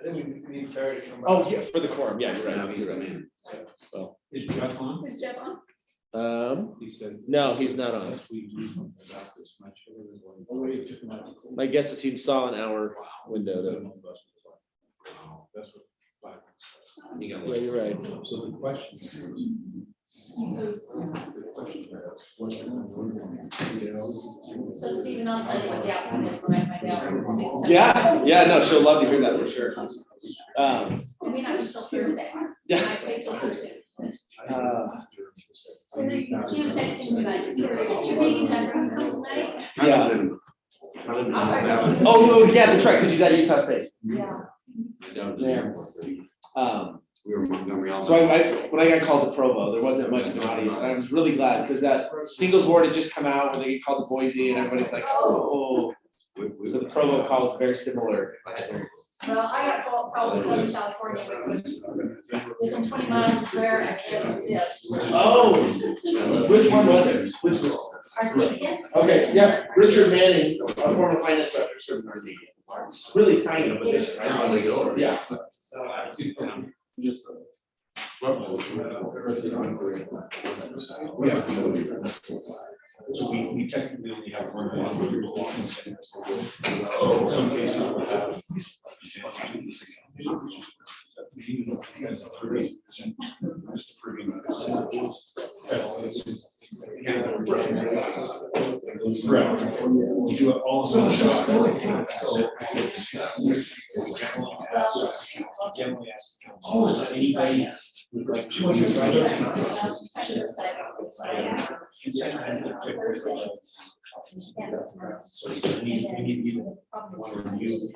I think we need Terry to come. Oh, yeah, for the quorum. Yeah, you're Now right. he's You're the right. man. Is Jeff on? Is Jeff on? He said. No, he's not on. Unless we do something about this much. Oh, wait, just not- My guess is he saw an hour window though. Wow. That's what. You got Yeah, you're right. So the question is, So Stephen, I'll tell you what the outcome is when I find out. Yeah, no, she'll love to hear that for sure. It may not be till Thursday. Yeah. I might wait till Thursday. Uh, So then she was texting me like, did your meeting time come tonight? Yeah. I'll Oh, yeah, that's right, because she's at Utah State. Yeah. Down to the airport. We were in Montgomery. So when I got called to Provo, there wasn't much of an audience, and I was really glad, because that singles ward had just come out, when they get called to Boise, and everybody's like, oh. So the Provo call was very similar. Well, I got called to Southern California, which within 20 miles of where I live. Yes. Oh, which one was it? Which one? Okay, yeah, Richard Manning, a former finance director. It's really tiny position, right? Yeah. Just. So we technically only have one. So in some cases we'll have. Just approving. Correct. We do it all. Generally ask anybody would like to. So we need to want to review.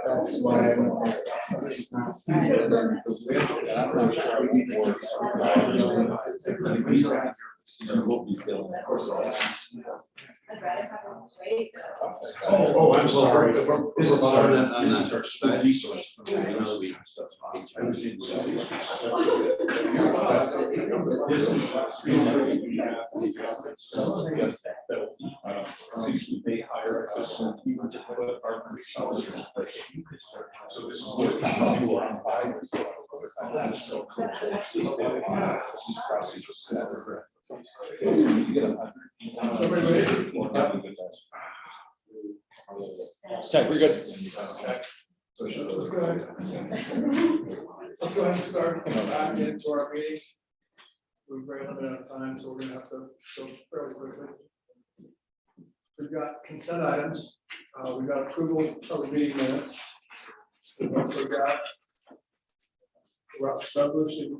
That's why Oh, I'm sorry. This is our. I'm not resource. They hire assistants, even to put our resources. So this is what we do on five. That's so cool. Okay, we're good. Let's go ahead. Let's go ahead and start back into our meeting. We're very limited on time, so we're gonna have to go fairly quickly. We've got consent items. We've got approval of the meeting minutes. We've also got resolution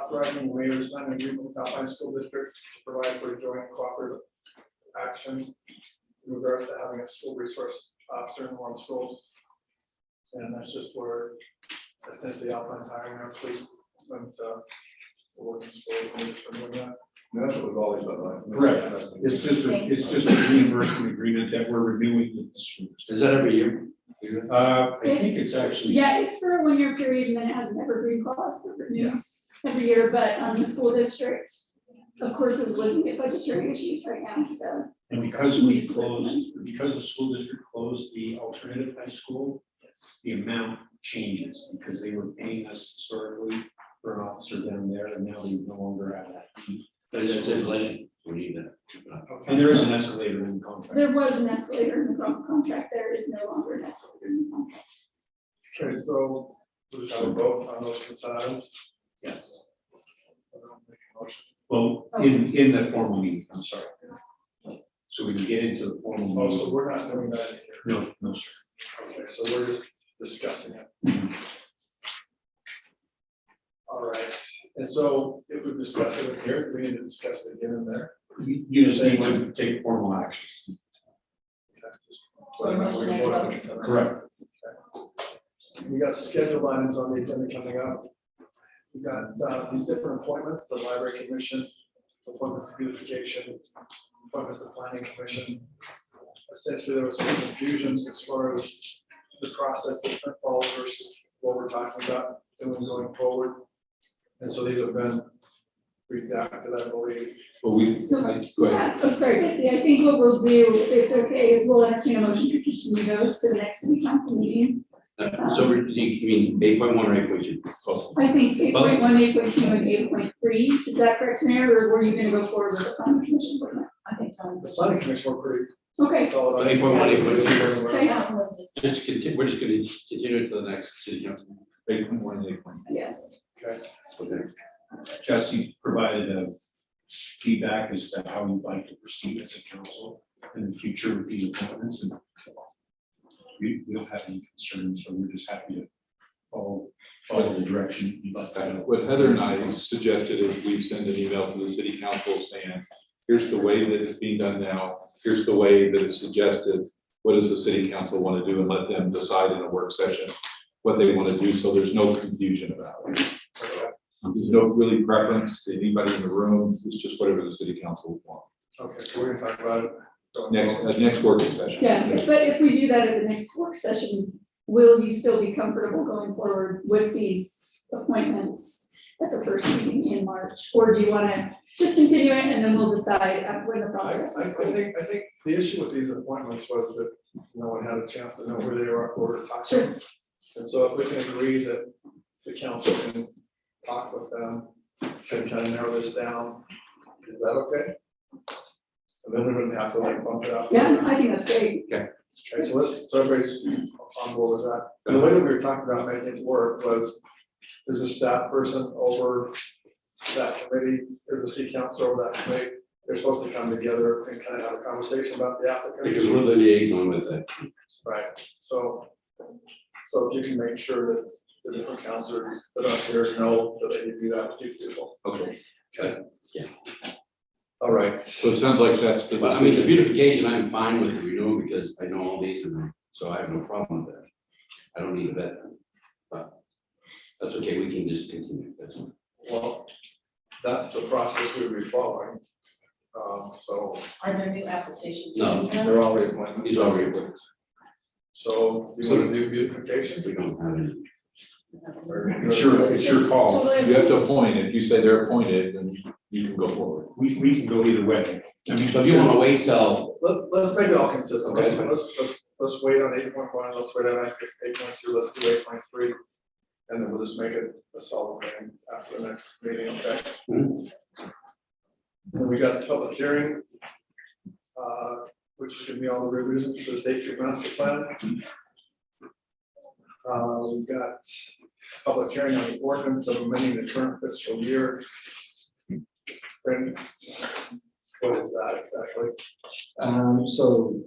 authorizing the mayor to sign an agreement with Alpine School District to provide for joint cooperative action in regards to having a school resource officer in one of the schools. And that's just where essentially Alpine's hiring our police and working schools and just doing that. that's what we've always done, right? Correct. It's just a reimbursement agreement that we're renewing with the students. Is that every year? I think it's actually. Yeah, it's for a 1 year period and then it has an evergreen clause that renews every year, but the school district, of course, is looking at budgetary issues right now, so. And because we closed, because the school district closed the alternative high school, the amount changes because they were paying us historically for an officer down there and now they no longer have that. But it's inflation. We need that. And there is an escalator in the contract. There was an escalator in the contract, there is no longer an escalator in the contract. Okay, so we've got a vote on those consent items. Yes. Make a motion. Well, in the formal meeting, I'm sorry. So we can get into the formal Oh, so meeting. we're not doing that here. No, sir. Okay, so we're just discussing it. All right, and so if we discuss it here, we need to discuss it again in there. You just need to take formal action. Correct. We got scheduled items on the agenda coming up. We've got these different appointments, the library commission, appointments to beautification, appointments to planning commission. Essentially, there was some confusion as far as the process that follows versus what we're talking about doing going forward. And so these have been redacted, I believe. But we, So, go ahead. yeah, I'm sorry, Bessie, I think what we'll do, if it's okay, is we'll entertain a motion to continue those to the next city council meeting. So you mean 8.1 or 8.2? I think 8.1, 8.2, and 8.3, is that correct, Mayor, or were you gonna go forward with the planning commission? I think. The planning commission were pretty Okay. So 8.1, 8.2. Okay. That one was just. We're just gonna continue it to the next city council. 8.1 and 8.2. Yes. Okay. Jesse provided a feedback as to how we'd like to proceed as a council in the future with these appointments, and we don't have any concerns, so we're just happy to follow the direction you'd like to go. What Heather and I suggested is we send an email to the city council saying, here's the way that it's being done now, here's the way that it's suggested. What does the city council want to do, and let them decide in a work session what they want to do, so there's no confusion about it. There's no really preference to anybody in the room, it's just whatever the city council wants. Okay, so we're gonna talk about it. Next working session. Yes, but if we do that at the next work session, will you still be comfortable going forward with these appointments at the first meeting in March? Or do you want to just continue it and then we'll decide when the I process is? think the issue with these appointments was that no one had a chance to know where they were or talk to Sure. them. And so if we can agree that the council can talk with them and kind of narrow this down, is that okay? And then we wouldn't have to like bump it up. Yeah, I think that's great. Okay, so everybody's on board with that. And the way that we were talking about making it work was, there's a staff person over that committee, there's a city council over that committee. They're supposed to come together and kind of have a conversation about the applicant. Because we're the liaison with it. Right, so if you can make sure that the different councilors that are here know that they can do that with these people. Okay. Okay. Yeah. All right. So it sounds like that's the. But I mean, the beautification, I'm fine with renewing because I know all these and so I have no problem with that. I don't need a vet. But that's okay, we can just continue, that's fine. Well, that's the process we would be following. So Are there new applications? No. they're already appointed. He's already appointed. So you want to do beautification? We don't have any. It's your call. You have to appoint, if you say they're appointed, then you can go forward. We can go either way. I mean, So if you want to wait till, Let's make it all consistent. Okay. Let's wait on 8.1, let's wait on 8.2, let's do 8.3. And then we'll just make it a solid thing after the next meeting, okay? Mhm. Then we got the public hearing, which is gonna be all the revisions to the State Street Master Plan. We've got public hearing on the ordinance of amending the current fiscal year. And what is that exactly? So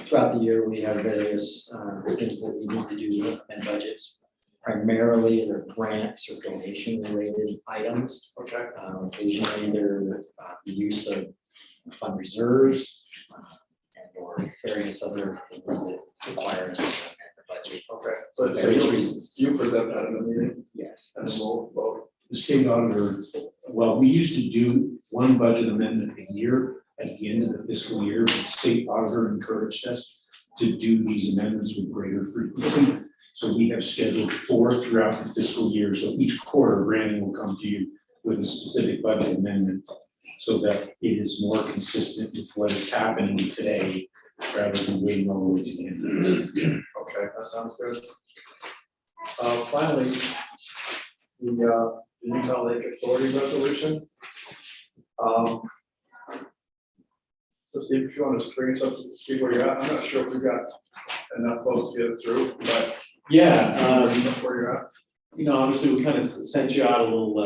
throughout the year, we have various things that we need to do and budgets. Primarily, they're grants or donation related items. Okay, Occasionally, they're the use of fund reserves and or various other things that require us to amend the budget. okay, so Various reasons. you present that in the meeting Yes. and then we'll vote. The state auditor, well, we used to do one budget amendment a year at the end of the fiscal year. The state auditor encouraged us to do these amendments with greater frequency. So we have scheduled 4 throughout the fiscal year. So each quarter, Brandon will come to you with a specific budget amendment so that it is more consistent with what is happening today rather than waiting all the way to the end of this. Okay, that sounds good. Finally, the Utah Lake Authority resolution. So Steve, if you want to screen something, Steve, where you're at, I'm not sure if we've got enough votes to get it through, but Yeah, that's where you're at. you know, obviously, we kind of sent you out a little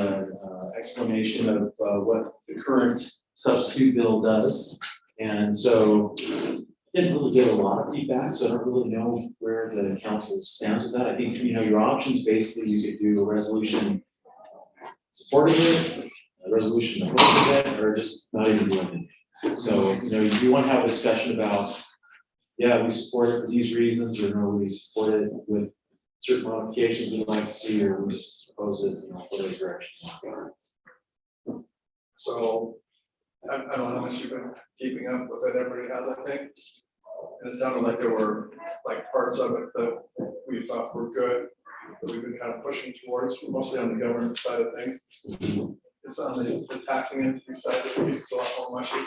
explanation of what the current substitute bill does. And so didn't really get a lot of feedback, so I don't really know where the council stands with that. I think, you know, your options, basically, you could do a resolution supporting it, a resolution opposing it, or just not even doing it. So, you know, you want to have a discussion about, yeah, we support it for these reasons, or no, we support it with certain modifications we'd like to see, or we just oppose it, you know, whatever direction. So I don't know how much you've been keeping up with it, everybody has, I think. And it sounded like there were like parts of it that we thought were good, that we've been kind of pushing towards, mostly on the government side of things. It's on the taxing entity side that it's a lot more mushy.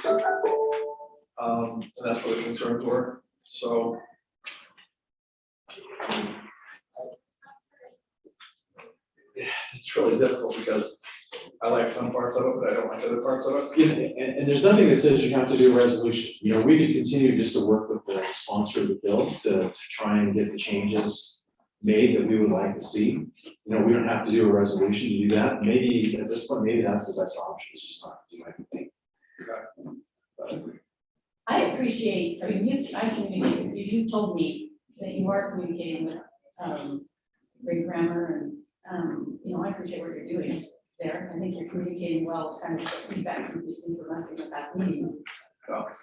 And that's where the concerns were, so. Yeah, it's really difficult because I like some parts of it, but I don't like other parts of it. Yeah, and there's nothing that says you have to do a resolution. You know, we could continue just to work with the sponsor of the bill to try and get the changes made that we would like to see. You know, we don't have to do a resolution to do that. Maybe at this point, maybe that's the best option, is just not to do anything. I appreciate, I mean, I communicate with you, you've told me that you are communicating with, great grammar and, you know, I appreciate what you're doing there. I think you're communicating well, kind of the feedback you've received from us in the past meetings. That's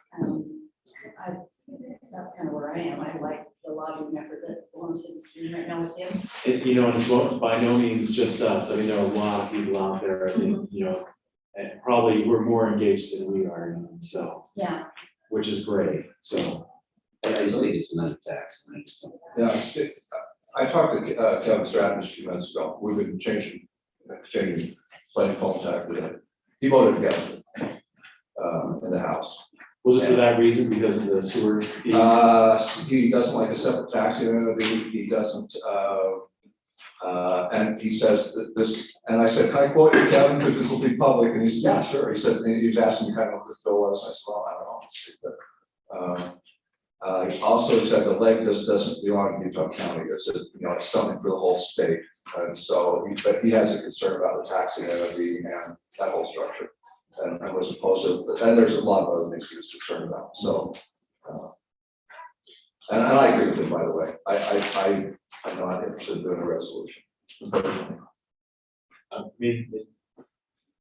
kind of where I am. I like the lobbying effort that Lawrence is doing right now with him. You know, and it's by no means just us. I mean, there are a lot of people out there, I think, you know, and probably we're more engaged than we are, and so, Yeah, which is great, so. I just think it's another tax. And I just don't- Yeah, I talked to Kevin Stratton a few minutes ago. We've been changing planning phone tax today. He voted against it in the House. Was it for that reason, because of the sewer? fee? He doesn't like a separate tax unit. He doesn't, and he says that this, and I said, can I quote you, Kevin, because this will be public? And he said, yeah, sure. He said, and he was asking me kind of what the bill was. I said, well, I don't know. He also said the lake just doesn't belong to Utah County. It's it's something for the whole state. And so, but he has a concern about the taxing entity and that whole structure. And I was opposed to, and there's a lot of other things he was concerned about. So, and I agree with him, by the way. I'm not interested in doing a resolution. I mean,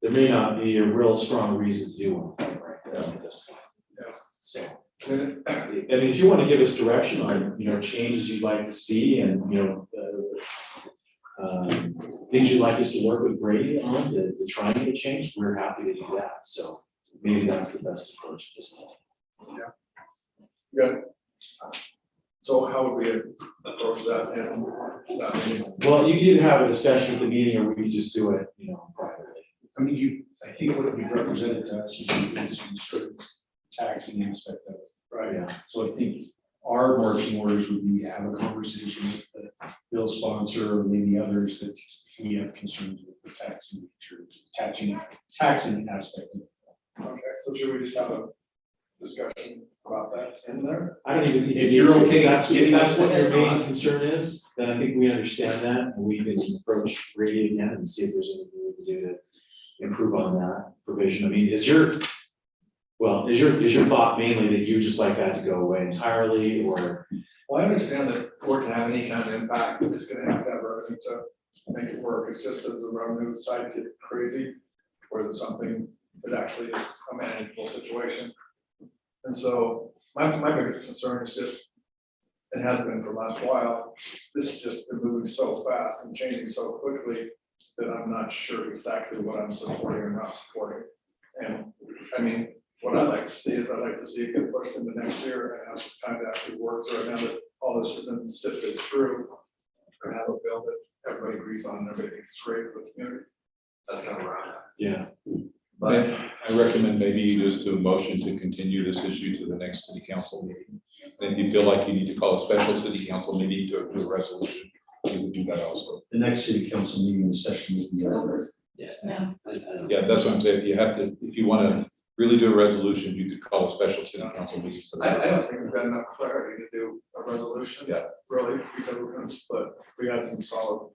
there may not be a real strong reason to do one right now at this point. Yeah. So, I mean, if you want to give us direction on, you know, changes you'd like to see and, you know, things you'd like us to work with Brady on to try and get changed, we're happy to do that. So maybe that's the best approach at this point. Good. So how would we approach that? Well, you can either have a discussion at the meeting or we can just do it, you know, privately. I mean, I think what we've represented to us is strict taxing aspect of it. Right. Yeah. So I think our marching orders would be to have a conversation with the bill sponsor or maybe others that we have concerns with the taxing, taxing aspect of it. Okay, so should we just have a discussion about that in there? I don't even think. If you're okay, If that's what your main concern is, then I think we understand that, and we can approach Brady again and see if there's anything we can do to improve on that provision. I mean, is your thought mainly that you just like that to go away entirely, or? Well, I understand that for it to have any kind of impact, it's gonna have to have revenue to make it work. It's just as the revenue side get crazy, or is it something that actually is a manageable situation? And so my biggest concern is just, it has been for the last while, this has just been moving so fast and changing so quickly that I'm not sure exactly what I'm supporting or not supporting. And I mean, what I'd like to see is I'd like to see it get pushed into next year and have some time to actually work through it now that all this has been sifted through. And have a bill that everybody agrees on and everybody thinks is great for the community. That's kind of where I'm at. Yeah. But I recommend maybe you just do a motion to continue this issue to the next city council meeting. And if you feel like you need to call a special city council meeting to do a resolution, you would do that also. The next city council meeting, the session will be over. Yeah. yeah. I don't- Yeah, that's what I'm saying. If you want to really do a resolution, you could call a special city council meeting. I don't think we've got enough clarity to do a resolution. Yeah. Really, because we're gonna split, we got some solid.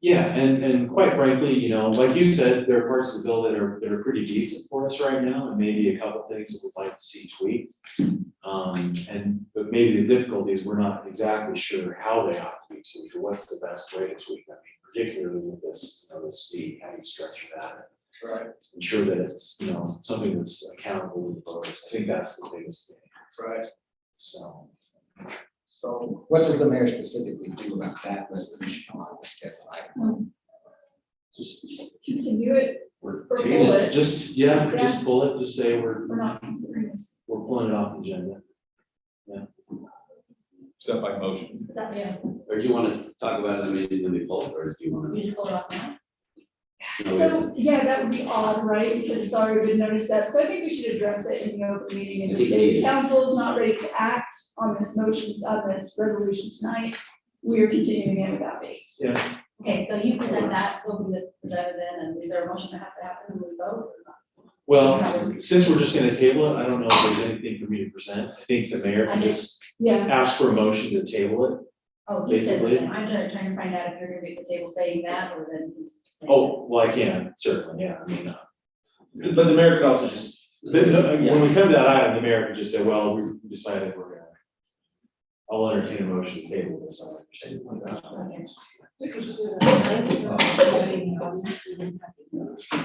Yeah, and quite frankly, you know, like you said, there are parts of the bill that are pretty decent for us right now, and maybe a couple of things that we'd like to see tweaked. But maybe the difficulty is we're not exactly sure how they ought to be tweaked, or what's the best way to tweak them, particularly with this, you know, this fee, how you structure that. Right. Ensure that it's, you know, something that's accountable to the voters. I think that's the biggest thing, Right. so. So What does the mayor specifically do about that resolution on the schedule item? Just, Continue it, we're, Or pull it. just pull it, just say we're not considering this. we're pulling it off the agenda. Set by motion. Is that what you asked? Or do you want to talk about it in the meeting when we pull it, or do you want We to? just pull it off now? So, yeah, that would be odd, right, because it's already been noticed that, so I think we should address it in the open meeting and just say, council is not ready to act on this motion, on this resolution tonight. We are continuing it without me. Yeah, Okay, so you present that, will be presented then, and is there a motion that has to happen when we vote or not? Well, since we're just gonna table it, I don't know if there's anything for me to present. I think the mayor can just Yeah, ask for a motion to table it. Oh, he says, Basically. that. I'm trying to find out if you're gonna be at the table saying that, or then he's saying. Oh, well, I can, certainly, yeah, I mean, But the mayor could also just. when we come to that item, the mayor can just say, well, we decided we're gonna. I'll entertain a motion to table this item, or something like that.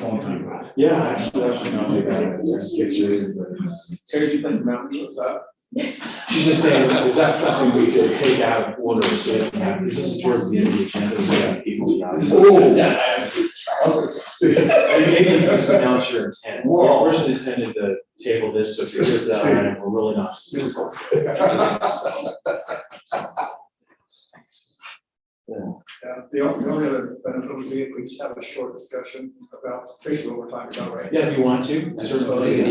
Okay. Yeah, actually, not do that. Terry, you think the mountain is up? She's just saying, is that something we should take out of order, so it can happen? This is towards the end of the agenda, so we have people. Maybe you can announce your intent. Your person intended to table this, so if you're here for that item, we're really not. Yeah, the only other benefit would be if we just have a short discussion about basically what we're talking about right now. Yeah, if you want to, certainly.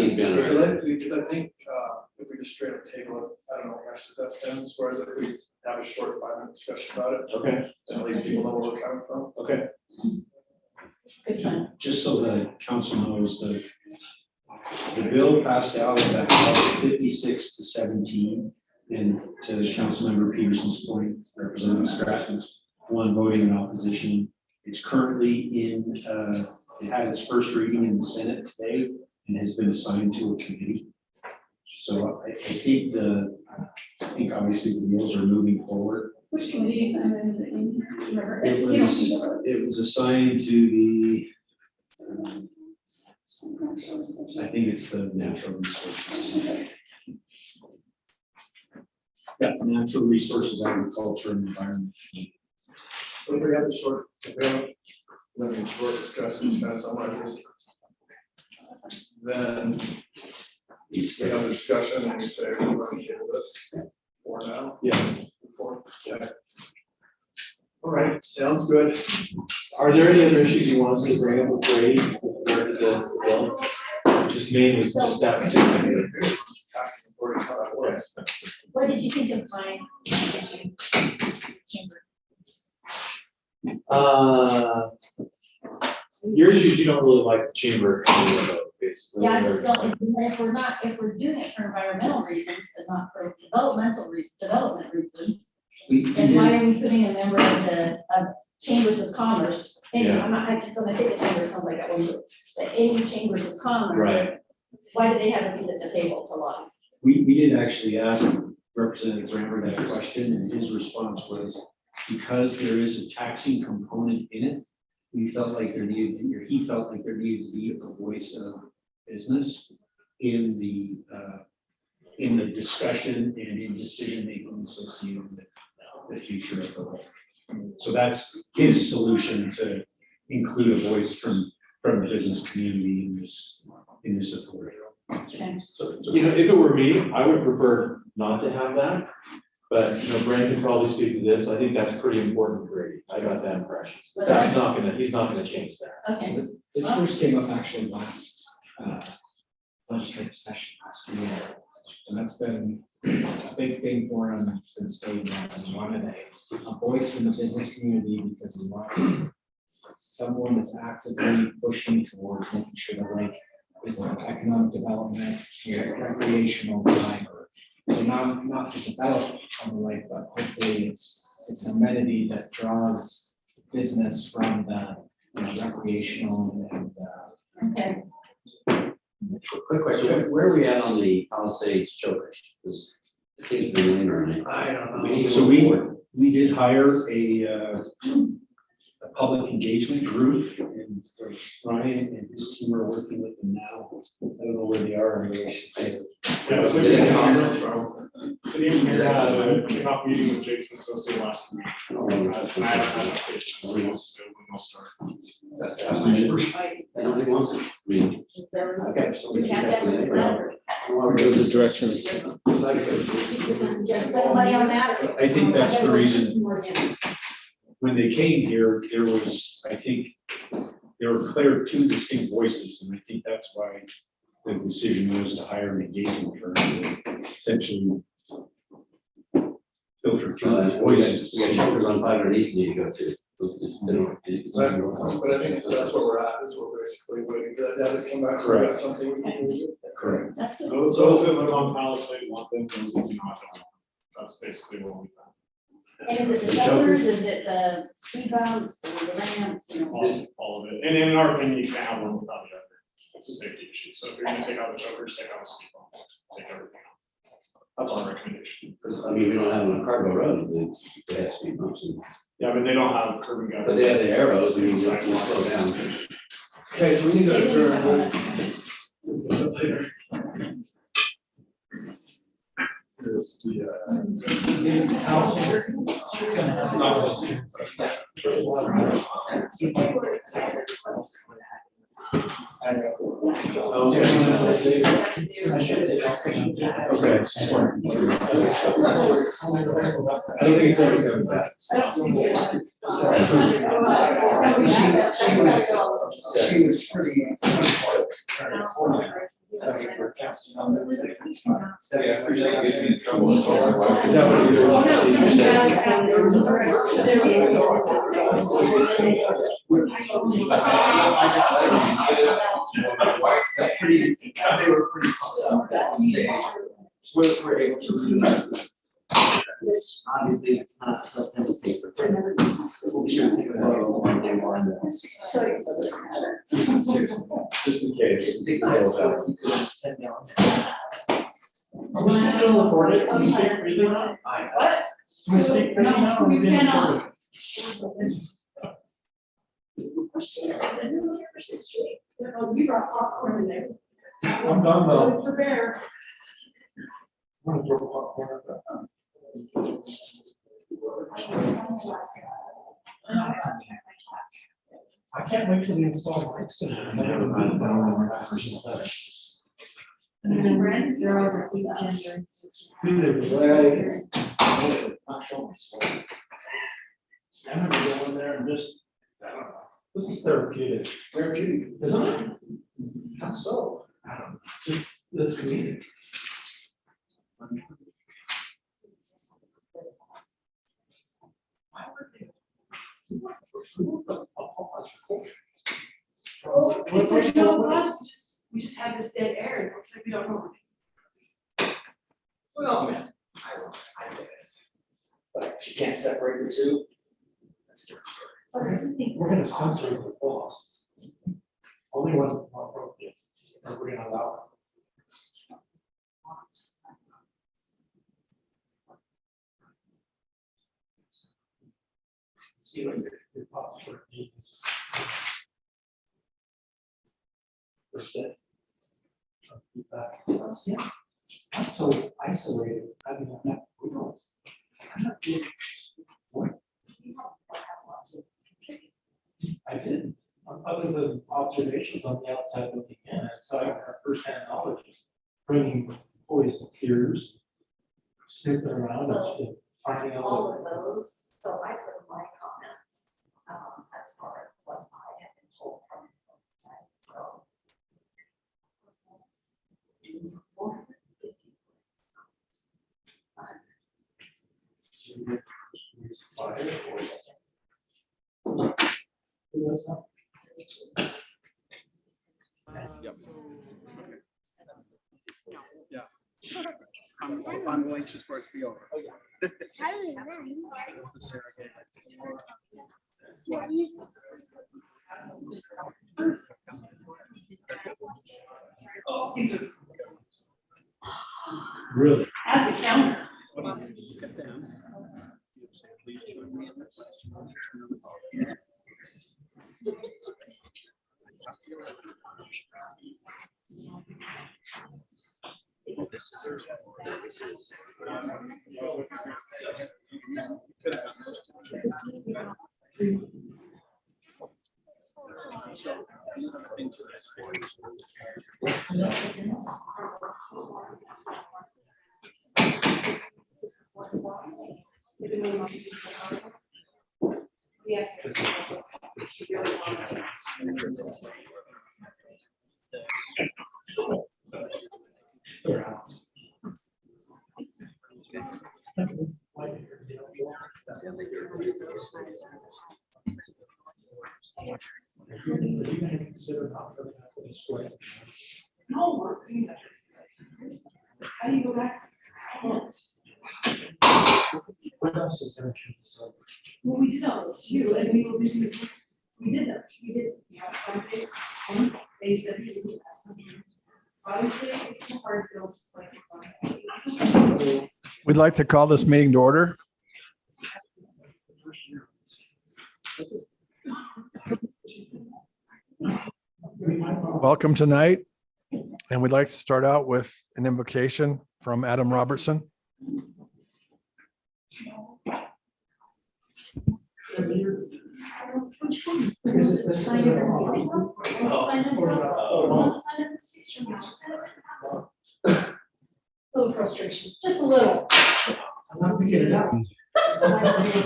Because I think, if we just straight up table it, I don't know, actually that sense, whereas if we have a short 5-minute discussion about it, Okay, then at least people know where we're coming from. okay. Good one. Just so the council knows, the bill passed out of the House 56-17. And to Councilmember Peterson's point, Representative Stratton's one voting in opposition. It's currently in, it had its first reading in the Senate today and has been assigned to a committee. So I think obviously the bills are moving forward. which committee assignment is it in? Do you remember? It was assigned to the, I think it's the natural resources. Yeah, natural resources, agriculture and environment. So if we have a short, short discussion, just kind of summarize this. Then we have a discussion and we say, we want to table this for now. Yeah. Yeah. All right, sounds good. Are there any other issues you want us to bring up with Brady? Where is the bill? Just mainly just that. What did you think of my issue? Chamber? Your issues, you don't really like the chamber. Basically. Yeah, I just don't, if we're doing it for environmental reasons and not for development reasons, then why are we putting a member of chambers of commerce? And Yeah. I'm not, I just, when I say the chamber, it sounds like I want to, but any chambers of commerce. Right. Why do they have a seat at the table to lobby? We did actually ask Representative Rammer that question, and his response was, because there is a taxing component in it, we felt like there needed to, or he felt like there needed to be a voice of business in the discussion and in decision-making associated with the future of the law. So that's his solution, to include a voice from the business community in this authority. Okay. So, if it were me, I would prefer not to have that. But, Brandon can probably speak to this. I think that's pretty important for Brady. I got that impression. But He's not gonna change that. Okay, This first came up actually last legislative session last year. And that's been a big thing for him since day one. He wanted a voice in the business community because he wanted someone that's actively pushing towards making sure that like is economic development, recreational driver. So not to develop on the lake, but hopefully it's an amenity that draws business from the recreational and okay. Quick question, where are we at on the Palisades chokers? Because the kids been lingering. I don't know. We need to So move forward. we did hire a public engagement group, and Ryan and his team are working with them now. I don't know where they are in relation to. Yeah, so Did it the come? city engineer had a kickoff meeting with Jason Sosa last week. Oh, And I haven't had updates since we also when we'll start. That's my neighbor. Nobody wants it. I mean, Is there- okay, so Do we have that? Go the directions. Just spend money on that. I think that's the reason. Some more units. When they came here, there was, I think, there were clear two distinct voices, and I think that's why the decision was to hire an engagement firm to essentially filter through the we voices. got chokers on 500 East need to go to. But I think that's where we're at, is we're basically waiting for that data to come back, so we got something we can use. Correct. That's good. Those that live on Palisade want them, those that do not. That's basically what we found. And is it the shoulders, is it the speed bumps, or the ramps, you know? All of it. And in our opinion, you can't have one without the other. It's a safety issue. So if you're gonna take out the chokers, take out the speed bump, take everything out. That's our recommendation. I mean, we don't have them on Cargo Road, they have speed bumps. Yeah, but they don't have curb and gutter. But they have the arrows, I mean, you slow down. Okay, so we need to adjourn. Later. Okay. I don't think it's ever going to She was pretty. Is that what We're able to. Obviously, it's not something safe for them. We'll be sure to take a photo when they want. just in case? Details out. Are we still recorded? Can we speak freely now? What? Can we speak freely now? No, you cannot. We brought popcorn in there. I'm done though. For bear. I'm gonna throw popcorn at that. I can't wait till we install mics. And then Brandon, you're on the seat gender. I'm gonna go in there and just, I don't know, this is therapeutic. Therapeutic, isn't it? How so? I don't know, just, it's comedic. We just had this dead air, it looks like we don't know. Well, man, I get it. But if you can't separate the two, that's a different story. We're gonna censor the flaws. Only ones that are appropriate, or we're gonna allow it. See what your thoughts were. First day. Feedback. Yeah. I'm so isolated. I mean, I'm not, I'm not doing what? I didn't, other than observations on the outside looking in, and so I got first-hand knowledge, of bringing boys to tears, snooping around, and finding out. All of those, so I put my comments, as far as what I have been told from the side, so. Yeah. I'm anxious for it to be over. Really? At the counter. No, we're doing that. How do you go back? What else is there? Well, we did all this too, and we did that, yeah, they said we did that. Obviously, it's so hard to build this like. We'd like to call this meeting to order. Welcome tonight. And we'd like to start out with an invocation from Adam Robertson. Little frustration, just a little.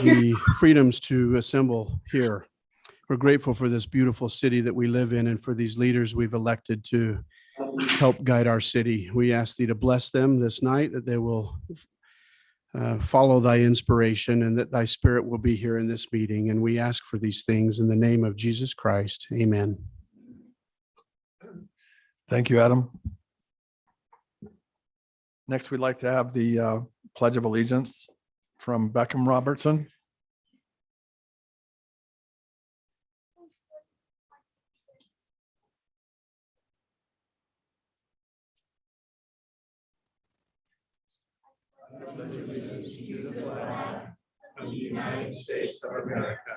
The freedoms to assemble here. We're grateful for this beautiful city that we live in and for these leaders we've elected to help guide our city. We ask thee to bless them this night, that they will follow thy inspiration and that thy spirit will be here in this meeting. And we ask for these things in the name of Jesus Christ. Amen. Thank you, Adam. Next, we'd like to have the Pledge of Allegiance from Beckham Robertson. Of the United States of America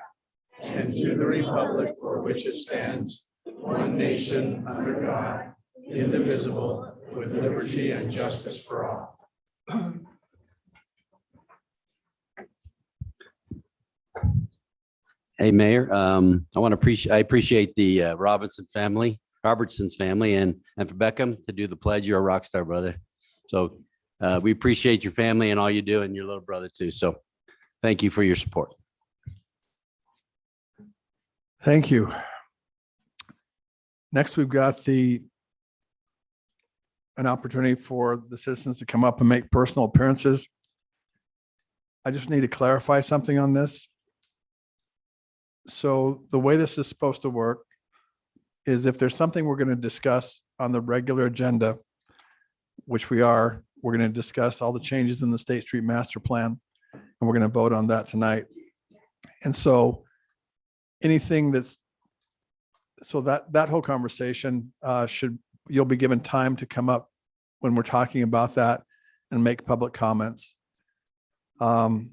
and to the republic for which it stands, one nation under God, indivisible, with liberty and justice for all. Hey, Mayor, I appreciate the Robertson's family, and for Beckham to do the pledge. You're a rock star, brother. So we appreciate your family and all you do, and your little brother too. So thank you for your support. Thank you. Next, we've got an opportunity for the citizens to come up and make personal appearances. I just need to clarify something on this. So the way this is supposed to work is if there's something we're going to discuss on the regular agenda, which we're going to discuss all the changes in the State Street Master Plan, and we're going to vote on that tonight. And so anything that whole conversation you'll be given time to come up when we're talking about that and make public comments. And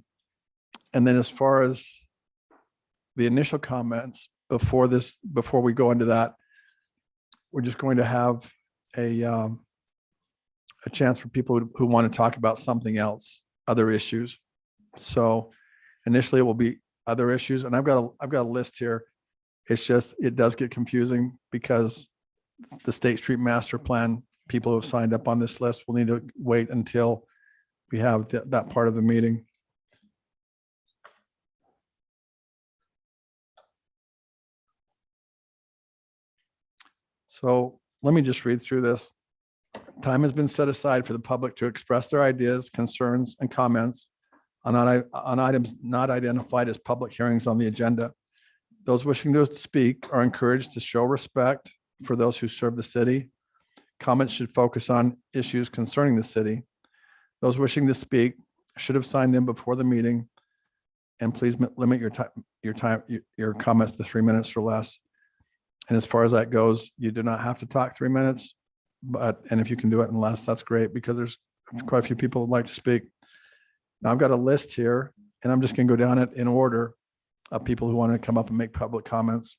then as far as the initial comments before we go into that, we're just going to have a chance for people who want to talk about something else, other issues. So initially it will be other issues, and I've got a list here. It's just, it does get confusing because the State Street Master Plan, people who have signed up on this list will need to wait until we have that part of the meeting. So let me just read through this. Time has been set aside for the public to express their ideas, concerns, and comments on items not identified as public hearings on the agenda. Those wishing to speak are encouraged to show respect for those who serve the city. Comments should focus on issues concerning the city. Those wishing to speak should have signed in before the meeting. And please limit your comments to 3 minutes or less. And as far as that goes, you do not have to talk 3 minutes, and if you can do it in less, that's great, because there's quite a few people who'd like to speak. Now I've got a list here, and I'm just going to go down it in order of people who want to come up and make public comments.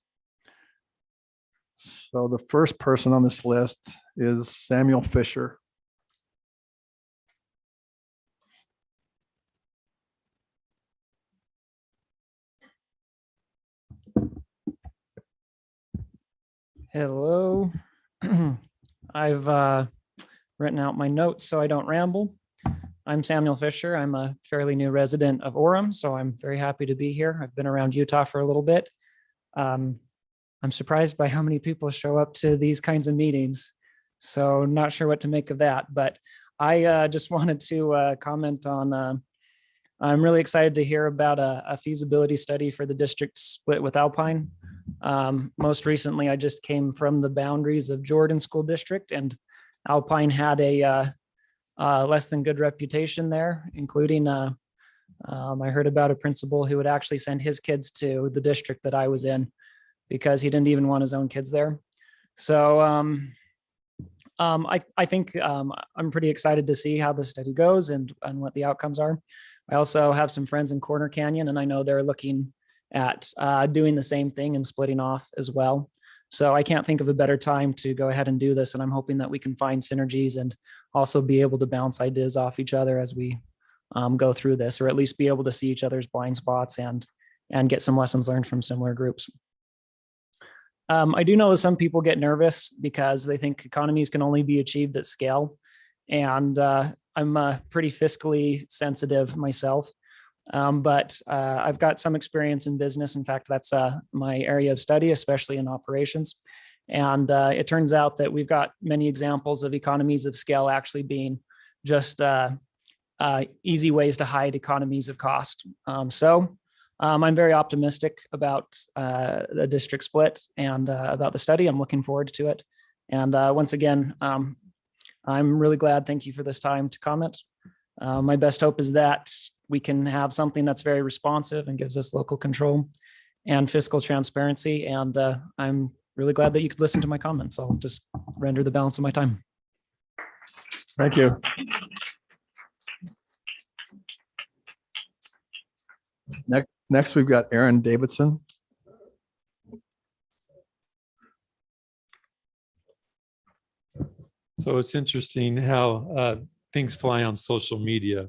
So the first person on this list is Samuel Fisher. Hello. I've written out my notes so I don't ramble. I'm Samuel Fisher. I'm a fairly new resident of Orem, so I'm very happy to be here. I've been around Utah for a little bit. I'm surprised by how many people show up to these kinds of meetings, so not sure what to make of that. But I just wanted to comment on, I'm really excited to hear about a feasibility study for the district split with Alpine. Most recently, I just came from the boundaries of Jordan School District, and Alpine had a less than good reputation there, including I heard about a principal who would actually send his kids to the district that I was in because he didn't even want his own kids there. So I think I'm pretty excited to see how the study goes and what the outcomes are. I also have some friends in Corner Canyon, and I know they're looking at doing the same thing and splitting off as well. So I can't think of a better time to go ahead and do this. And I'm hoping that we can find synergies and also be able to bounce ideas off each other as we go through this, or at least be able to see each other's blind spots and get some lessons learned from similar groups. I do know that some people get nervous because they think economies can only be achieved at scale. And I'm pretty fiscally sensitive myself. But I've got some experience in business. In fact, that's my area of study, especially in operations. And it turns out that we've got many examples of economies of scale actually being just easy ways to hide economies of cost. So I'm very optimistic about the district split and about the study. I'm looking forward to it. And once again, I'm really glad. Thank you for this time to comment. My best hope is that we can have something that's very responsive and gives us local control and fiscal transparency. And I'm really glad that you could listen to my comments. I'll just render the balance of my time. Thank you. Next, we've got Aaron Davidson. So it's interesting how things fly on social media.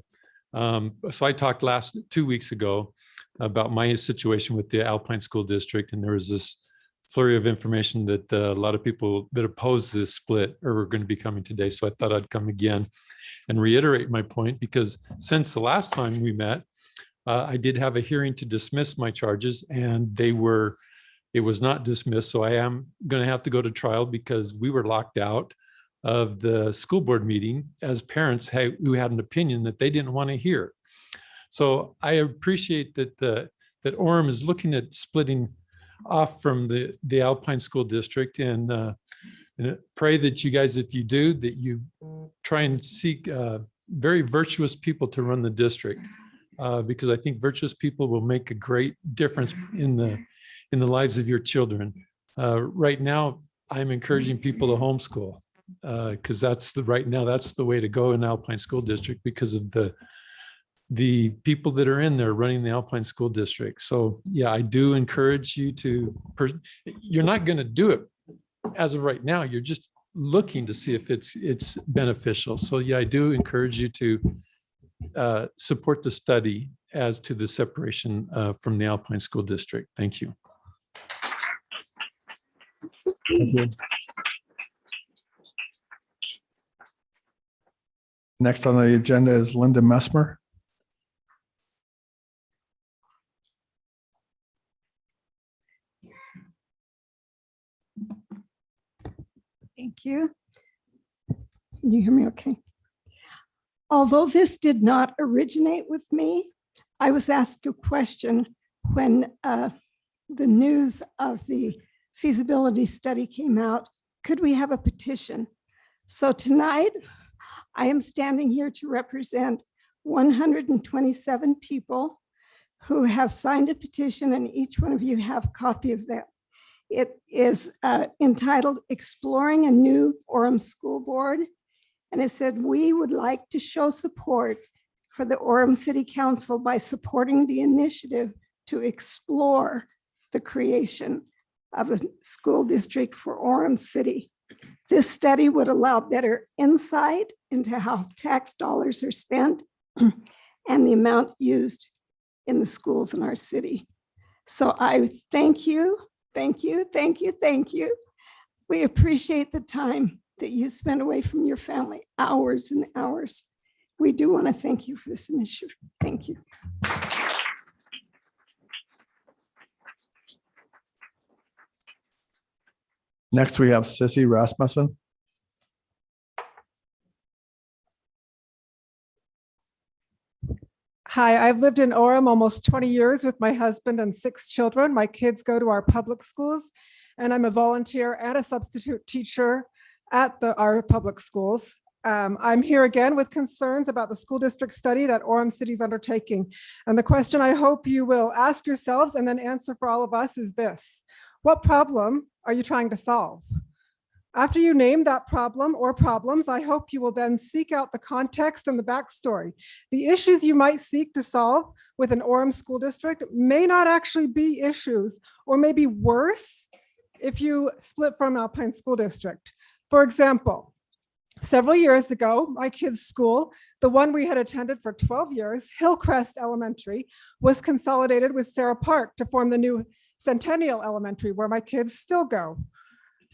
So I talked 2 weeks ago about my situation with the Alpine School District, and there was this flurry of information that a lot of people that oppose this split are going to be coming today. So I thought I'd come again and reiterate my point, because since the last time we met, I did have a hearing to dismiss my charges, and it was not dismissed. So I am going to have to go to trial because we were locked out of the school board meeting as parents who had an opinion that they didn't want to hear. So I appreciate that that Orem is looking at splitting off from the Alpine School District, and pray that you guys, if you do, that you try and seek very virtuous people to run the district, because I think virtuous people will make a great difference in the lives of your children. Right now, I'm encouraging people to homeschool, because right now that's the way to go in Alpine School District, because of the people that are in there running the Alpine School District. So yeah, I do encourage you to, you're not going to do it as of right now. You're just looking to see if it's beneficial. So yeah, I do encourage you to support the study as to the separation from the Alpine School District. Thank you. Thank you. Next on the agenda is Linda Messmer. Thank you. Can you hear me okay? Although this did not originate with me, I was asked a question when the news of the feasibility study came out. Could we have a petition? So tonight, I am standing here to represent 127 people who have signed a petition, and each one of you have a copy of that. It is entitled Exploring a New Orem School Board. And it said, we would like to show support for the Orem City Council by supporting the initiative to explore the creation of a school district for Orem City. This study would allow better insight into how tax dollars are spent and the amount used in the schools in our city. So I thank you. Thank you, thank you, thank you. We appreciate the time that you spent away from your family, hours and hours. We do want to thank you for this initiative. Thank you. Next, we have Sissy Rasmussen. Hi, I've lived in Orem almost 20 years with my husband and 6 children. My kids go to our public schools, and I'm a volunteer and a substitute teacher at our public schools. I'm here again with concerns about the school district study that Orem City is undertaking. And the question I hope you will ask yourselves and then answer for all of us is this: what problem are you trying to solve? After you name that problem or problems, I hope you will then seek out the context and the backstory. The issues you might seek to solve with an Orem school district may not actually be issues, or may be worse if you split from Alpine School District. For example, several years ago, my kids' school, the one we had attended for 12 years, Hillcrest Elementary, was consolidated with Sarah Park to form the new Centennial Elementary, where my kids still go.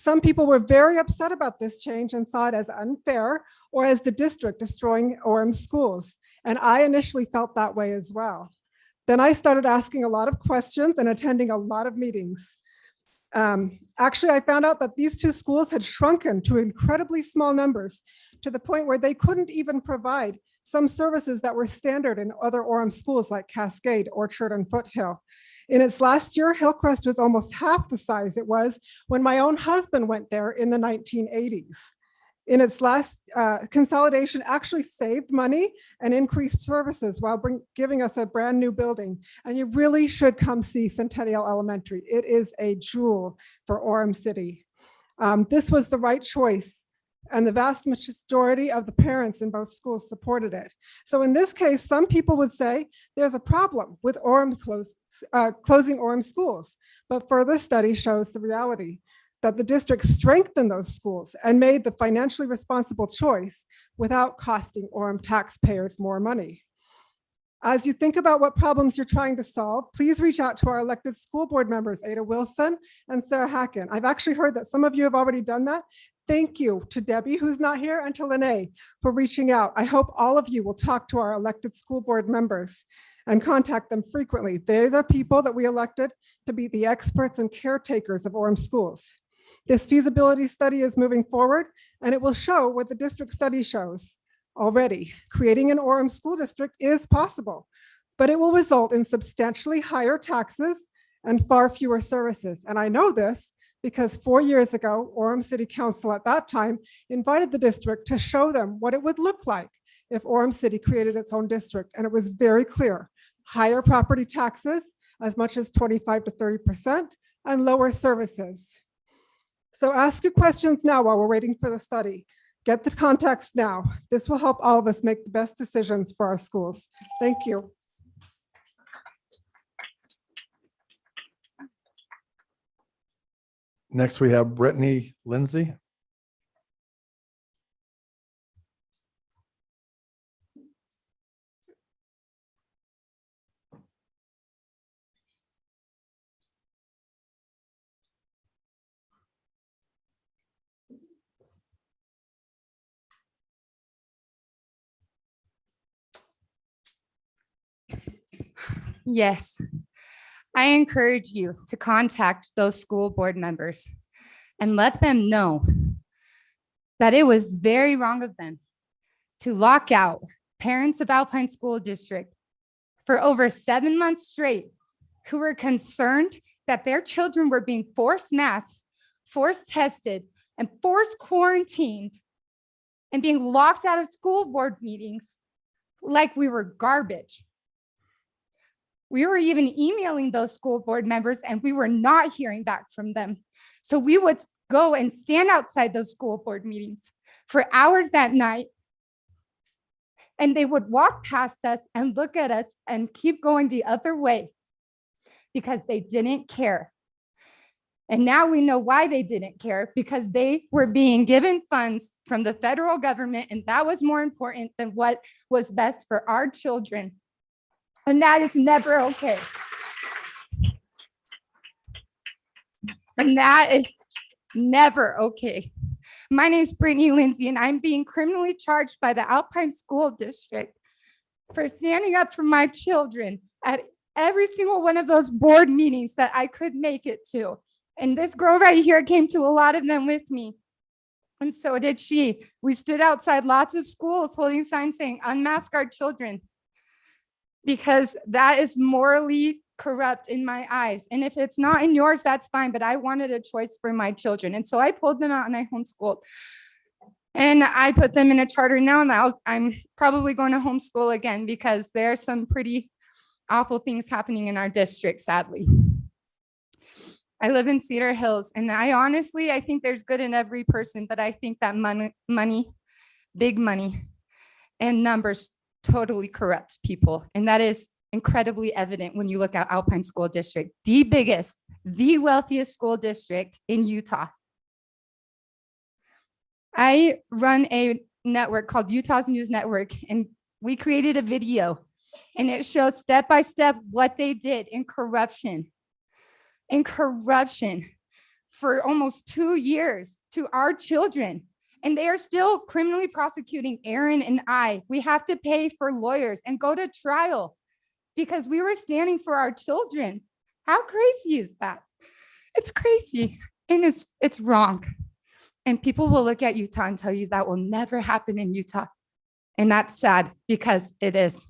Some people were very upset about this change and saw it as unfair or as the district destroying Orem schools. And I initially felt that way as well. Then I started asking a lot of questions and attending a lot of meetings. Actually, I found out that these 2 schools had shrunken to incredibly small numbers, to the point where they couldn't even provide some services that were standard in other Orem schools like Cascade, Orchard, and Foothill. In its last year, Hillcrest was almost half the size it was when my own husband went there in the 1980s. In its last consolidation actually saved money and increased services while giving us a brand new building. And you really should come see Centennial Elementary. It is a jewel for Orem City. This was the right choice, and the vast majority of the parents in both schools supported it. So in this case, some people would say there's a problem with closing Orem schools, but further study shows the reality that the district strengthened those schools and made the financially responsible choice without costing Orem taxpayers more money. As you think about what problems you're trying to solve, please reach out to our elected school board members, Ada Wilson and Sarah Hacken. I've actually heard that some of you have already done that. Thank you to Debbie, who's not here, and to Lene for reaching out. I hope all of you will talk to our elected school board members and contact them frequently. They're the people that we elected to be the experts and caretakers of Orem schools. This feasibility study is moving forward, and it will show what the district study shows already. Creating an Orem school district is possible, but it will result in substantially higher taxes and far fewer services. And I know this because 4 years ago, Orem City Council at that time invited the district to show them what it would look like if Orem City created its own district. And it was very clear: higher property taxes, as much as 25 to 30%, and lower services. So ask your questions now while we're waiting for the study. Get the context now. This will help all of us make the best decisions for our schools. Thank you. Next, we have Brittany Lindsay. Yes, I encourage you to contact those school board members and let them know that it was very wrong of them to lock out parents of Alpine School District for over 7 months straight, who were concerned that their children were being forced masked, forced tested, and forced quarantined, and being locked out of school board meetings like we were garbage. We were even emailing those school board members, and we were not hearing back from them. So we would go and stand outside those school board meetings for hours that night, and they would walk past us and look at us and keep going the other way because they didn't care. And now we know why they didn't care, because they were being given funds from the federal government, and that was more important than what was best for our children. And that is never okay. And that is never okay. My name is Brittany Lindsay, and I'm being criminally charged by the Alpine School District for standing up for my children at every single one of those board meetings that I could make it to. And this girl right here came to a lot of them with me. And so did she. We stood outside lots of schools holding signs saying, "Unmask our children," because that is morally corrupt in my eyes. And if it's not in yours, that's fine. But I wanted a choice for my children. And so I pulled them out and I homeschooled. And I put them in a charter now, and I'm probably going to homeschool again because there are some pretty awful things happening in our district, sadly. I live in Cedar Hills, and I think there's good in every person, but I think that money, big money, and numbers totally corrupt people. And that is incredibly evident when you look at Alpine School District, the biggest, the wealthiest school district in Utah. I run a network called Utah's News Network, and we created a video, and it shows step by step what they did in corruption for almost 2 years to our children. And they are still criminally prosecuting Aaron and I. We have to pay for lawyers and go to trial because we were standing for our children. How crazy is that? It's crazy, and it's wrong. And people will look at Utah and tell you that will never happen in Utah. And that's sad because it is.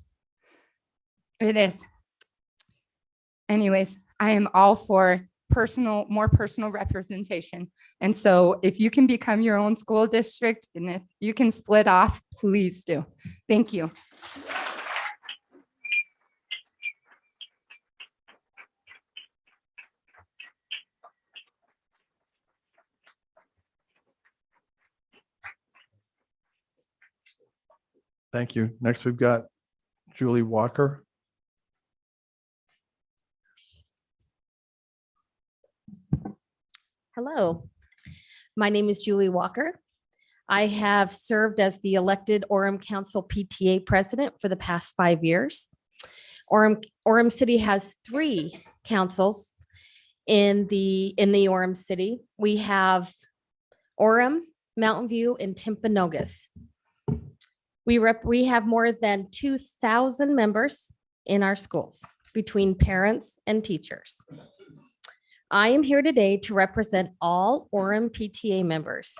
It is. Anyways, I am all for more personal representation. And so if you can become your own school district and if you can split off, please do. Thank you. Thank you. Next, we've got Julie Walker. Hello, my name is Julie Walker. I have served as the elected Orem Council PTA president for the past 5 years. Orem City has 3 councils in the Orem City. We have Orem, Mountain View, and Timpanogos. We have more than 2,000 members in our schools between parents and teachers. I am here today to represent all Orem PTA members.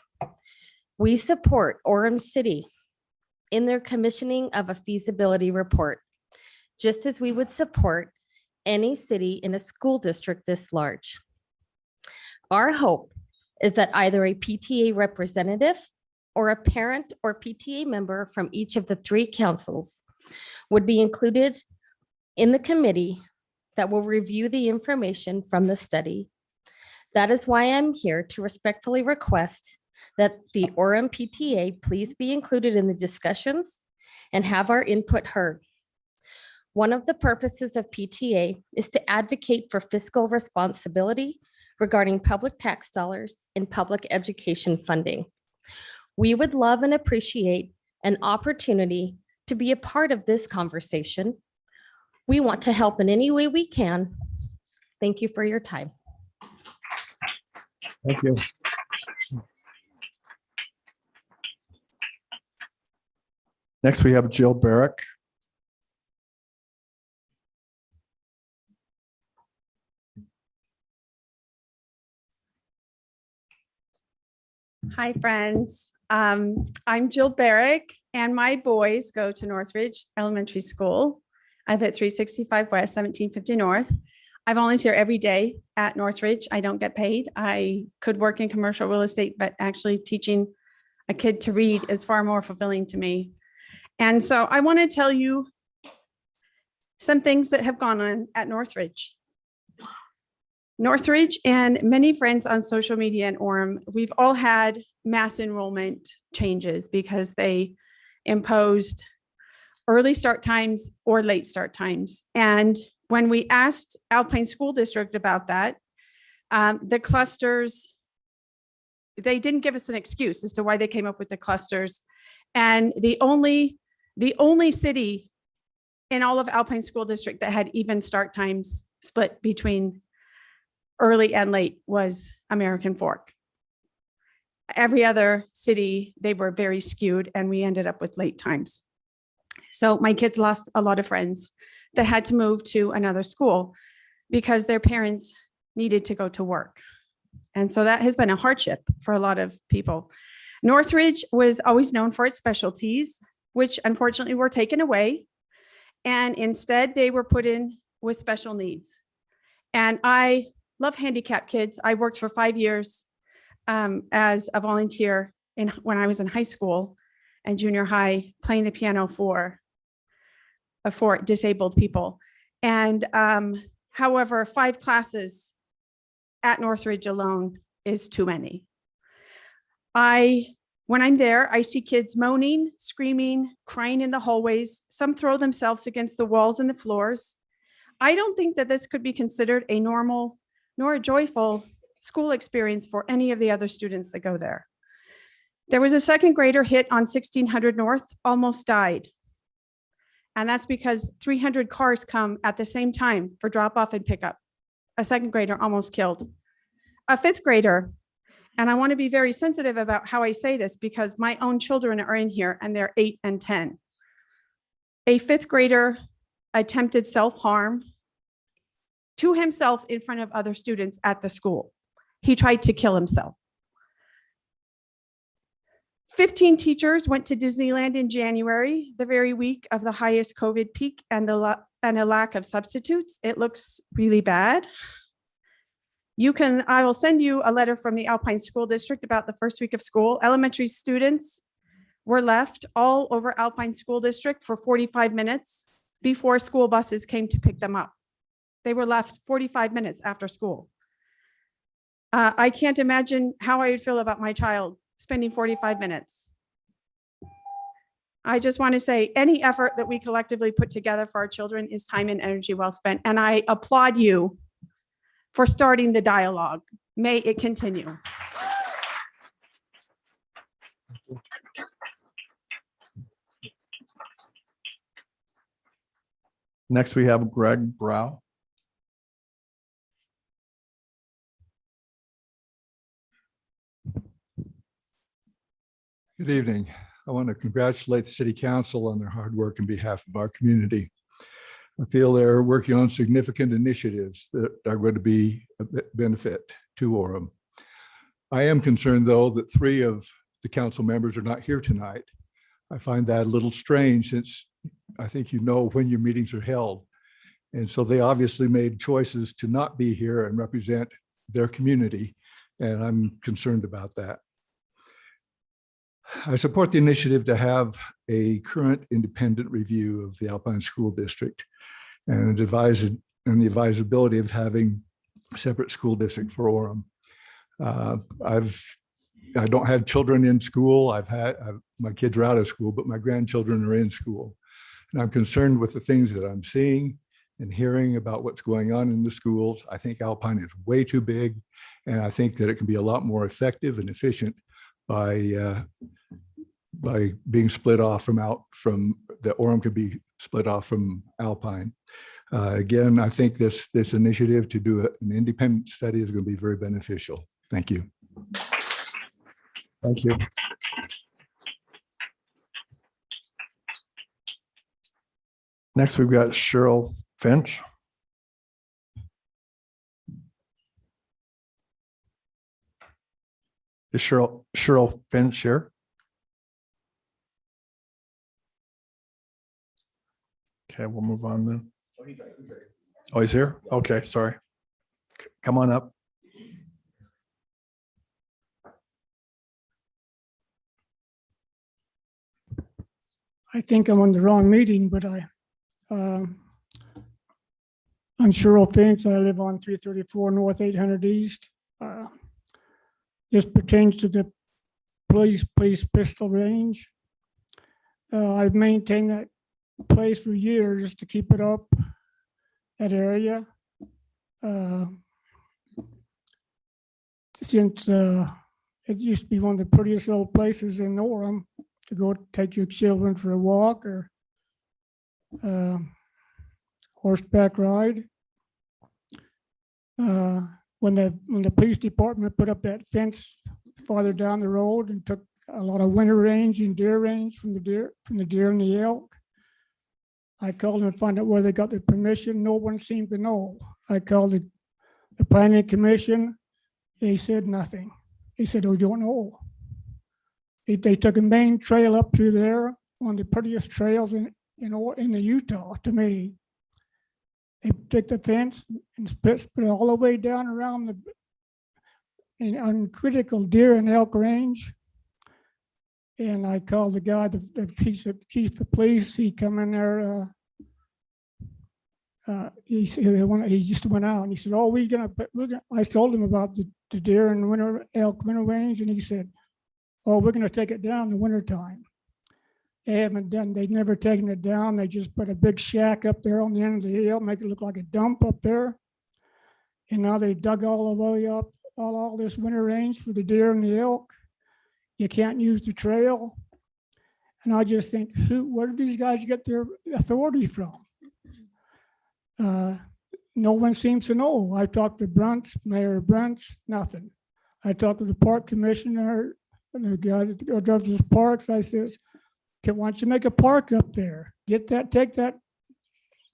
We support Orem City in their commissioning of a feasibility report, just as we would support any city in a school district this large. Our hope is that either a PTA representative or a parent or PTA member from each of the 3 councils would be included in the committee that will review the information from the study. That is why I'm here to respectfully request that the Orem PTA please be included in the discussions and have our input heard. One of the purposes of PTA is to advocate for fiscal responsibility regarding public tax dollars and public education funding. We would love and appreciate an opportunity to be a part of this conversation. We want to help in any way we can. Thank you for your time. Thank you. Next, we have Jill Barrick. Hi, friends. I'm Jill Barrick, and my boys go to Northridge Elementary School. I live at 365 West, 1750 North. I volunteer every day at Northridge. I don't get paid. I could work in commercial real estate, but actually teaching a kid to read is far more fulfilling to me. And so I want to tell you some things that have gone on at Northridge. Northridge and many friends on social media and Orem, we've all had mass enrollment changes because they imposed early start times or late start times. And when we asked Alpine School District about that, the clusters, they didn't give us an excuse as to why they came up with the clusters. And the only city in all of Alpine School District that had even start times split between early and late was American Fork. Every other city, they were very skewed, and we ended up with late times. So my kids lost a lot of friends that had to move to another school because their parents needed to go to work. And so that has been a hardship for a lot of people. Northridge was always known for its specialties, which unfortunately were taken away. And instead they were put in with special needs. And I love handicapped kids. I worked for 5 years as a volunteer when I was in high school and junior high, playing the piano for disabled people. And however, 5 classes at Northridge alone is too many. When I'm there, I see kids moaning, screaming, crying in the hallways. Some throw themselves against the walls and the floors. I don't think that this could be considered a normal nor a joyful school experience for any of the other students that go there. There was a 2nd grader hit on 1600 North, almost died. And that's because 300 cars come at the same time for drop off and pickup. A 2nd grader almost killed. A 5th grader, and I want to be very sensitive about how I say this because my own children are in here and they're 8 and 10. A 5th grader attempted self-harm to himself in front of other students at the school. He tried to kill himself. 15 teachers went to Disneyland in January, the very week of the highest COVID peak and a lack of substitutes. It looks really bad. I will send you a letter from the Alpine School District about the first week of school. Elementary students were left all over Alpine School District for 45 minutes before school buses came to pick them up. They were left 45 minutes after school. I can't imagine how I would feel about my child spending 45 minutes. I just want to say any effort that we collectively put together for our children is time and energy well spent. And I applaud you for starting the dialogue. May it continue. Next, we have Greg Brow. Good evening. I want to congratulate the City Council on their hard work on behalf of our community. I feel they're working on significant initiatives that are going to be a benefit to Orem. I am concerned, though, that 3 of the council members are not here tonight. I find that a little strange since I think you know when your meetings are held. And so they obviously made choices to not be here and represent their community, and I'm concerned about that. I support the initiative to have a current independent review of the Alpine School District and the advisability of having a separate school district for Orem. I don't have children in school. My kids are out of school, but my grandchildren are in school. And I'm concerned with the things that I'm seeing and hearing about what's going on in the schools. I think Alpine is way too big, and I think that it can be a lot more effective and efficient by being split off from the Orem could be split off from Alpine. Again, I think this initiative to do an independent study is going to be very beneficial. Thank you. Thank you. Next, we've got Cheryl Finch. Is Cheryl Finch here? Okay, we'll move on then. Oh, he's here? Okay, sorry. Come on up. I think I'm on the wrong meeting, but I'm Cheryl Finch. I live on 334 North 800 East. This pertains to the police pistol range. I've maintained that place for years to keep it up, that area. Since it used to be one of the prettiest little places in Orem to go take your children for a walk or horseback ride. When the police department put up that fence farther down the road and took a lot of winter range and deer range from the deer and the elk, I called them to find out where they got their permission. No one seemed to know. I called the planning commission. They said nothing. They said, "Oh, we don't know." They took a main trail up through there, one of the prettiest trails in in the Utah to me. They take the fence and split it all the way down around the uncritical deer and elk range. And I called the guy, the chief of police. He come in there. He just went out and he said, "Oh, we're gonna." I told him about the deer and elk winter range, and he said, "Oh, we're gonna take it down in the wintertime." They've never taken it down. They just put a big shack up there on the end of the hill, make it look like a dump up there. And now they dug all the way up, all this winter range for the deer and the elk. You can't use the trail. And I just think, where do these guys get their authority from? No one seems to know. I talked to Mayor Brunts, nothing. I talked to the park commissioner, and the guy that does those parks. I says, why don't you make a park up there? Take that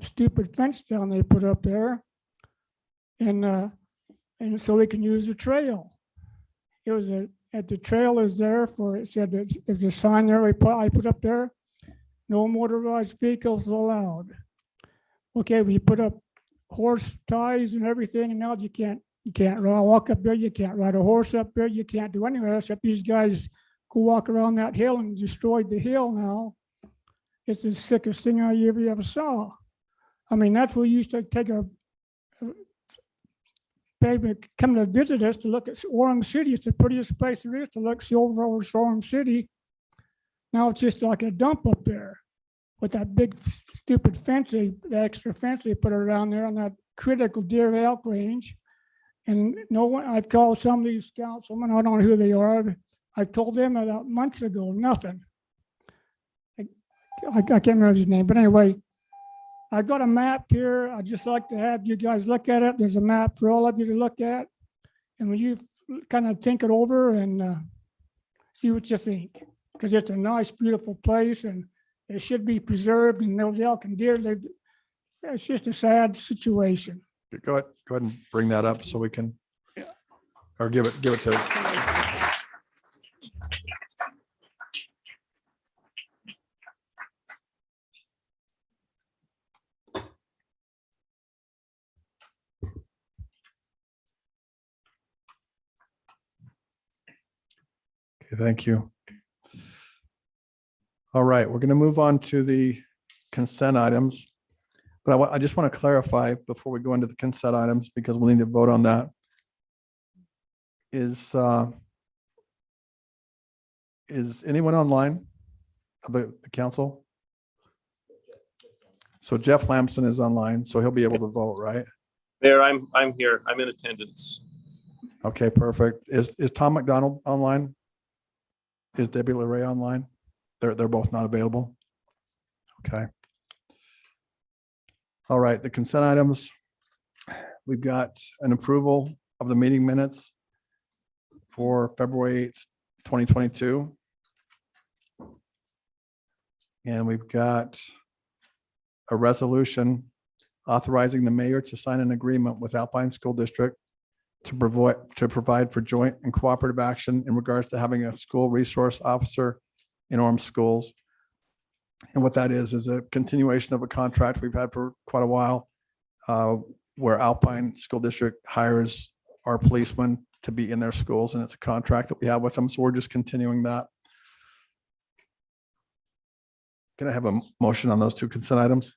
stupid fence down they put up there, and so we can use the trail. It was the trail is there for, it said that there's a sign there I put up there, no motorized vehicles allowed. Okay, we put up horse ties and everything, and now you can't walk up there, you can't ride a horse up there, you can't do anything else except these guys go walk around that hill and destroyed the hill now. It's the sickest thing I ever saw. I mean, that's where we used to take come to visit us to look at Orem City. It's the prettiest place there is to look, see over Orem City. Now it's just like a dump up there with that big stupid fence, the extra fence they put around there on that critical deer elk range. And no one, I've called some of these councilmen, I don't know who they are. I told them about months ago, nothing. I can't remember his name, but anyway, I got a map here. I'd just like to have you guys look at it. There's a map for all of you to look at. And when you kind of think it over and see what you think, because it's a nice, beautiful place and it should be preserved. And those elk and deer, it's just a sad situation. Go ahead and bring that up so we can, or give it to. Okay, thank you. All right, we're going to move on to the consent items. But I just want to clarify before we go into the consent items, because we'll need to vote on that. Is anyone online of the council? So Jeff Lamson is online, so he'll be able to vote, right? Mayor, I'm here. I'm in attendance. Okay, perfect. Is Tom McDonald online? Is Debbie LeRae online? They're both not available. Okay. All right, the consent items. We've got an approval of the meeting minutes for February 8th, 2022. And we've got a resolution authorizing the mayor to sign an agreement with Alpine School District to provide for joint and cooperative action in regards to having a school resource officer in Orem schools. And what that is a continuation of a contract we've had for quite a while, where Alpine School District hires our policemen to be in their schools, and it's a contract that we have with them. So we're just continuing that. Can I have a motion on those two consent items?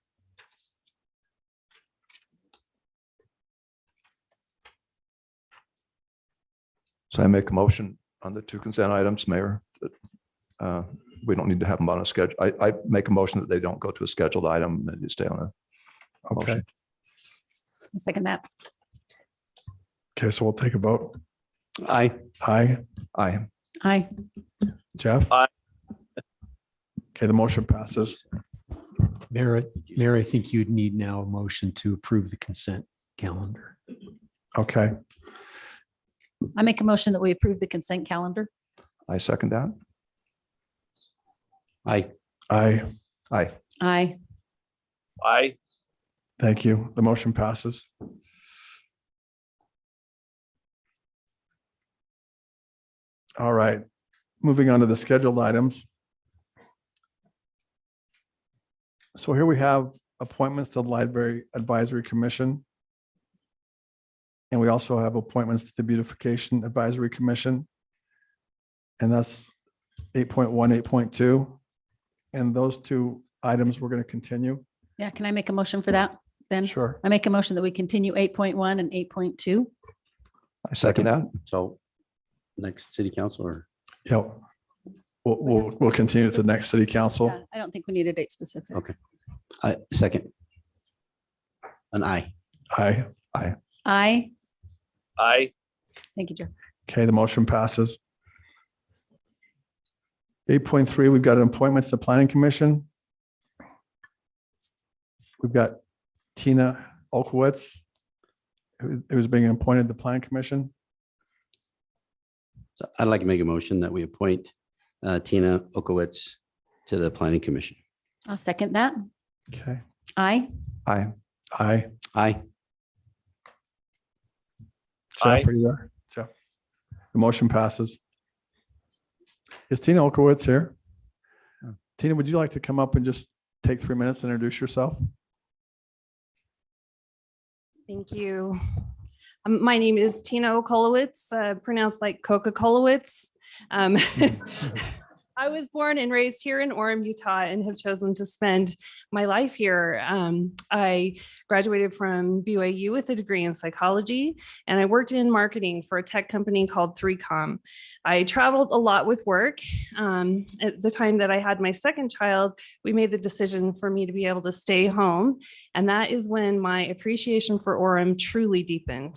So I make a motion on the two consent items, Mayor. That, we don't need to have them on a schedule. I make a motion that they don't go to a scheduled item, that they stay on a motion. Second that. Okay, so we'll take a vote. Aye. Aye. Aye. Aye. Jeff? Aye. Okay, the motion passes. Mayor, I think you'd need now a motion to approve the consent calendar. Okay. I make a motion that we approve the consent calendar. I second that. Aye. Aye. Aye. Aye. Aye. Thank you. The motion passes. All right, moving on to the scheduled items. So here we have appointments to the Library Advisory Commission. And we also have appointments to the Beautification Advisory Commission. And that's 8.1, 8.2. And those two items we're going to continue. Yeah, can I make a motion for that then? Sure. I make a motion that we continue 8.1 and 8.2. I second that. So next city council or? Yeah. We'll continue to the next city council. Yeah, I don't think we need a date specific. Okay. I second. An aye. Aye. Aye. Aye. Thank you, Joe. Okay, the motion passes. 8.3, we've got an appointment to the Planning Commission. We've got Tina Olkowitz, who's being appointed to the Planning Commission. So I'd like to make a motion that we appoint Tina Okowitz to the Planning Commission. I'll second that. Okay. Aye. Aye. Aye. Aye. Aye. Jeff, are you there? Jeff. The motion passes. Is Tina Olkowitz here? Tina, would you like to come up and just take 3 minutes and introduce yourself? Thank you. My name is Tina Okolowitz, pronounced like Coca-Colowitz. I was born and raised here in Orem, Utah, and have chosen to spend my life here. I graduated from BYU with a degree in psychology, and I worked in marketing for a tech company called 3Com. I traveled a lot with work. At the time that I had my second child, we made the decision for me to be able to stay home, and that is when my appreciation for Orem truly deepened.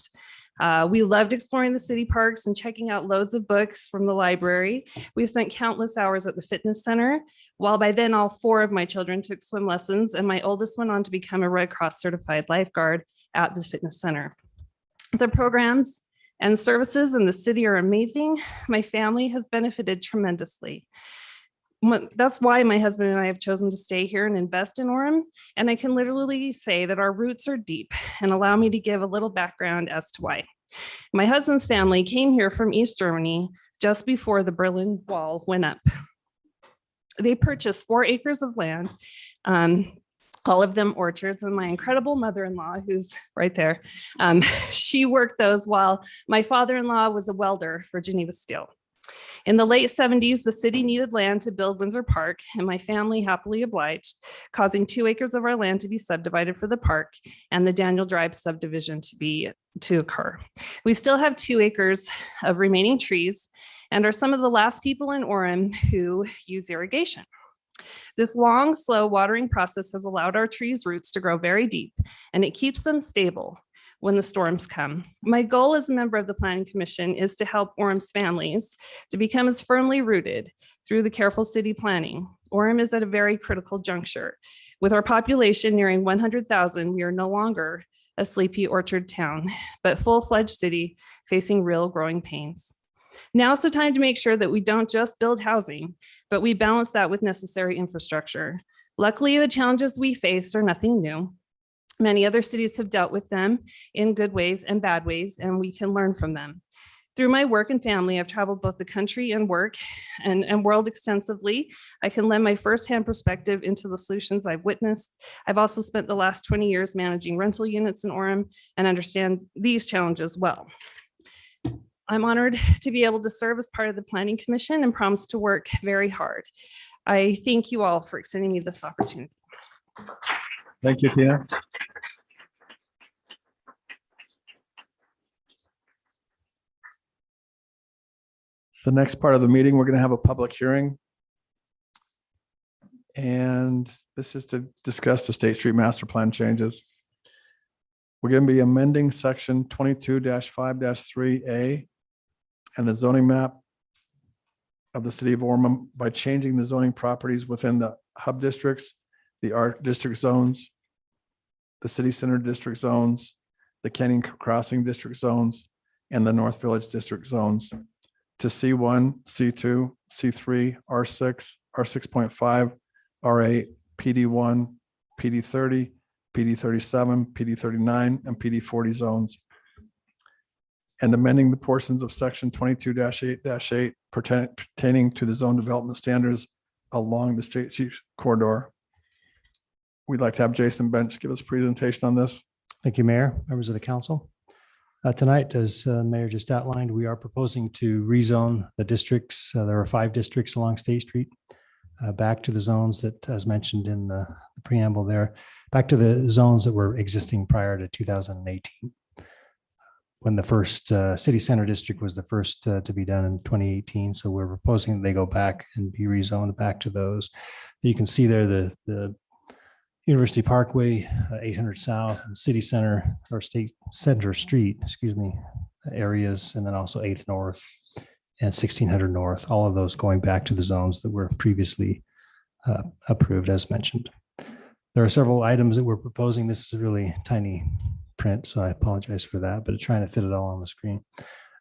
We loved exploring the city parks and checking out loads of books from the library. We spent countless hours at the fitness center, while by then all 4 of my children took swim lessons, and my oldest went on to become a Red Cross certified lifeguard at the fitness center. The programs and services in the city are amazing. My family has benefited tremendously. That's why my husband and I have chosen to stay here and invest in Orem. And I can literally say that our roots are deep, and allow me to give a little background as to why. My husband's family came here from East Germany just before the Berlin Wall went up. They purchased 4 acres of land, all of them orchards, and my incredible mother-in-law, who's right there, she worked those while my father-in-law was a welder for Geneva Steel. In the late 70s, the city needed land to build Windsor Park, and my family happily obliged, causing 2 acres of our land to be subdivided for the park and the Daniel Drive subdivision to occur. We still have 2 acres of remaining trees and are some of the last people in Orem who use irrigation. This long, slow watering process has allowed our trees' roots to grow very deep, and it keeps them stable when the storms come. My goal as a member of the Planning Commission is to help Orem's families to become as firmly rooted through the careful city planning. Orem is at a very critical juncture. With our population nearing 100,000, we are no longer a sleepy orchard town, but full-fledged city facing real growing pains. Now's the time to make sure that we don't just build housing, but we balance that with necessary infrastructure. Luckily, the challenges we face are nothing new. Many other cities have dealt with them in good ways and bad ways, and we can learn from them. Through my work and family, I've traveled both the country and work and world extensively. I can lend my firsthand perspective into the solutions I've witnessed. I've also spent the last 20 years managing rental units in Orem and understand these challenges well. I'm honored to be able to serve as part of the Planning Commission and promise to work very hard. I thank you all for extending me this opportunity. Thank you, Tina. The next part of the meeting, we're going to have a public hearing. And this is to discuss the State Street Master Plan changes. We're going to be amending section 22-5-3A and the zoning map of the city of Orem by changing the zoning properties within the hub districts, the art district zones, the city center district zones, the Canyon Crossing district zones, and the North Village district zones to C1, C2, C3, R6, R6.5, R8, PD1, PD30, PD37, PD39, and PD40 zones. And amending the portions of section 22-8-8 pertaining to the zone development standards along the State Street corridor. we'd like to have Jason Bench give us a presentation on this. Thank you, Mayor, members of the council. Tonight, as Mayor just outlined, we are proposing to rezone the districts. There are 5 districts along State Street back to the zones that, as mentioned in the preamble there, back to the zones that were existing prior to 2018. When the first city center district was the first to be done in 2018. So we're proposing that they go back and be rezoned back to those. You can see there the University Parkway, 800 South, and City Center or State Center Street, excuse me, areas, and then also 8th North and 1600 North, all of those going back to the zones that were previously approved as mentioned. There are several items that we're proposing. This is a really tiny print, so I apologize for that, but trying to fit it all on the screen.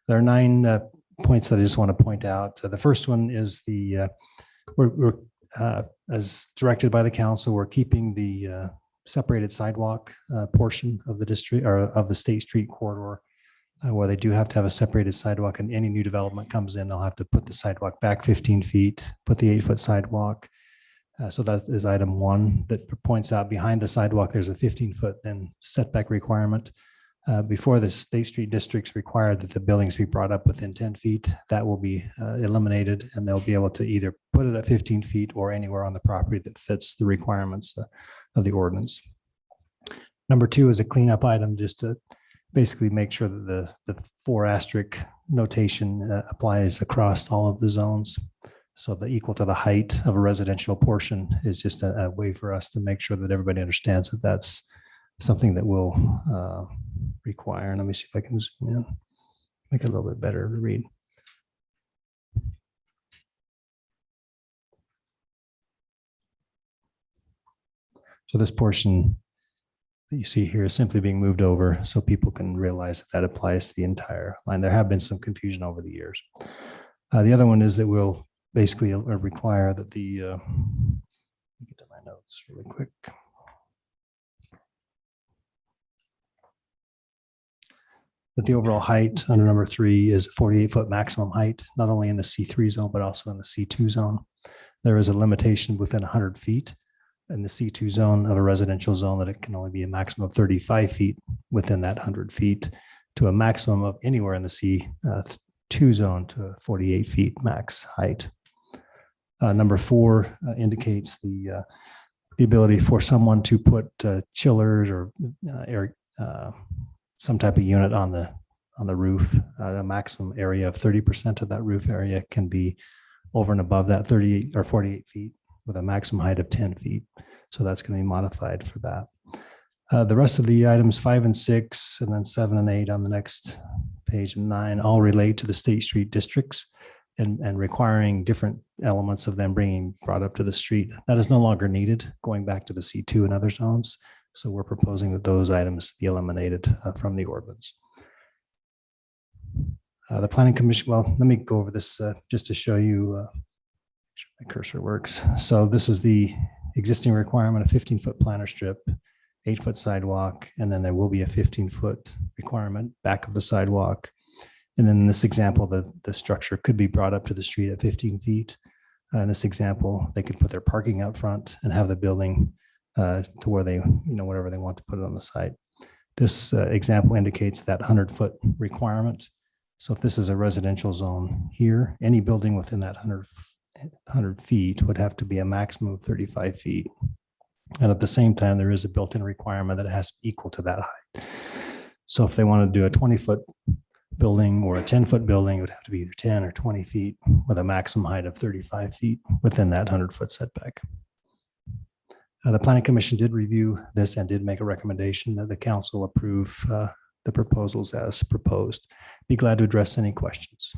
There are 9 points that I just want to point out. The first one is the, we're as directed by the council, we're keeping the separated sidewalk portion of the district or of the State Street corridor where they do have to have a separated sidewalk, and any new development comes in, they'll have to put the sidewalk back 15 feet, put the 8-foot sidewalk. So that is item 1 that points out behind the sidewalk, there's a 15-foot then setback requirement. Before the State Street districts required that the buildings be brought up within 10 feet, that will be eliminated, and they'll be able to either put it at 15 feet or anywhere on the property that fits the requirements of the ordinance. Number 2 is a cleanup item, just to basically make sure that the 4 asterisk notation applies across all of the zones. So the equal to the height of a residential portion is just a way for us to make sure that everybody understands that that's something that will require. And let me see if I can zoom in, make it a little bit better to read. So this portion that you see here is simply being moved over so people can realize that that applies to the entire line. There have been some confusion over the years. The other one is that we'll basically require that the, let me get to my notes really quick. That the overall height under number 3 is 48-foot maximum height, not only in the C3 zone, but also in the C2 zone. There is a limitation within 100 feet in the C2 zone of a residential zone that it can only be a maximum of 35 feet within that 100 feet to a maximum of anywhere in the C2 zone to 48 feet max height. Number 4 indicates the ability for someone to put chillers or air, some type of unit on the roof. A maximum area of 30% of that roof area can be over and above that 38 or 48 feet with a maximum height of 10 feet. So that's going to be modified for that. The rest of the items 5 and 6, and then 7 and 8 on the next page, and 9, all relate to the State Street districts and requiring different elements of them brought up to the street. That is no longer needed going back to the C2 and other zones. So we're proposing that those items be eliminated from the ordinance. The Planning Commission, well, let me go over this just to show you, make sure my cursor works. So this is the existing requirement, a 15-foot planter strip, 8-foot sidewalk, and then there will be a 15-foot requirement back of the sidewalk. And then in this example, the structure could be brought up to the street at 15 feet. In this example, they could put their parking out front and have the building to where they, whatever they want to put it on the site. This example indicates that 100-foot requirement. So if this is a residential zone here, any building within that 100 feet would have to be a maximum of 35 feet. And at the same time, there is a built-in requirement that it has to be equal to that height. So if they want to do a 20-foot building or a 10-foot building, it would have to be either 10 or 20 feet with a maximum height of 35 feet within that 100-foot setback. The Planning Commission did review this and did make a recommendation that the council approve the proposals as proposed. Be glad to address any questions.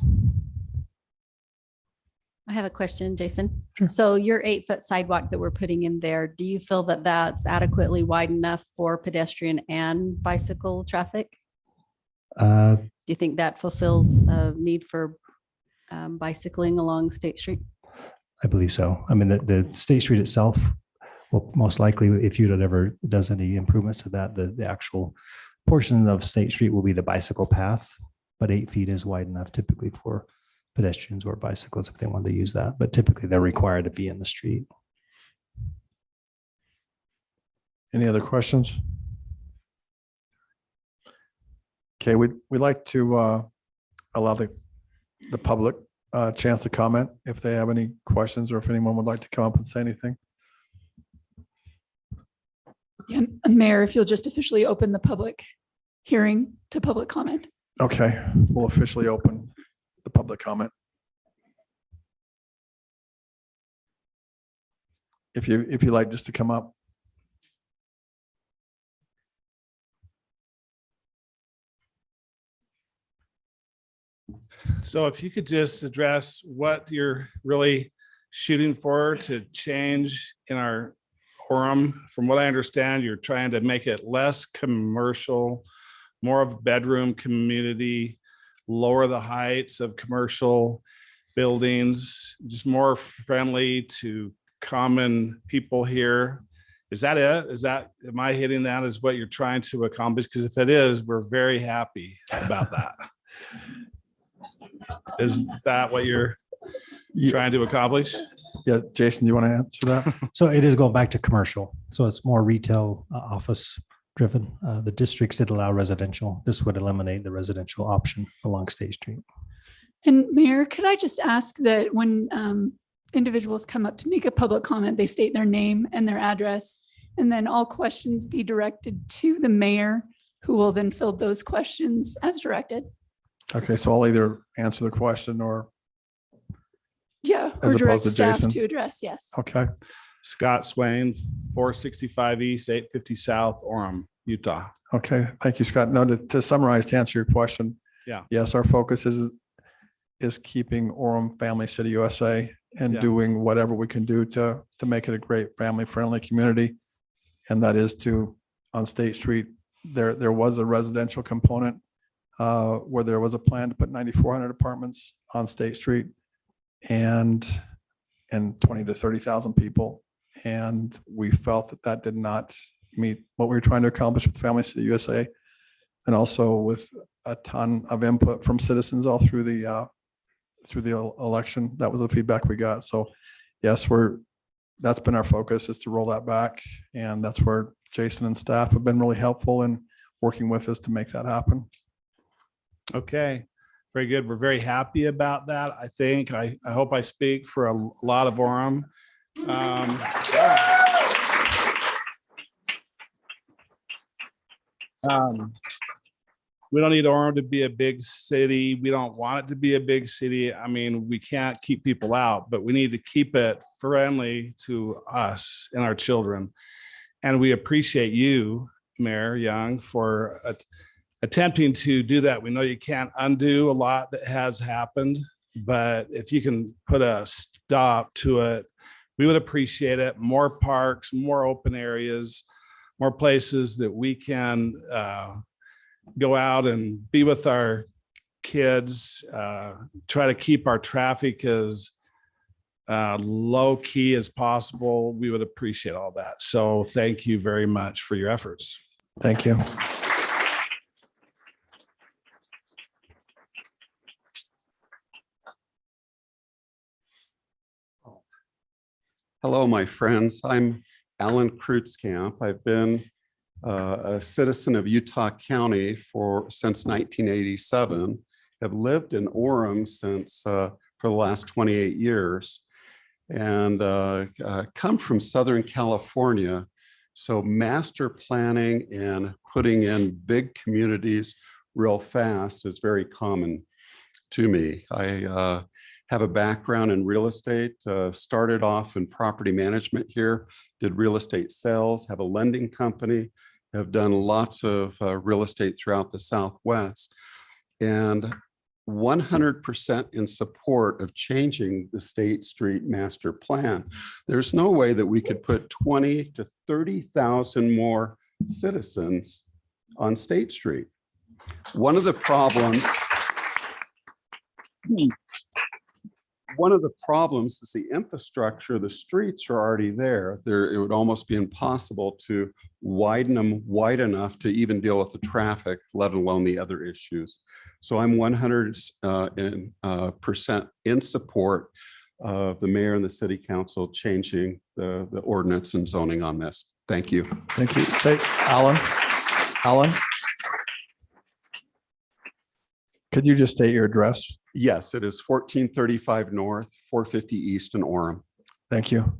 I have a question, Jason. Sure. So your 8-foot sidewalk that we're putting in there, do you feel that that's adequately wide enough for pedestrian and bicycle traffic? Do you think that fulfills a need for bicycling along State Street? I believe so. I mean, the State Street itself will most likely, if UDOT ever does any improvements to that, the actual portion of State Street will be the bicycle path, but 8 feet is wide enough typically for pedestrians or bicycles if they want to use that, but typically they're required to be in the street. Any other questions? Okay, we'd like to allow the public chance to comment if they have any questions or if anyone would like to come up and say anything. Yeah, Mayor, if you'll just officially open the public hearing to public comment. Okay, we'll officially open the public comment. If you like just to come up. So if you could just address what you're really shooting for to change in our Orem. From what I understand, you're trying to make it less commercial, more of a bedroom community, lower the heights of commercial buildings, just more friendly to common people here. Is that it? Am I hitting that as what you're trying to accomplish? Because if it is, we're very happy about that. Is that what you're trying to accomplish? Yeah, Jason, you want to answer that? So it is going back to commercial. So it's more retail office driven. The districts did allow residential. This would eliminate the residential option along State Street. And Mayor, could I just ask that when individuals come up to make a public comment, they state their name and their address, and then all questions be directed to the mayor, who will then field those questions as directed. Okay, so I'll either answer the question or Yeah, as or direct opposed to staff Jason. to address, yes. Okay. Scott Swain, 465 East, 850 South, Orem, Utah. Okay, thank you, Scott. No, to summarize, to answer your question. Yeah. Yes, our focus is keeping Orem Family City USA and Yeah. doing whatever we can do to make it a great family-friendly community. And that is to, on State Street, there was a residential component where there was a plan to put 9,400 apartments on State Street and 20 to 30,000 people. And we felt that did not meet what we were trying to accomplish with Family City USA. And also with a ton of input from citizens all through the election. That was the feedback we got. So yes, that's been our focus, is to roll that back. And that's where Jason and staff have been really helpful in working with us to make that happen. Okay, very good. We're very happy about that. I think, I hope I speak for a lot of Orem. We don't need Orem to be a big city. We don't want it to be a big city. I mean, we can't keep people out, but we need to keep it friendly to us and our children. And we appreciate you, Mayor Young, for attempting to do that. We know you can't undo a lot that has happened, but if you can put a stop to it, we would appreciate it. More parks, more open areas, more places that we can go out and be with our kids, try to keep our traffic as low key as possible. We would appreciate all that. So thank you very much for your efforts. Thank you. Hello, my friends. I'm Alan Kreutzkamp. I've been a citizen of Utah County since 1987. Have lived in Orem for the last 28 years, and come from Southern California. So master planning and putting in big communities real fast is very common to me. I have a background in real estate, started off in property management here, did real estate sales, have a lending company, have done lots of real estate throughout the Southwest, and 100% in support of changing the State Street Master Plan. There's no way that we could put 20 to 30,000 more citizens on State Street. One of the problems is the infrastructure. The streets are already there. It would almost be impossible to widen them wide enough to even deal with the traffic, let alone the other issues. So I'm 100% in support of the mayor and the city council changing the ordinance and zoning on this. Thank you. Thank you. Say, Alan. Alan. Could you just state your address? Yes, it is 1435 North, 450 East in Orem. Thank you.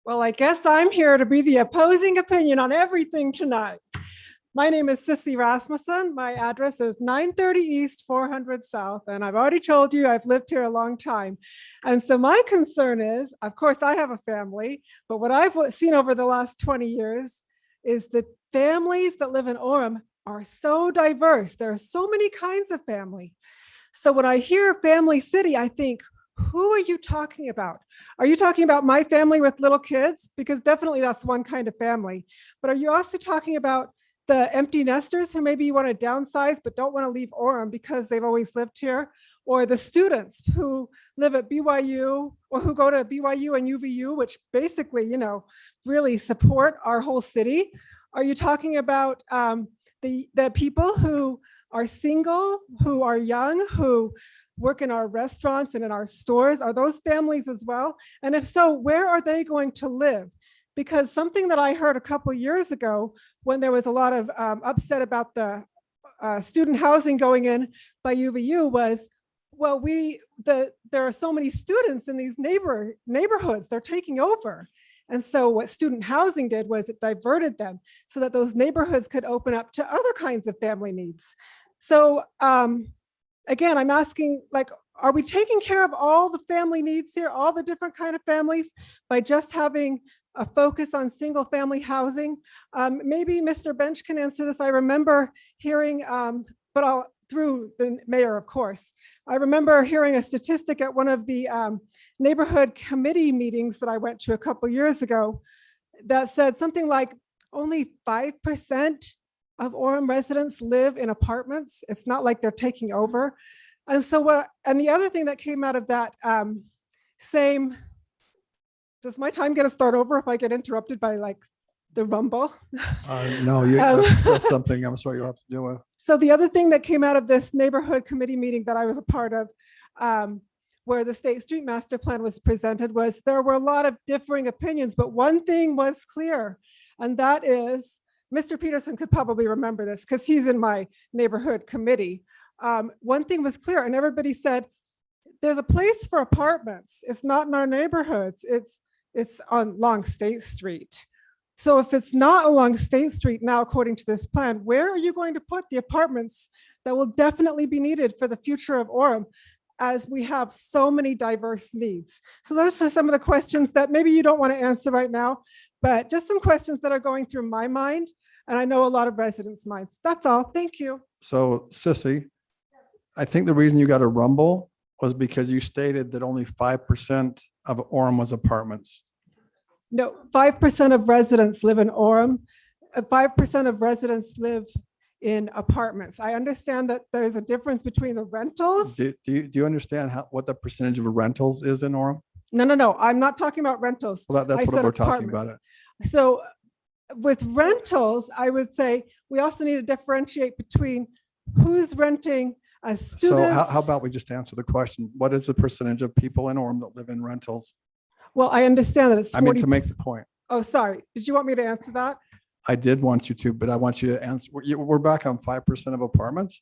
Well, I guess I'm here to be the opposing opinion on everything tonight. My name is Sissy Rasmussen. My address is 930 East, 400 South, and I've already told you I've lived here a long time. And so my concern is, of course, I have a family, but what I've seen over the last 20 years is that families that live in Orem are so diverse. There are so many kinds of family. So when I hear family city, I think, who are you talking about? Are you talking about my family with little kids? Because definitely that's one kind of family. But are you also talking about the empty nesters who maybe want to downsize but don't want to leave Orem because they've always lived here? Or the students who live at BYU or who go to BYU and UVU, which basically, you know, really support our whole city? Are you talking about the people who are single, who are young, who work in our restaurants and in our stores? Are those families as well? And if so, where are they going to live? Because something that I heard a couple of years ago when there was a lot of upset about the student housing going in by UVU was, well, there are so many students in these neighborhoods, they're taking over. And so what student housing did was it diverted them so that those neighborhoods could open up to other kinds of family needs. So again, I'm asking, like, are we taking care of all the family needs here, all the different kind of families by just having a focus on single family housing? Maybe Mr. Bench can answer this. I remember hearing, through the mayor, of course. I remember hearing a statistic at one of the neighborhood committee meetings that I went to a couple years ago that said something like only 5% of Orem residents live in apartments. It's not like they're taking over. And so and the other thing that came out of that does my time get to start over if I get interrupted by like the rumble? No, that's something I'm sorry you'll have to deal with. So the other thing that came out of this neighborhood committee meeting that I was a part of, where the State Street Master Plan was presented, was there were a lot of differing opinions, but one thing was clear, and that is, Mr. Peterson could probably remember this because he's in my neighborhood committee. One thing was clear, and everybody said, there's a place for apartments. It's not in our neighborhoods. It's on along State Street. So if it's not along State Street now, according to this plan, where are you going to put the apartments that will definitely be needed for the future of Orem, as we have so many diverse needs? So those are some of the questions that maybe you don't want to answer right now, but just some questions that are going through my mind, and I know a lot of residents' minds. That's all. Thank you. So Sissy, I think the reason you got a rumble was because you stated that only 5% of Orem was apartments. No, 5% of residents live in Orem. 5% of residents live in apartments. I understand that there's a difference between the rentals. Do you understand what the percentage of rentals is in Orem? No. I'm not talking about rentals. Well, that's what we're talking about. So with rentals, I would say we also need to differentiate between who's renting as students. So how about we just answer the question? What is the percentage of people in Orem that live in rentals? Well, I understand that it's 40. I mean, to make the point. Oh, sorry. Did you want me to answer that? I did want you to, but I want you to answer. We're back on 5% of apartments.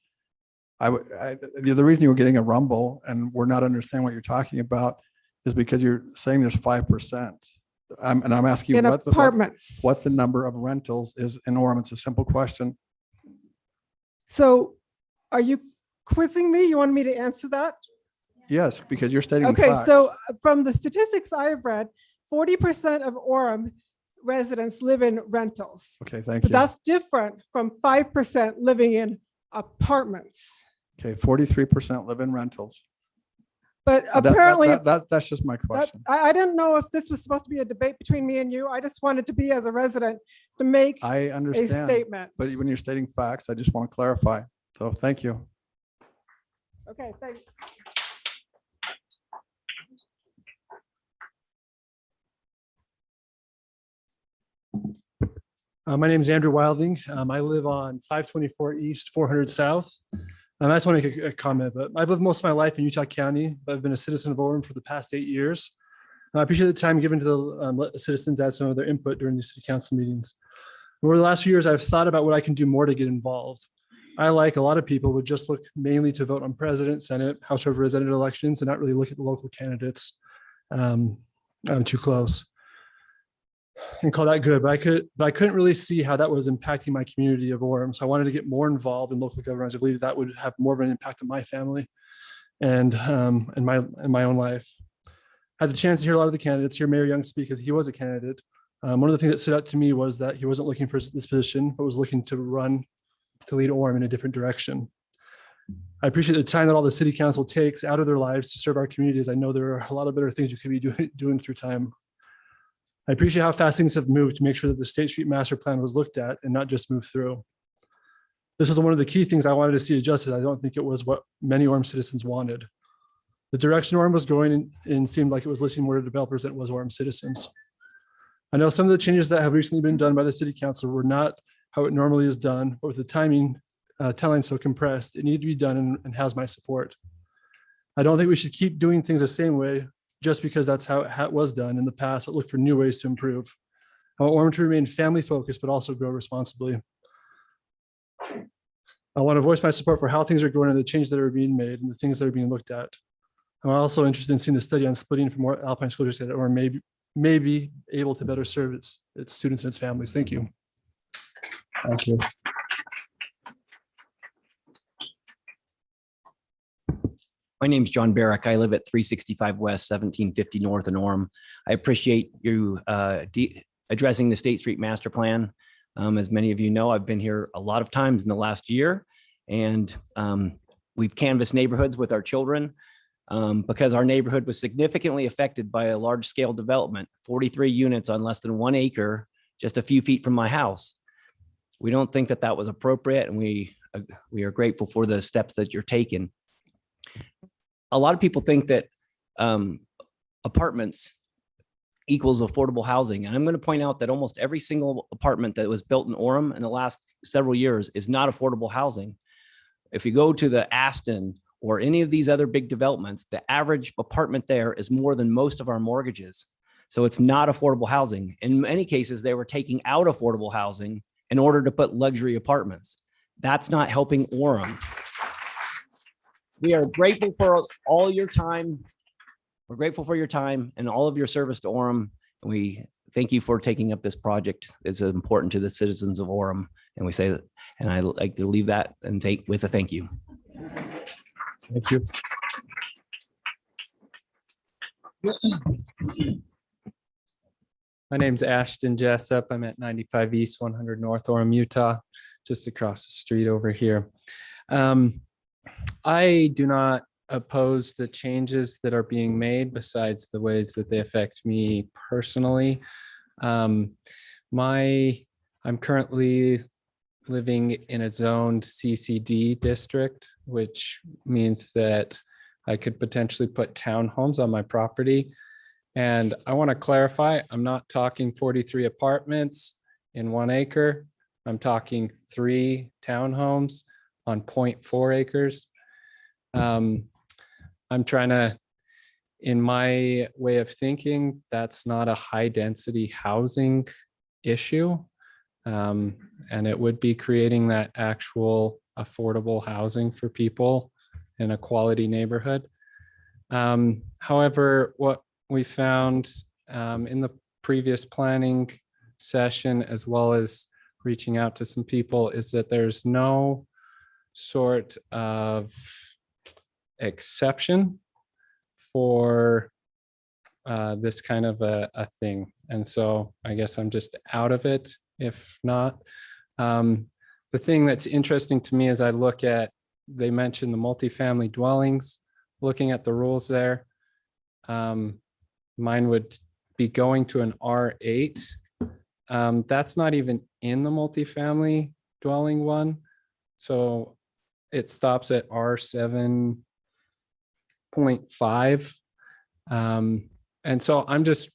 The reason you were getting a rumble and we're not understanding what you're talking about is because you're saying there's 5%. And I'm asking you what the number of rentals is in Orem. It's a simple question. So are you quizzing me? You want me to answer that? Yes, because you're stating okay, facts. So from the statistics I have read, 40% of Orem residents live in rentals. Okay, thank But you. that's different from 5% living in apartments. Okay, 43% live in rentals. But apparently, that's just my question. I didn't know if this was supposed to be a debate between me and you. I just wanted to be, as a resident, to make I understand, a statement. But when you're stating facts, I just want to clarify. So thank you. Okay, thanks. My name is Andrew Wilding. I live on 524 East, 400 South. I just want to make a comment, but I've lived most of my life in Utah County, but I've been a citizen of Orem for the past 8 years. I appreciate the time given to the citizens add some of their input during these city council meetings. Over the last few years, I've thought about what I can do more to get involved. I, like a lot of people, would just look mainly to vote on president, Senate, House of Representative elections, and not really look at the local candidates too close and call that good. But I couldn't really see how that was impacting my community of Orem. So I wanted to get more involved in local governance. I believe that would have more of an impact on my family and in my own life. I had the chance to hear a lot of the candidates, hear Mayor Young speak as he was a candidate. One of the things that stood out to me was that he wasn't looking for this position, but was looking to run to lead Orem in a different direction. I appreciate the time that all the city council takes out of their lives to serve our communities. I know there are a lot of better things you could be doing through time. I appreciate how fast things have moved to make sure that the State Street Master Plan was looked at and not just moved through. This is one of the key things I wanted to see adjusted. I don't think it was what many Orem citizens wanted. The direction Orem was going in seemed like it was listening more to developers than it was Orem citizens. I know some of the changes that have recently been done by the city council were not how it normally is done, but with the timing telling so compressed, it needed to be done and has my support. I don't think we should keep doing things the same way just because that's how it was done in the past, but look for new ways to improve. I want Orem to remain family focused, but also grow responsibly. I want to voice my support for how things are going and the changes that are being made and the things that are being looked at. I'm also interested in seeing the study on splitting from more Alpine school districts or maybe able to better serve its students and its families. Thank you. Thank you. My name's John Barrick. I live at 365 West, 1750 North in Orem. I appreciate you addressing the State Street Master Plan. As many of you know, I've been here a lot of times in the last year, and we've canvassed neighborhoods with our children because our neighborhood was significantly affected by a large-scale development, 43 units on less than 1 acre, just a few feet from my house. We don't think that that was appropriate, and we are grateful for the steps that you're taking. A lot of people think that apartments equals affordable housing. And I'm going to point out that almost every single apartment that was built in Orem in the last several years is not affordable housing. If you go to the Aston or any of these other big developments, the average apartment there is more than most of our mortgages. So it's not affordable housing. In many cases, they were taking out affordable housing in order to put luxury apartments. That's not helping Orem. We are grateful for all your time. We're grateful for your time and all of your service to Orem. And we thank you for taking up this project. It's important to the citizens of Orem. And we say that, and I like to leave that and with a thank you. Thank you. My name's Ashton Jessup. I'm at 95 East, 100 North Orem, Utah, just across the street over here. I do not oppose the changes that are being made besides the ways that they affect me personally. I'm currently living in a zoned CCD district, which means that I could potentially put townhomes on my property. And I want to clarify, I'm not talking 43 apartments in 1 acre. I'm talking 3 townhomes on 0.4 acres. I'm trying to, in my way of thinking, that's not a high density housing issue. And it would be creating that actual affordable housing for people in a quality neighborhood. However, what we found in the previous planning session, as well as reaching out to some people, is that there's no sort of exception for this kind of a thing. And so I guess I'm just out of it, if not. The thing that's interesting to me is I look at, they mentioned the multifamily dwellings, looking at the rules there. Mine would be going to an R8. That's not even in the multifamily dwelling one. So it stops at R7.5. And so I'm just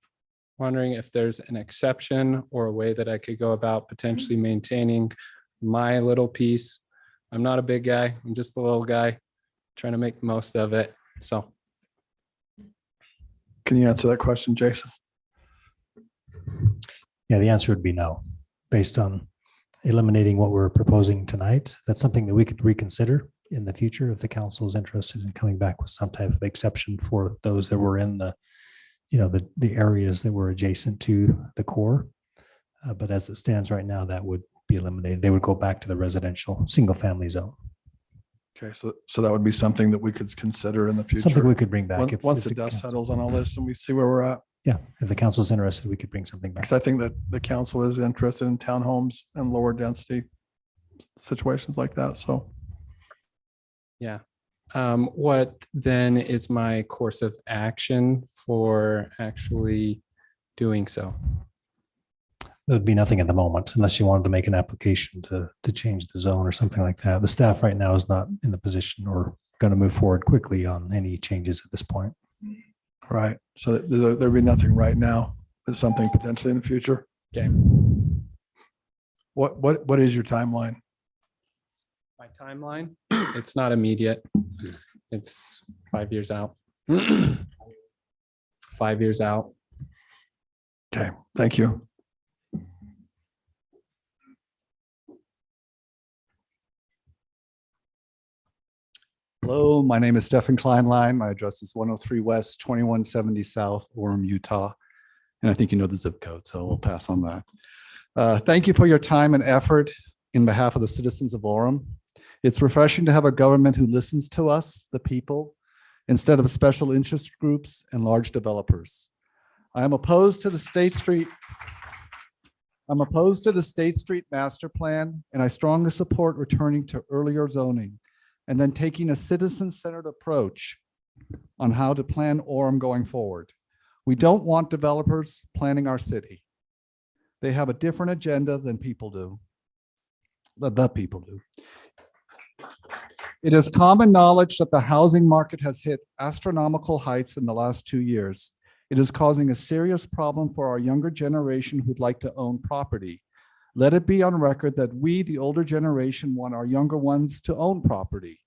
wondering if there's an exception or a way that I could go about potentially maintaining my little piece I'm not a big guy. I'm just a little guy trying to make the most of it. So Can you answer that question, Jason? Yeah, the answer would be no, based on eliminating what we're proposing tonight. That's something that we could reconsider in the future if the council is interested in coming back with some type of exception for those that were in the, the areas that were adjacent to the core. But as it stands right now, that would be eliminated. They would go back to the residential single family zone. Okay, so that would be something that we could consider in the future. Something we could bring back Once the dust settles on all this and we see where we're at. Yeah, if the council is interested, we could bring something back. Because I think that the council is interested in townhomes and lower density situations like that. So yeah. What then is my course of action for actually doing so? There'd be nothing at the moment unless you wanted to make an application to change the zone or something like that. The staff right now is not in a position or going to move forward quickly on any changes at this point. right. So there'd be nothing right now. There's something potentially in the future. Okay. What is your timeline? My timeline, it's not immediate. It's 5 years out. 5 years out. Okay, thank you. Hello, my name is Stephen Kleinlein. My address is 103 West, 2170 South, Orem, Utah. And I think you know the zip code, so we'll pass on that. Thank you for your time and effort in behalf of the citizens of Orem. It's refreshing to have a government who listens to us, the people, instead of special interest groups and large developers. I am opposed to the State Street. I'm opposed to the State Street Master Plan, and I strongly support returning to earlier zoning and then taking a citizen-centered approach on how to plan Orem going forward. We don't want developers planning our city. They have a different agenda than people do. The people do. It is common knowledge that the housing market has hit astronomical heights in the last 2 years. It is causing a serious problem for our younger generation who'd like to own property. Let it be on record that we, the older generation, want our younger ones to own property.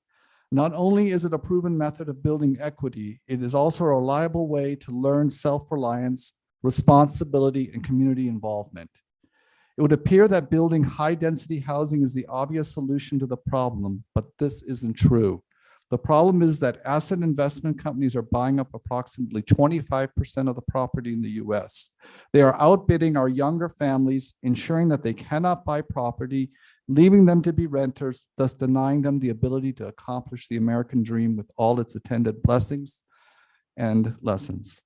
Not only is it a proven method of building equity, it is also a reliable way to learn self-reliance, responsibility, and community involvement. It would appear that building high-density housing is the obvious solution to the problem, but this isn't true. The problem is that asset investment companies are buying up approximately 25% of the property in the US. They are outbidding our younger families, ensuring that they cannot buy property, leaving them to be renters, thus denying them the ability to accomplish the American dream with all its attendant blessings and lessons.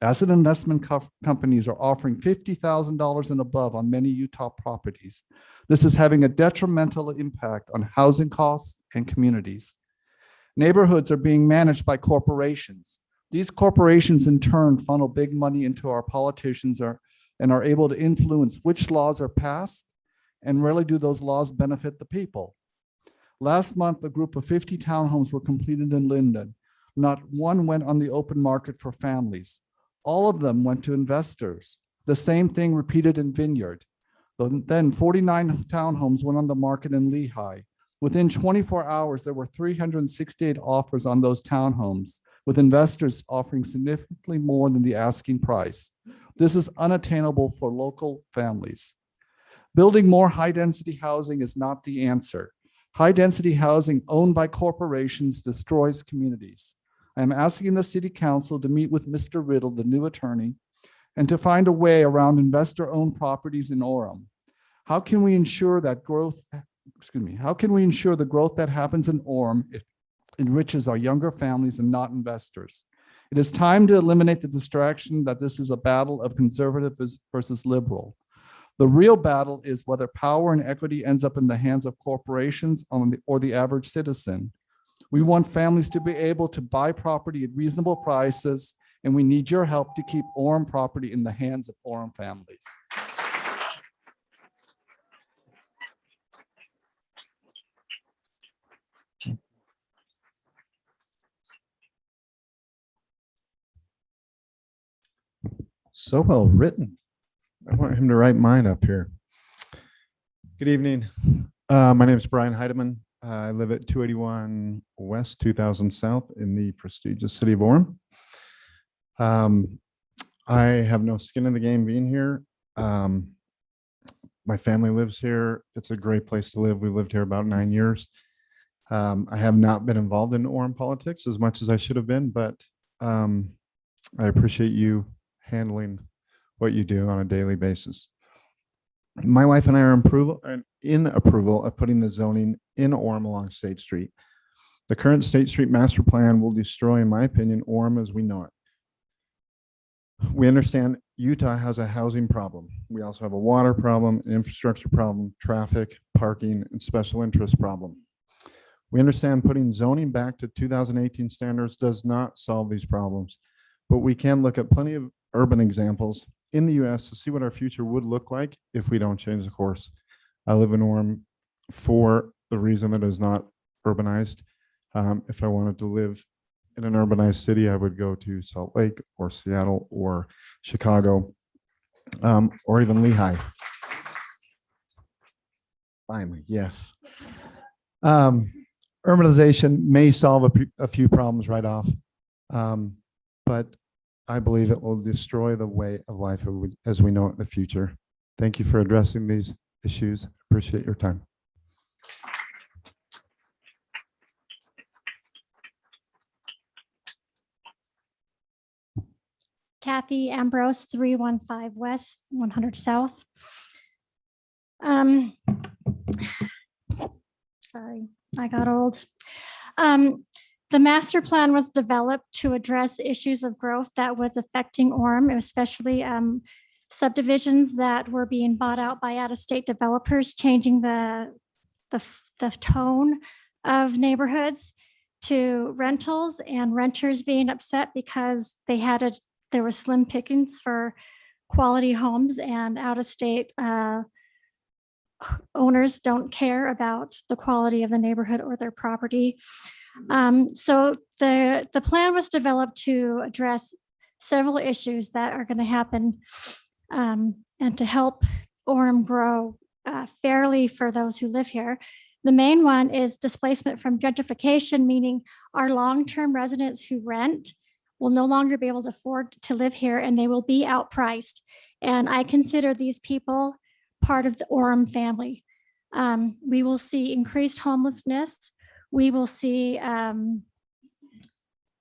Asset investment companies are offering $50,000 and above on many Utah properties. This is having a detrimental impact on housing costs and communities. Neighborhoods are being managed by corporations. These corporations in turn funnel big money into our politicians and are able to influence which laws are passed, and rarely do those laws benefit the people. Last month, a group of 50 townhomes were completed in Linden. Not one went on the open market for families. All of them went to investors. The same thing repeated in Vineyard. Then 49 townhomes went on the market in Lehigh. Within 24 hours, there were 368 offers on those townhomes, with investors offering significantly more than the asking price. This is unattainable for local families. Building more high-density housing is not the answer. High-density housing owned by corporations destroys communities. I am asking the City Council to meet with Mr. Riddle, the new attorney, and to find a way around investor-owned properties in Orem. How can we ensure that how can we ensure the growth that happens in Orem enriches our younger families and not investors? It is time to eliminate the distraction that this is a battle of conservative versus liberal. The real battle is whether power and equity ends up in the hands of corporations or the average citizen. We want families to be able to buy property at reasonable prices, and we need your help to keep Orem property in the hands of Orem families. So well written. I want him to write mine up here. Good evening. My name is Brian Heidemann. I live at 281 West, 2000 South in the prestigious city of Orem. I have no skin in the game being here. My family lives here. It's a great place to live. We lived here about 9 years. I have not been involved in Orem politics as much as I should have been, but I appreciate you handling what you do on a daily basis. My wife and I are in approval of putting the zoning in Orem along State Street. The current State Street master plan will destroy, in my opinion, Orem as we know it. We understand Utah has a housing problem. We also have a water problem, an infrastructure problem, traffic, parking, and special interest problem. We understand putting zoning back to 2018 standards does not solve these problems, but we can look at plenty of urban examples in the US to see what our future would look like if we don't change the course. I live in Orem for the reason that it is not urbanized. If I wanted to live in an urbanized city, I would go to Salt Lake or Seattle or Chicago, or even Lehigh. Finally, yes. Urbanization may solve a few problems right off, but I believe it will destroy the way of life as we know it in the future. Thank you for addressing these issues. Appreciate your time. Kathy Ambrose, 315 West, 100 South. Sorry, I got old. The master plan was developed to address issues of growth that was affecting Orem, especially subdivisions that were being bought out by out-of-state developers, changing the tone of neighborhoods to rentals, and renters being upset because there were slim pickings for quality homes, and out-of-state owners don't care about the quality of the neighborhood or their property. So the plan was developed to address several issues that are going to happen, and to help Orem grow fairly for those who live here. The main one is displacement from gentrification, meaning our long-term residents who rent will no longer be able to afford to live here, and they will be outpriced. And I consider these people part of the Orem family. We will see increased homelessness. We will see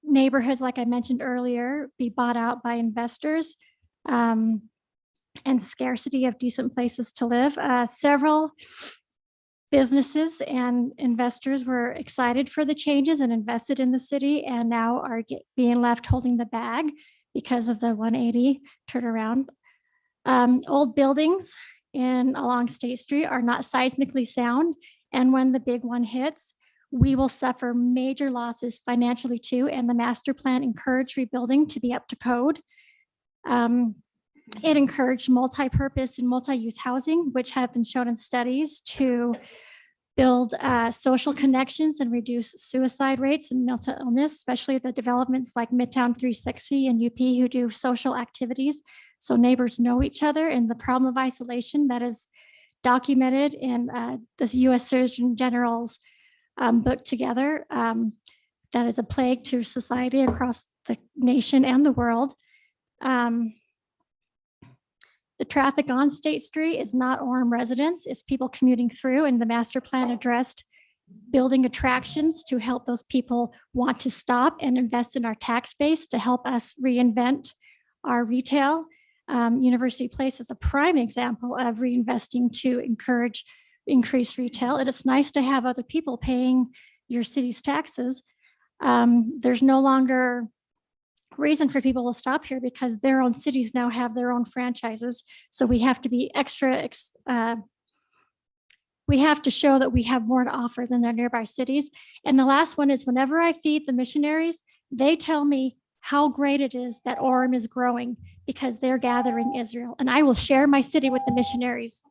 neighborhoods, like I mentioned earlier, be bought out by investors, and scarcity of decent places to live. Several businesses and investors were excited for the changes and invested in the city, and now are being left holding the bag because of the 180 turnaround. Old buildings along State Street are not seismically sound, and when the big one hits, we will suffer major losses financially too, and the master plan encouraged rebuilding to be up to code. It encouraged multi-purpose and multi-use housing, which have been shown in studies to build social connections and reduce suicide rates and mental illness, especially the developments like Midtown 360 and UP, who do social activities so neighbors know each other. And the problem of isolation that is documented in the US Surgeon General's book Together, that is a plague to society across the nation and the world. The traffic on State Street is not Orem residents, it's people commuting through, and the master plan addressed building attractions to help those people want to stop and invest in our tax base to help us reinvent our retail. University Place is a prime example of reinvesting to encourage increased retail. And it's nice to have other people paying your city's taxes. There's no longer reason for people to stop here because their own cities now have their own franchises. So we have to be we have to show that we have more to offer than their nearby cities. And the last one is whenever I feed the missionaries, they tell me how great it is that Orem is growing because they're gathering Israel. And I will share my city with the missionaries.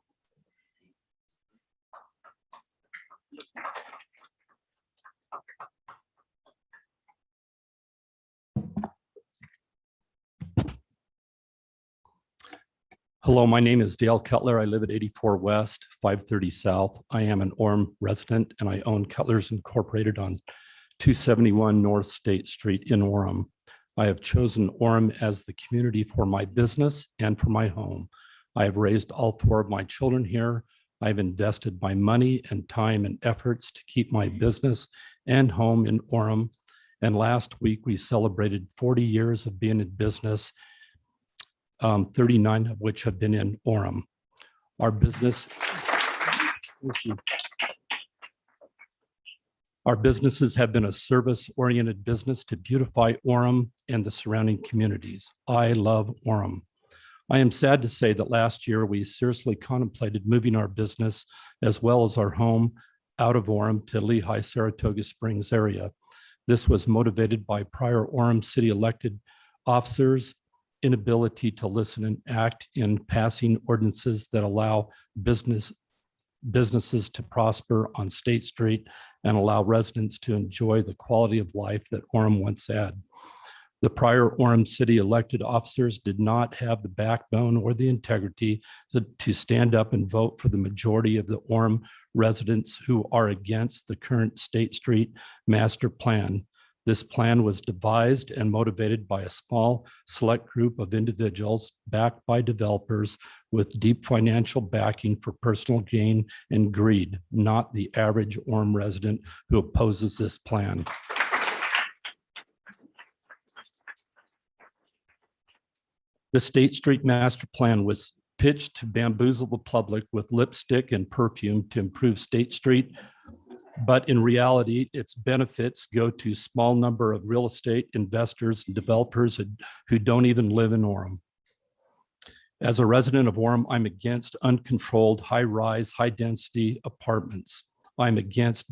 Hello, my name is Dale Cutler. I live at 84 West, 530 South. I am an Orem resident and I own Cutler's Incorporated on 271 North State Street in Orem. I have chosen Orem as the community for my business and for my home. I have raised all 4 of my children here. I've invested my money and time and efforts to keep my business and home in Orem. And last week we celebrated 40 years of being in business, 39 of which have been in Orem. Our businesses have been a service-oriented business to beautify Orem and the surrounding communities. I love Orem. I am sad to say that last year we seriously contemplated moving our business as well as our home out of Orem to Lehigh, Saratoga Springs area. This was motivated by prior Orem city elected officers' inability to listen and act in passing ordinances that allow businesses to prosper on State Street and allow residents to enjoy the quality of life that Orem once had. The prior Orem city elected officers did not have the backbone or the integrity to stand up and vote for the majority of the Orem residents who are against the current State Street master plan. This plan was devised and motivated by a small select group of individuals backed by developers with deep financial backing for personal gain and greed, not the average Orem resident who opposes this plan. The State Street Master Plan was pitched to bamboozle the public with lipstick and perfume to improve State Street, but in reality, its benefits go to a small number of real estate investors and developers who don't even live in Orem. As a resident of Orem, I'm against uncontrolled high-rise, high-density apartments. I'm against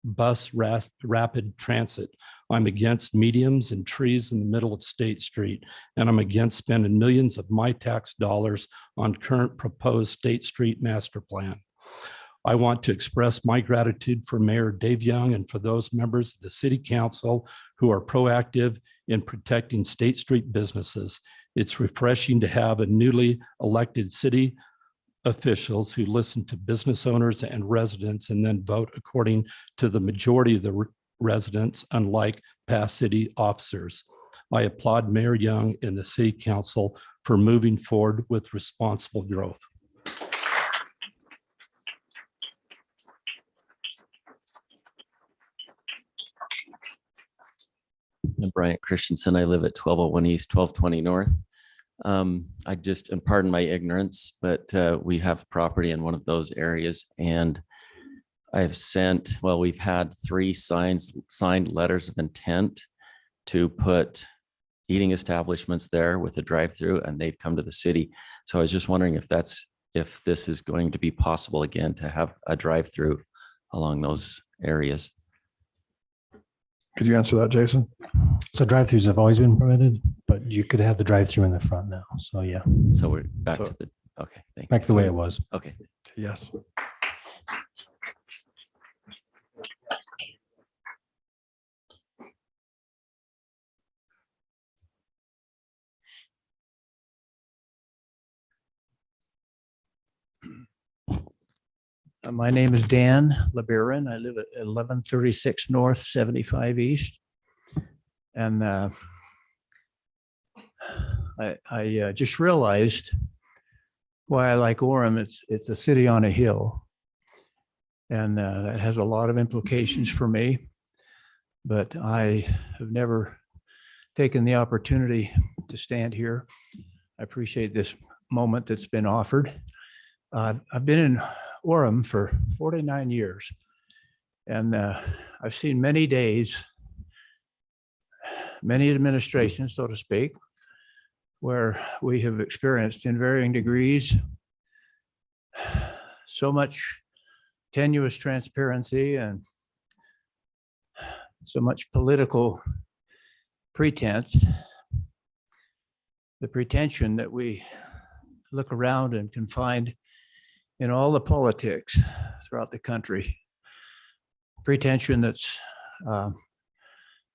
bus rapid transit. I'm against mediums and trees in the middle of State Street, and I'm against spending millions of my tax dollars on current proposed State Street master plan. I want to express my gratitude for Mayor Dave Young and for those members of the City Council who are proactive in protecting State Street businesses. It's refreshing to have a newly elected city officials who listen to business owners and residents and then vote according to the majority of the residents, unlike past city officers. I applaud Mayor Young and the City Council for moving forward with responsible growth. I'm Bryant Christensen. I live at 1201 East, 1220 North. I just, and pardon my ignorance, but we have property in one of those areas, and I've sent, well, we've had 3 signed letters of intent to put eating establishments there with a drive-through, and they've come to the city. So I was just wondering if this is going to be possible again to have a drive-through along those areas. Could you answer that, Jason? So drive-throughs have always been permitted, but you could have the drive-through in the front now. So yeah. So we're back to the, okay. Thank you. Back to the way it was. Okay. Yes. My name is Dan LeBaron. I live at 1136 North, 75 East. And I just realized why I like Orem. It's a city on a hill. And that has a lot of implications for me. But I have never taken the opportunity to stand here. I appreciate this moment that's been offered. I've been in Orem for 49 years, and I've seen many days, many administrations, so to speak, where we have experienced in varying degrees so much tenuous transparency and so much political pretense, the pretension that we look around and can find in all the politics throughout the country. Pretension that's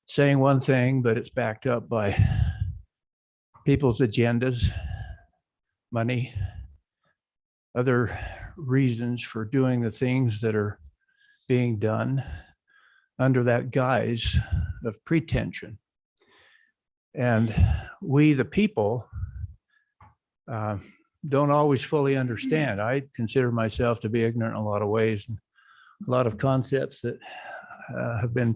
saying one thing, but it's backed up by people's agendas, money, other reasons for doing the things that are being done under that guise of pretension. And we, the people, don't always fully understand. I consider myself to be ignorant in a lot of ways. And a lot of concepts that have been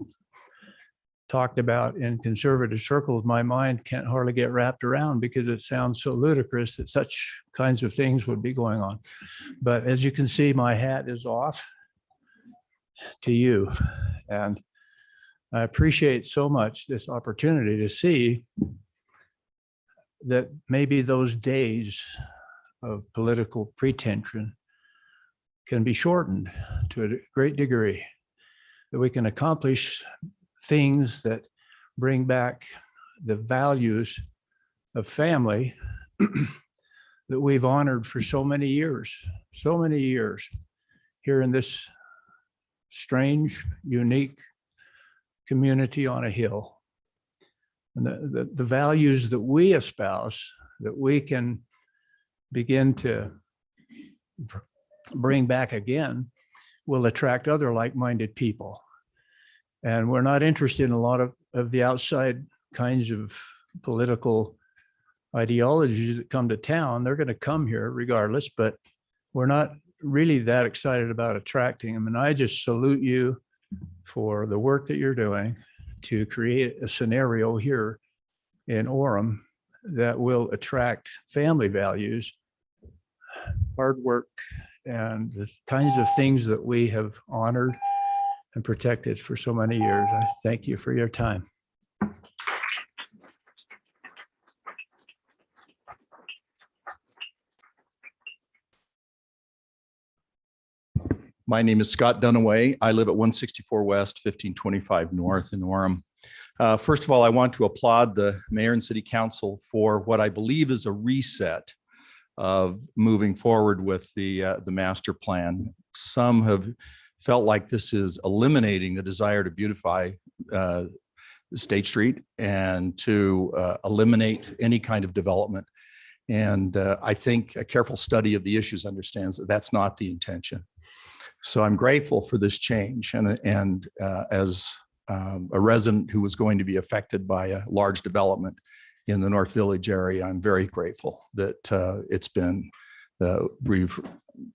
talked about in conservative circles, my mind can't hardly get wrapped around because it sounds so ludicrous that such kinds of things would be going on. But as you can see, my hat is off to you. And I appreciate so much this opportunity to see that maybe those days of political pretension can be shortened to a great degree, that we can accomplish things that bring back the values of family that we've honored for so many years here in this strange, unique community on a hill. And the values that we espouse, that we can begin to bring back again, will attract other like-minded people. And we're not interested in a lot of the outside kinds of political ideologies that come to town. They're going to come here regardless, but we're not really that excited about attracting them. And I just salute you for the work that you're doing to create a scenario here in Orem that will attract family values, hard work, and the kinds of things that we have honored and protected for so many years. I thank you for your time. My name is Scott Dunaway. I live at 164 West, 1525 North in Orem. First of all, I want to applaud the mayor and city council for what I believe is a reset of moving forward with the master plan. Some have felt like this is eliminating the desire to beautify State Street and to eliminate any kind of development. And I think a careful study of the issues understands that that's not the intention. So I'm grateful for this change. And as a resident who was going to be affected by a large development in the North Village area, I'm very grateful that we've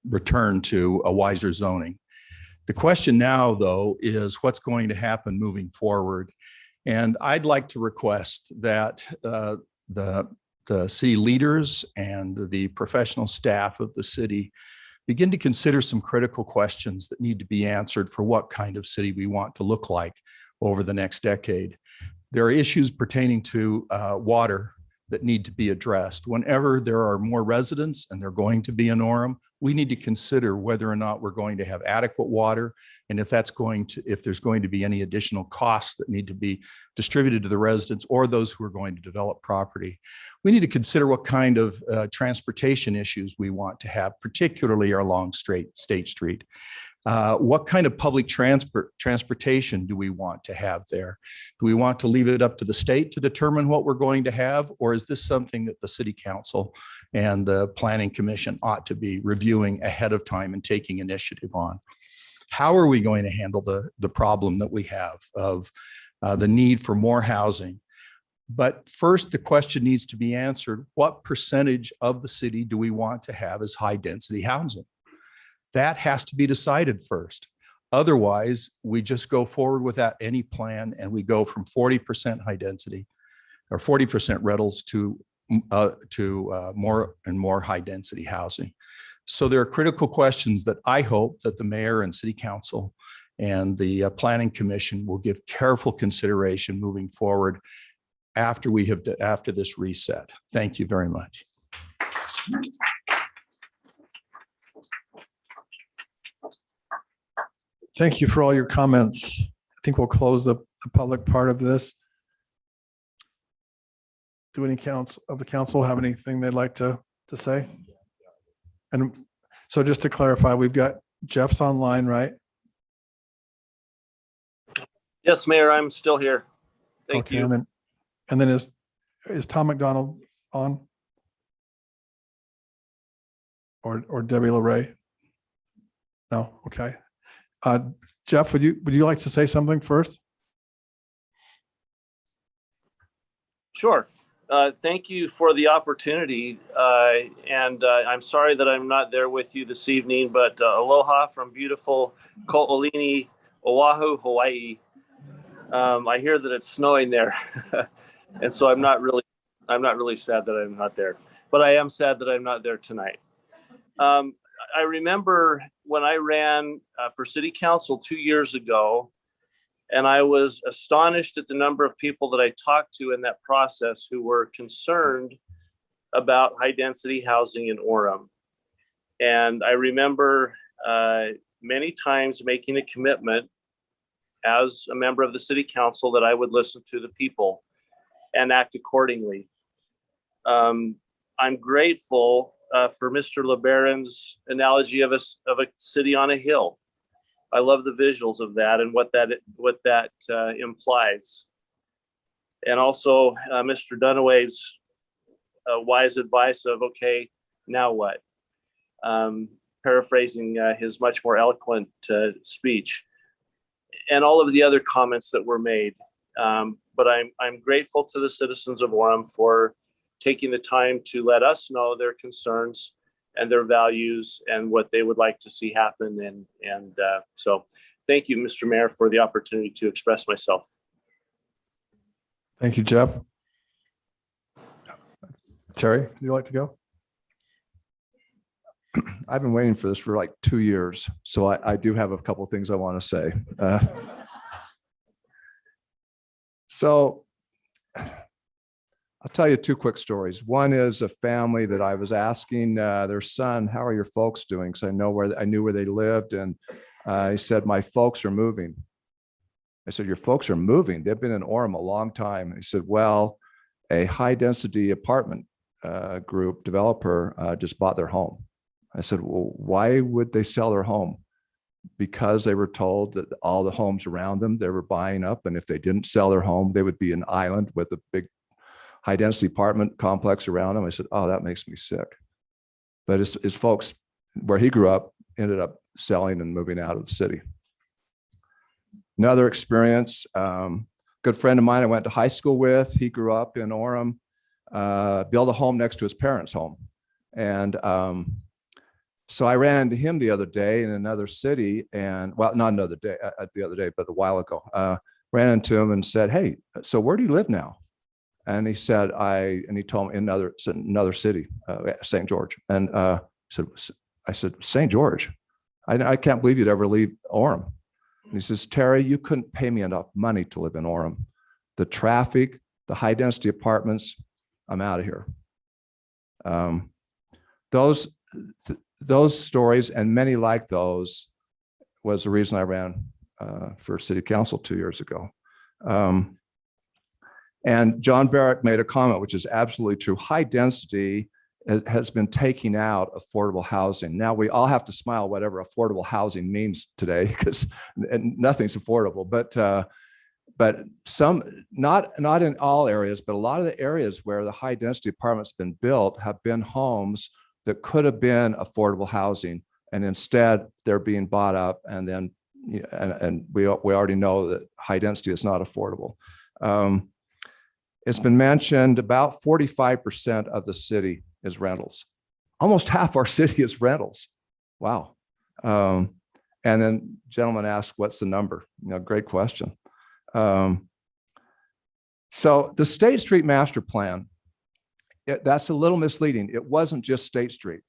returned to a wiser zoning. The question now, though, is what's going to happen moving forward? And I'd like to request that the city leaders and the professional staff of the city begin to consider some critical questions that need to be answered for what kind of city we want to look like over the next decade. There are issues pertaining to water that need to be addressed. Whenever there are more residents, and they're going to be in Orem, we need to consider whether or not we're going to have adequate water, and if there's going to be any additional costs that need to be distributed to the residents or those who are going to develop property. We need to consider what kind of transportation issues we want to have, particularly along State Street. What kind of public transportation do we want to have there? Do we want to leave it up to the state to determine what we're going to have? Or is this something that the city council and the planning commission ought to be reviewing ahead of time and taking initiative on? How are we going to handle the problem that we have of the need for more housing? But first, the question needs to be answered, what percentage of the city do we want to have as high density housing? That has to be decided first. Otherwise, we just go forward without any plan and we go from 40% high density or 40% rentals to more and more high density housing. So there are critical questions that I hope that the mayor and city council and the planning commission will give careful consideration moving forward after this reset. Thank you very much. Thank you for all your comments. I think we'll close the public part of this. Do any of the council have anything they'd like to say? And so just to clarify, we've got Jeff's online, right? Yes, Mayor, I'm still here. Thank you. And then is Tom McDonald on? or Debbie LaRae? No, okay. Jeff, would you like to say something first? Sure. Thank you for the opportunity. And I'm sorry that I'm not there with you this evening, but aloha from beautiful Ko'olini, Oahu, Hawaii. I hear that it's snowing there. And so I'm not really sad that I'm not there, but I am sad that I'm not there tonight. I remember when I ran for city council 2 years ago, and I was astonished at the number of people that I talked to in that process who were concerned about high density housing in Orem. And I remember many times making a commitment as a member of the city council that I would listen to the people and act accordingly. I'm grateful for Mr. LeBaron's analogy of a city on a hill. I love the visuals of that and what that implies. And also Mr. Dunaway's wise advice of, okay, now what? Paraphrasing his much more eloquent speech, and all of the other comments that were made. But I'm grateful to the citizens of Orem for taking the time to let us know their concerns and their values and what they would like to see happen. And so thank you, Mr. Mayor, for the opportunity to express myself. Thank you, Jeff. Terry, would you like to go? I've been waiting for this for like 2 years, so I do have a couple of things I want to say. So I'll tell you 2 quick stories. One is a family that I was asking their son, "How are your folks doing?" Because I knew where they lived, and he said, "My folks are moving." I said, "Your folks are moving? They've been in Orem a long time." And he said, "Well, a high density apartment group developer just bought their home." I said, "Well, why would they sell their home?" Because they were told that all the homes around them they were buying up, and if they didn't sell their home, they would be an island with a big high density apartment complex around them. I said, "Oh, that makes me sick." But his folks, where he grew up, ended up selling and moving out of the city. Another experience, good friend of mine I went to high school with, he grew up in Orem, built a home next to his parents' home. And so I ran into him the other day in another city, and well, not another day, the other day, but a while ago. Ran into him and said, "Hey, so where do you live now?" And he said, and he told me in another city, St. George. And I said, "St. George? I can't believe you'd ever leave Orem." And he says, "Terry, you couldn't pay me enough money to live in Orem. The traffic, the high density apartments, I'm out of here." Those stories and many like those was the reason I ran for city council 2 years ago. And John Barrett made a comment, which is absolutely true. High density has been taking out affordable housing. Now we all have to smile whatever affordable housing means today, because nothing's affordable. But some, not in all areas, but a lot of the areas where the high density apartments have been built have been homes that could have been affordable housing, and instead they're being bought up, and then and we already know that high density is not affordable. It's been mentioned about 45% of the city is rentals. Almost half our city is rentals. Wow. And then gentleman asked, "What's the number?" Great question. So the State Street Master Plan, that's a little misleading. It wasn't just State Street.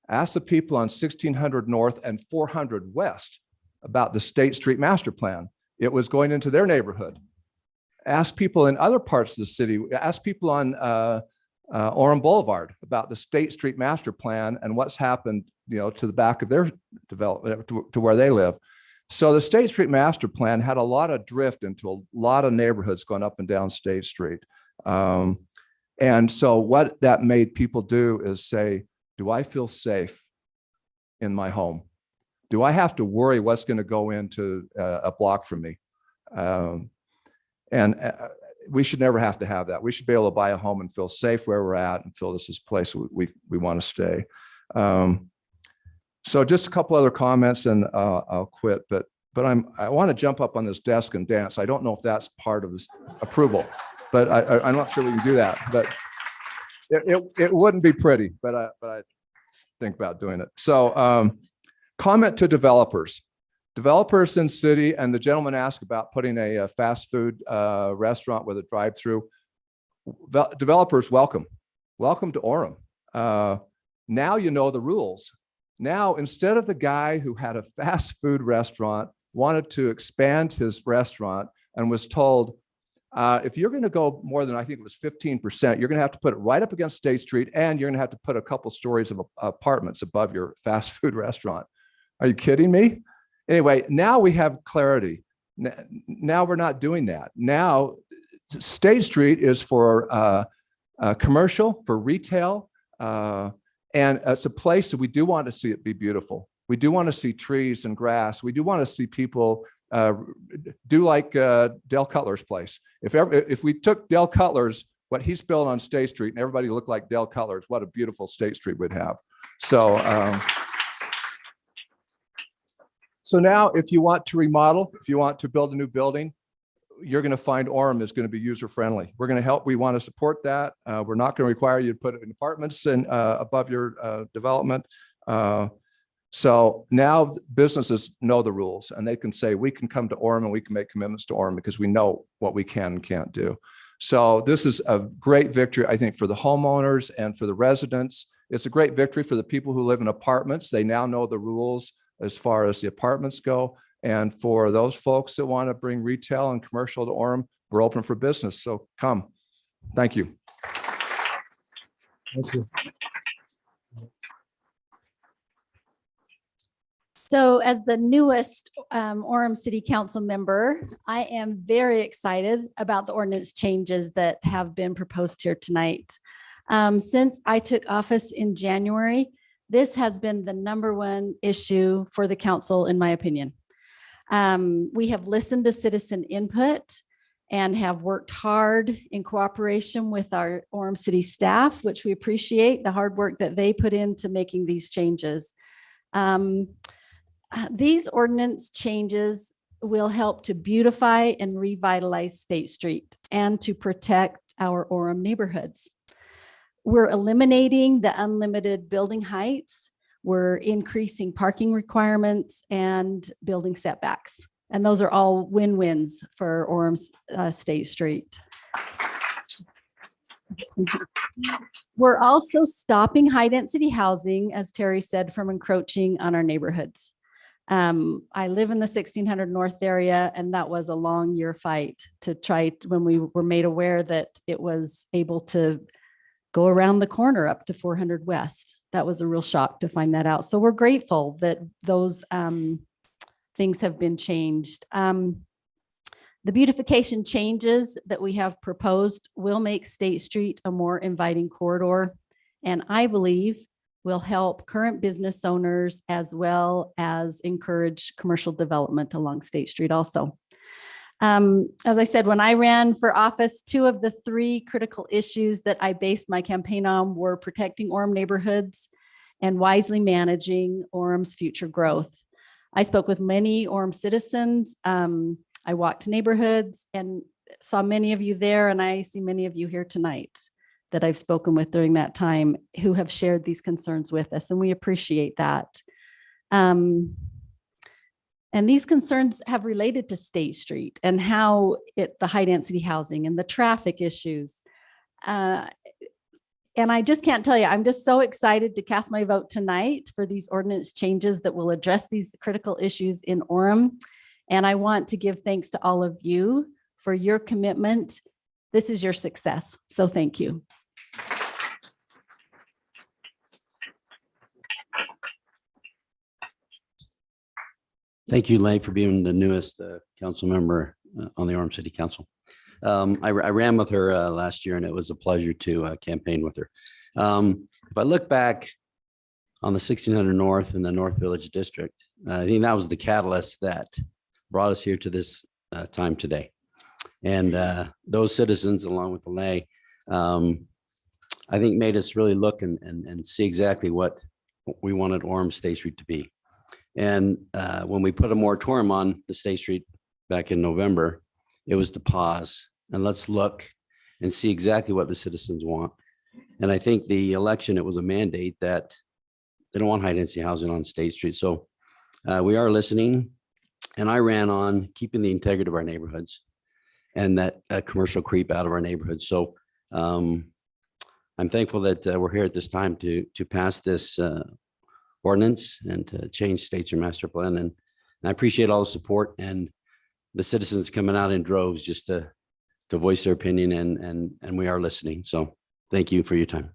Ask the people on 1600 North and 400 West about the State Street Master Plan. It was going into their neighborhood. Ask people in other parts of the city. Ask people on Orem Boulevard about the State Street Master Plan and what's happened, to the back of their development, to where they live. So the State Street Master Plan had a lot of drift into a lot of neighborhoods going up and down State Street. And so what that made people do is say, "Do I feel safe in my home? Do I have to worry what's going to go into a block from me?" And we should never have to have that. We should be able to buy a home and feel safe where we're at and feel this is a place we want to stay. So just a couple other comments and I'll quit, but I want to jump up on this desk and dance. I don't know if that's part of this approval, but I'm not sure we can do that, but it wouldn't be pretty, but I think about doing it. So comment to developers. Developers in city, and the gentleman asked about putting a fast food restaurant with a drive-through. Developers, welcome to Orem. Now you know the rules. Now, instead of the guy who had a fast food restaurant wanted to expand his restaurant and was told, if you're going to go more than, I think it was 15%, you're going to have to put it right up against State Street, and you're going to have to put a couple stories of apartments above your fast food restaurant. Are you kidding me? Anyway, now we have clarity. Now we're not doing that. Now, State Street is for commercial, for retail, and it's a place that we do want to see it be beautiful. We do want to see trees and grass. We do want to see people do like Dale Cutler's place. If we took Dale Cutler's, what he's built on State Street, and everybody looked like Dale Cutler's, what a beautiful State Street we'd have. So, so now if you want to remodel, if you want to build a new building, you're going to find Orem is going to be user-friendly. We're going to help. We want to support that. We're not going to require you to put it in apartments and above your development. So now businesses know the rules, and they can say, we can come to Orem and we can make commitments to Orem because we know what we can and can't do. So this is a great victory, I think, for the homeowners and for the residents. It's a great victory for the people who live in apartments. They now know the rules as far as the apartments go. And for those folks that want to bring retail and commercial to Orem, we're open for business. So come. Thank you. Thank you. So as the newest Orem City Council member, I am very excited about the ordinance changes that have been proposed here tonight. Since I took office in January, this has been the #1 issue for the council, in my opinion. We have listened to citizen input and have worked hard in cooperation with our Orem City staff, which we appreciate the hard work that they put into making these changes. These ordinance changes will help to beautify and revitalize State Street and to protect our Orem neighborhoods. We're eliminating the unlimited building heights. We're increasing parking requirements and building setbacks. And those are all win-wins for Orem's State Street. We're also stopping high-density housing, as Terry said, from encroaching on our neighborhoods. I live in the 1600 North area, and that was a long year fight to try when we were made aware that it was able to go around the corner up to 400 West. That was a real shock to find that out. So we're grateful that those things have been changed. The beautification changes that we have proposed will make State Street a more inviting corridor, and I believe will help current business owners as well as encourage commercial development along State Street also. As I said, when I ran for office, 2 of the 3 critical issues that I based my campaign on were protecting Orem neighborhoods and wisely managing Orem's future growth. I spoke with many Orem citizens. I walked neighborhoods and saw many of you there, and I see many of you here tonight that I've spoken with during that time who have shared these concerns with us, and we appreciate that. And these concerns have related to State Street and how the high density housing and the traffic issues. And I just can't tell you, I'm just so excited to cast my vote tonight for these ordinance changes that will address these critical issues in Orem. And I want to give thanks to all of you for your commitment. This is your success. So thank you. Thank you, Lane, for being the newest council member on the Orem City Council. I ran with her last year, and it was a pleasure to campaign with her. If I look back on the 1600 North and the North Village District, I think that was the catalyst that brought us here to this time today. And those citizens, along with the lay, I think made us really look and see exactly what we wanted Orem State Street to be. And when we put a moratorium on the State Street back in November, it was to pause and let's look and see exactly what the citizens want. And I think the election, it was a mandate that they don't want high density housing on State Street. So we are listening, and I ran on keeping the integrity of our neighborhoods and that commercial creep out of our neighborhoods. So I'm thankful that we're here at this time to pass this ordinance and to change State Street Master Plan. And I appreciate all the support and the citizens coming out in droves just to voice their opinion, and we are listening. So thank you for your time.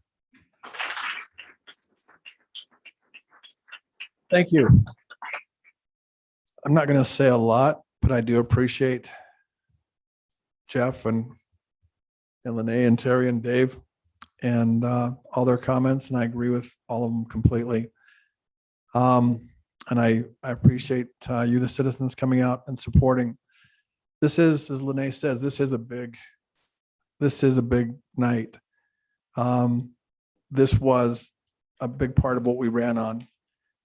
Thank you. I'm not going to say a lot, but I do appreciate Jeff and Lene and Terry and Dave and all their comments, and I agree with all of them completely. And I appreciate you, the citizens, coming out and supporting. This is, as Lene says, this is a big night. This was a big part of what we ran on,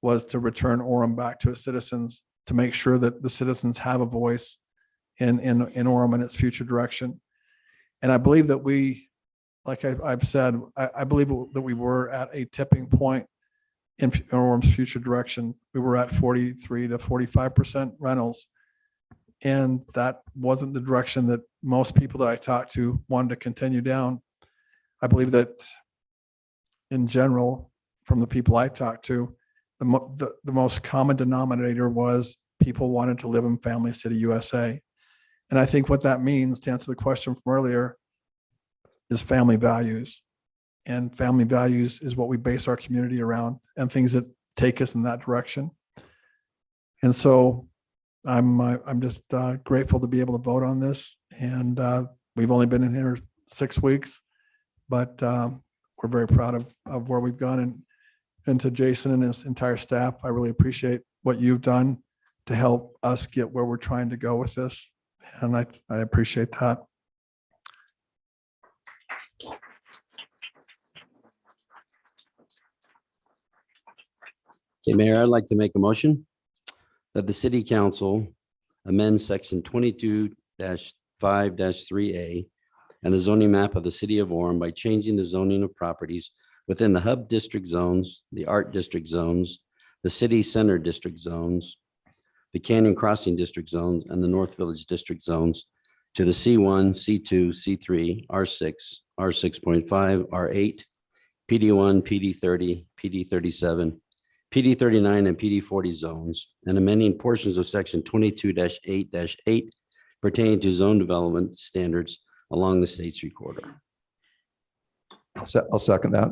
was to return Orem back to its citizens, to make sure that the citizens have a voice in Orem and its future direction. And I believe that we, like I've said, I believe that we were at a tipping point in Orem's future direction. We were at 43 to 45% rentals. And that wasn't the direction that most people that I talked to wanted to continue down. I believe that in general, from the people I talked to, the most common denominator was people wanted to live in Family City, USA. And I think what that means, to answer the question from earlier, is family values. And family values is what we base our community around, and things that take us in that direction. And so I'm just grateful to be able to vote on this. And we've only been in here 6 weeks, but we're very proud of where we've gone. And to Jason and his entire staff, I really appreciate what you've done to help us get where we're trying to go with this. And I appreciate that. Okay, Mayor, I'd like to make a motion that the city council amend section 22-5-3A and the zoning map of the city of Orem by changing the zoning of properties within the hub district zones, the art district zones, the city center district zones, the Canyon Crossing district zones, and the North Village district zones to the C1, C2, C3, R6, R6.5, R8, PD1, PD30, PD37, PD39, and PD40 zones, and amending portions of section 22-8-8 pertaining to zone development standards along the State Street corridor. I'll second that.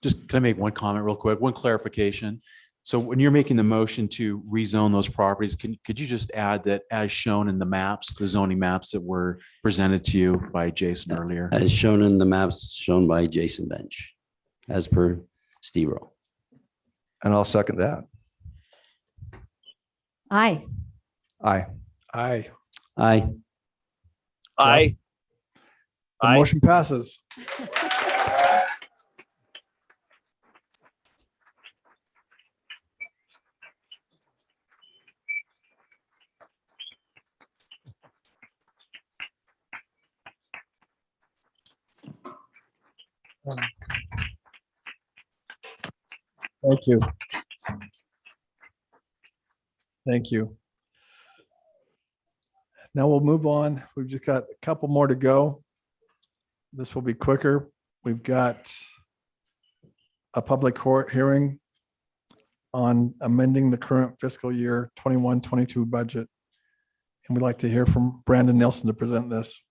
Just can I make one comment real quick? One clarification. So when you're making the motion to rezone those properties, could you just add that as shown in the maps, the zoning maps that were presented to you by Jason earlier? As shown in the maps shown by Jason Bench, as per Steve Rowe. And I'll second that. Aye. Aye. Aye. Aye. Aye. The motion passes. Thank you. Thank you. Now we'll move on. We've just got a couple more to go. This will be quicker. We've got a public court hearing on amending the current fiscal year 21-22 budget. And we'd like to hear from Brandon Nelson to present this.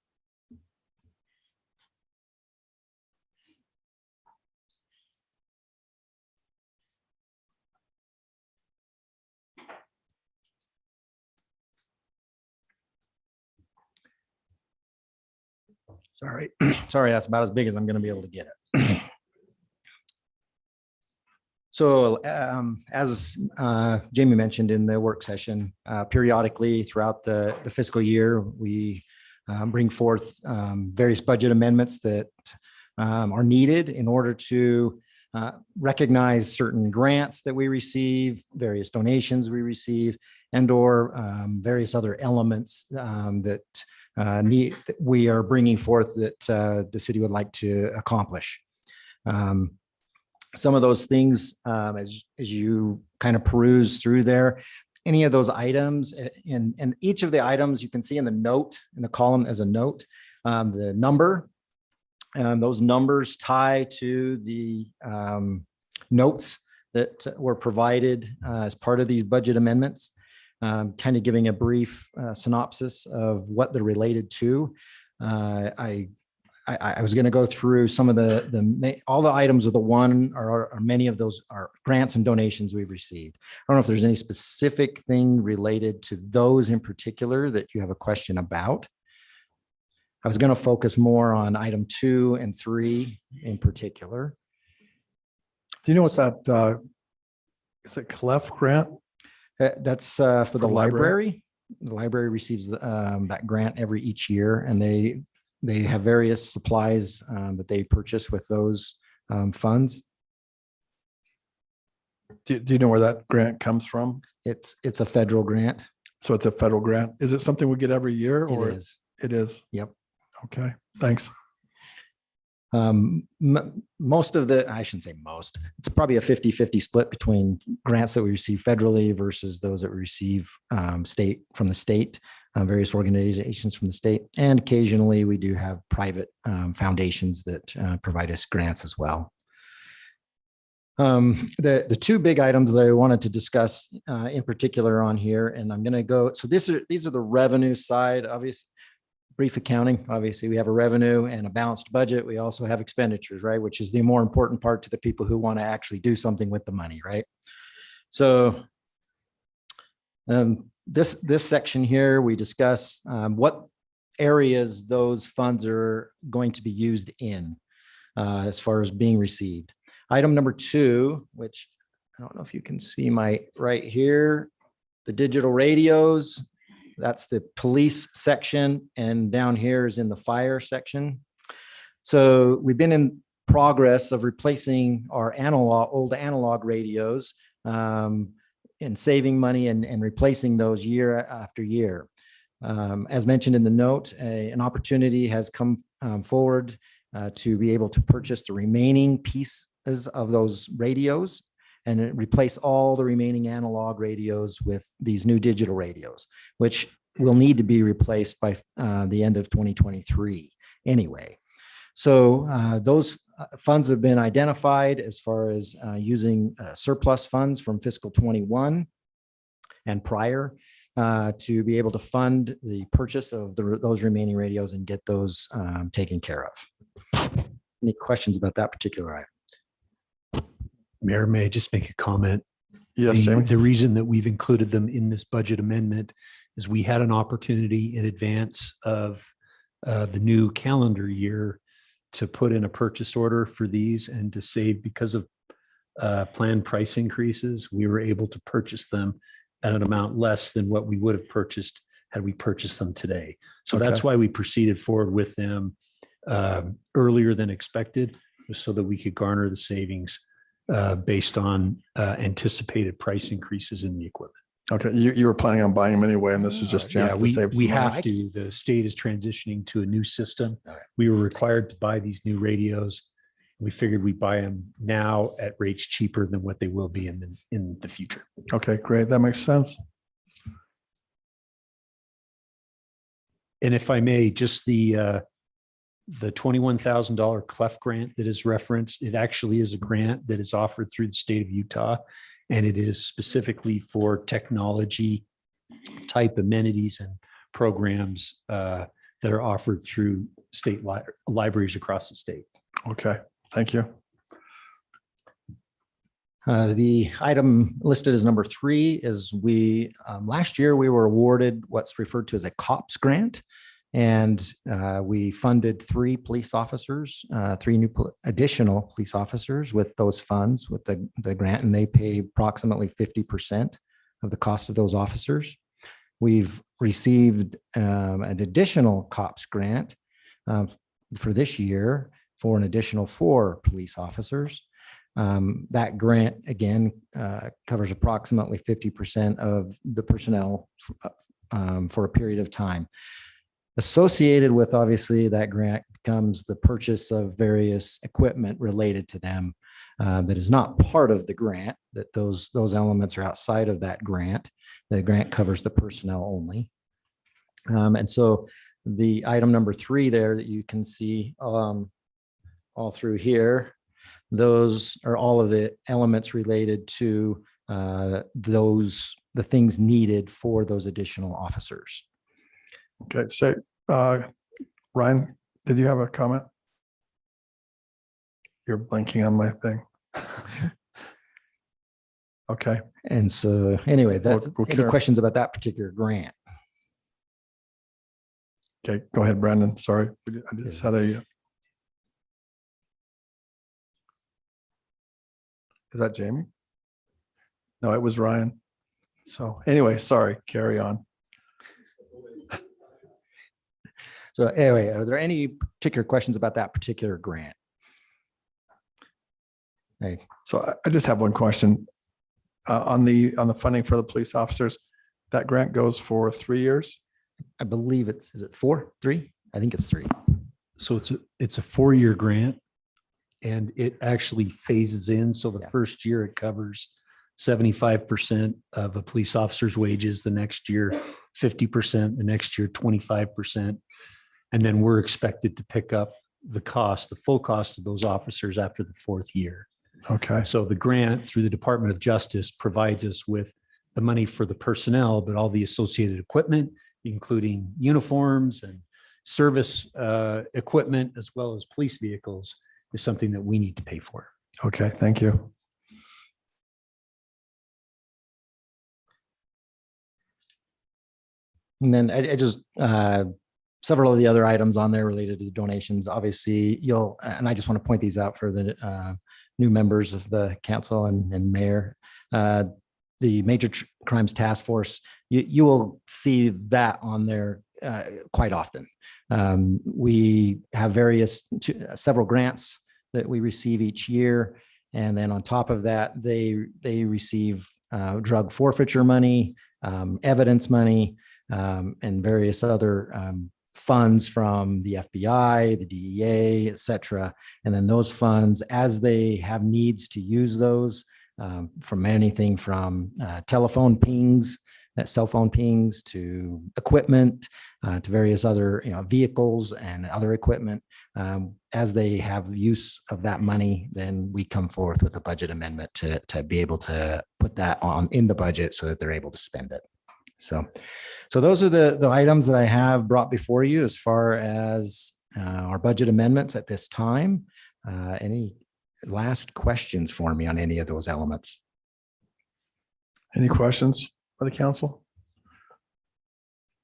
Sorry, sorry, that's about as big as I'm going to be able to get it. So as Jamie mentioned in the work session, periodically throughout the fiscal year, we bring forth various budget amendments that are needed in order to recognize certain grants that we receive, various donations we receive, and or various other elements that we are bringing forth that the city would like to accomplish. Some of those things, as you kind of peruse through there, any of those items, and each of the items you can see in the note, in the column as a note, the number, and those numbers tie to the notes that were provided as part of these budget amendments, kind of giving a brief synopsis of what they're related to. I was going to go through some of all the items with the one or many of those are grants and donations we've received. I don't know if there's any specific thing related to those in particular that you have a question about. I was going to focus more on item 2 and 3 in particular. Do you know what that, is it CLEF grant? That's for the library. The library receives that grant each year, and they have various supplies that they purchase with those funds. Do you know where that grant comes from? It's a federal grant. So it's a federal grant. Is it something we get every year? Or It is. It is. Yep. Okay, thanks. Most of I shouldn't say most, it's probably a 50-50 split between grants that we receive federally versus those that we receive from the state, various organizations from the state. And occasionally we do have private foundations that provide us grants as well. The 2 big items that I wanted to discuss in particular on here, and I'm going to go, so these are the revenue side, obviously. Brief accounting, obviously we have a revenue and a balanced budget. We also have expenditures, right? Which is the more important part to the people who want to actually do something with the money, right? So this section here, we discuss what areas those funds are going to be used in as far as being received. Item number 2, which I don't know if you can see right here, the digital radios. That's the police section, and down here is in the fire section. So we've been in progress of replacing our old analog radios and saving money and replacing those year after year. As mentioned in the note, an opportunity has come forward to be able to purchase the remaining pieces of those radios and replace all the remaining analog radios with these new digital radios, which will need to be replaced by the end of 2023 anyway. So those funds have been identified as far as using surplus funds from fiscal 21 and prior to be able to fund the purchase of those remaining radios and get those taken care of. Any questions about that particular item? Mayor, may I just make a comment? Yes, Jamie. The reason that we've included them in this budget amendment is we had an opportunity in advance of the new calendar year to put in a purchase order for these and to save because of planned price increases. We were able to purchase them at an amount less than what we would have purchased had we purchased them today. So that's why we proceeded forward with them earlier than expected, so that we could garner the savings based on anticipated price increases in the equipment. Okay, you were planning on buying them anyway, and this is just a chance to save. We some money. have to. The state is transitioning to a new system. We were required to buy these new radios. We figured we'd buy them now at rates cheaper than what they will be in the future. Okay, great. That makes sense. And if I may, just the $21,000 CLEF grant that is referenced, it actually is a grant that is offered through the state of Utah, and it is specifically for technology type amenities and programs that are offered through state libraries across the state. Okay, thank you. The item listed as number 3 is last year we were awarded what's referred to as a COPS grant. And we funded 3 police officers, 3 new additional police officers with those funds, with the grant, and they pay approximately 50% of the cost of those officers. We've received an additional COPS grant for this year for an additional 4 police officers. That grant, again, covers approximately 50% of the personnel for a period of time. Associated with, obviously, that grant comes the purchase of various equipment related to them that is not part of the grant, that those elements are outside of that grant. The grant covers the personnel only. And so the item number 3 there that you can see all through here, those are all of the elements related to the things needed for those additional officers. Okay, so Ryan, did you have a comment? You're blinking on my thing. Okay. And so anyway, that's We'll any carry- questions about that particular grant? Okay, go ahead, Brandon. Sorry. I just had a. Is that Jamie? No, it was Ryan. So anyway, sorry, carry on. So anyway, are there any particular questions about that particular grant? Hey. So I just have one question. On the funding for the police officers, that grant goes for 3 years? I believe is it 4, 3? I think it's 3. So it's a 4-year grant, and it actually phases in. So the first year it covers 75% of a police officer's wages, the next year 50%, the next year 25%. And then we're expected to pick up the full cost of those officers after the 4th year. Okay. So the grant through the Department of Justice provides us with the money for the personnel, but all the associated equipment, including uniforms and service equipment, as well as police vehicles, is something that we need to pay for. Okay, thank you. And then I just several of the other items on there related to donations. Obviously, and I just want to point these out for the new members of the council and mayor. The Major Crimes Task Force, you will see that on there quite often. We have several grants that we receive each year. And then on top of that, they receive drug forfeiture money, evidence money, and various other funds from the FBI, the DEA, et cetera. And then those funds, as they have needs to use those, from anything from telephone pings, cell phone pings, to equipment, to various other vehicles and other equipment. As they have use of that money, then we come forth with a budget amendment to be able to put that in the budget so that they're able to spend it. So those are the items that I have brought before you as far as our budget amendments at this time. Any last questions for me on any of those elements? Any questions by the council?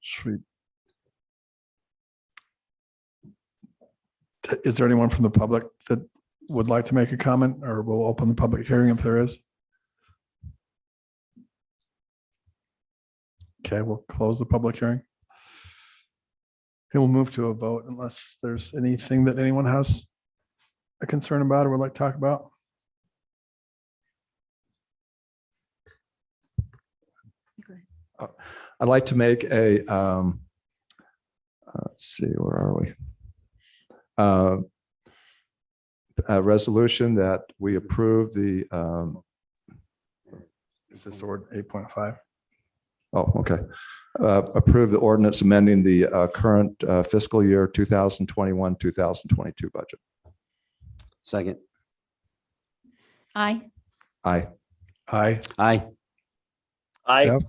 Sweet. Is there anyone from the public that would like to make a comment, or we'll open the public hearing if there is? Okay, we'll close the public hearing. And we'll move to a vote unless there's anything that anyone has a concern about or would like to talk about. I'd like to make a, let's see, where are we? A resolution that we approve the, is this order 8.5? oh, okay. Approve the ordinance amending the current fiscal year 2021, 2022 budget. Second. Aye. Aye. Aye. Aye. Aye. Jeff?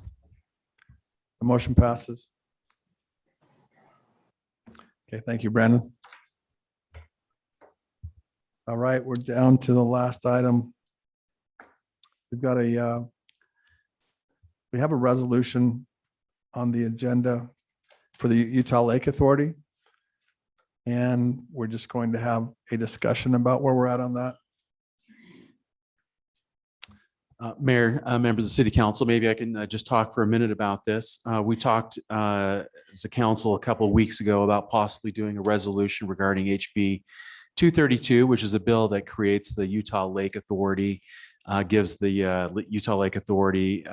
The motion passes. Okay, thank you, Brandon. All right, we're down to the last item. We've got we have a resolution on the agenda for the Utah Lake Authority. And we're just going to have a discussion about where we're at on that. Mayor, members of the city council, maybe I can just talk for a minute about this. We talked as a council a couple of weeks ago about possibly doing a resolution regarding HB 232, which is a bill that creates the Utah Lake Authority, gives the Utah Lake Authority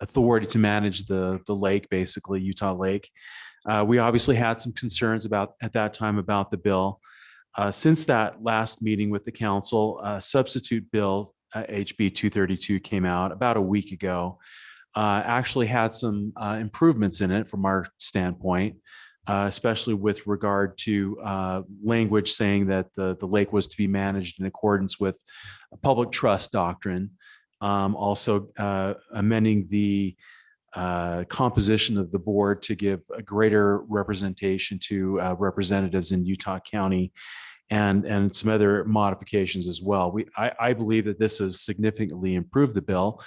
authority to manage the lake, basically Utah Lake. We obviously had some concerns at that time about the bill. Since that last meeting with the council, substitute bill HB 232 came out about a week ago. Actually had some improvements in it from our standpoint, especially with regard to language saying that the lake was to be managed in accordance with a public trust doctrine. Also amending the composition of the board to give a greater representation to representatives in Utah County, and some other modifications as well. I believe that this has significantly improved the bill.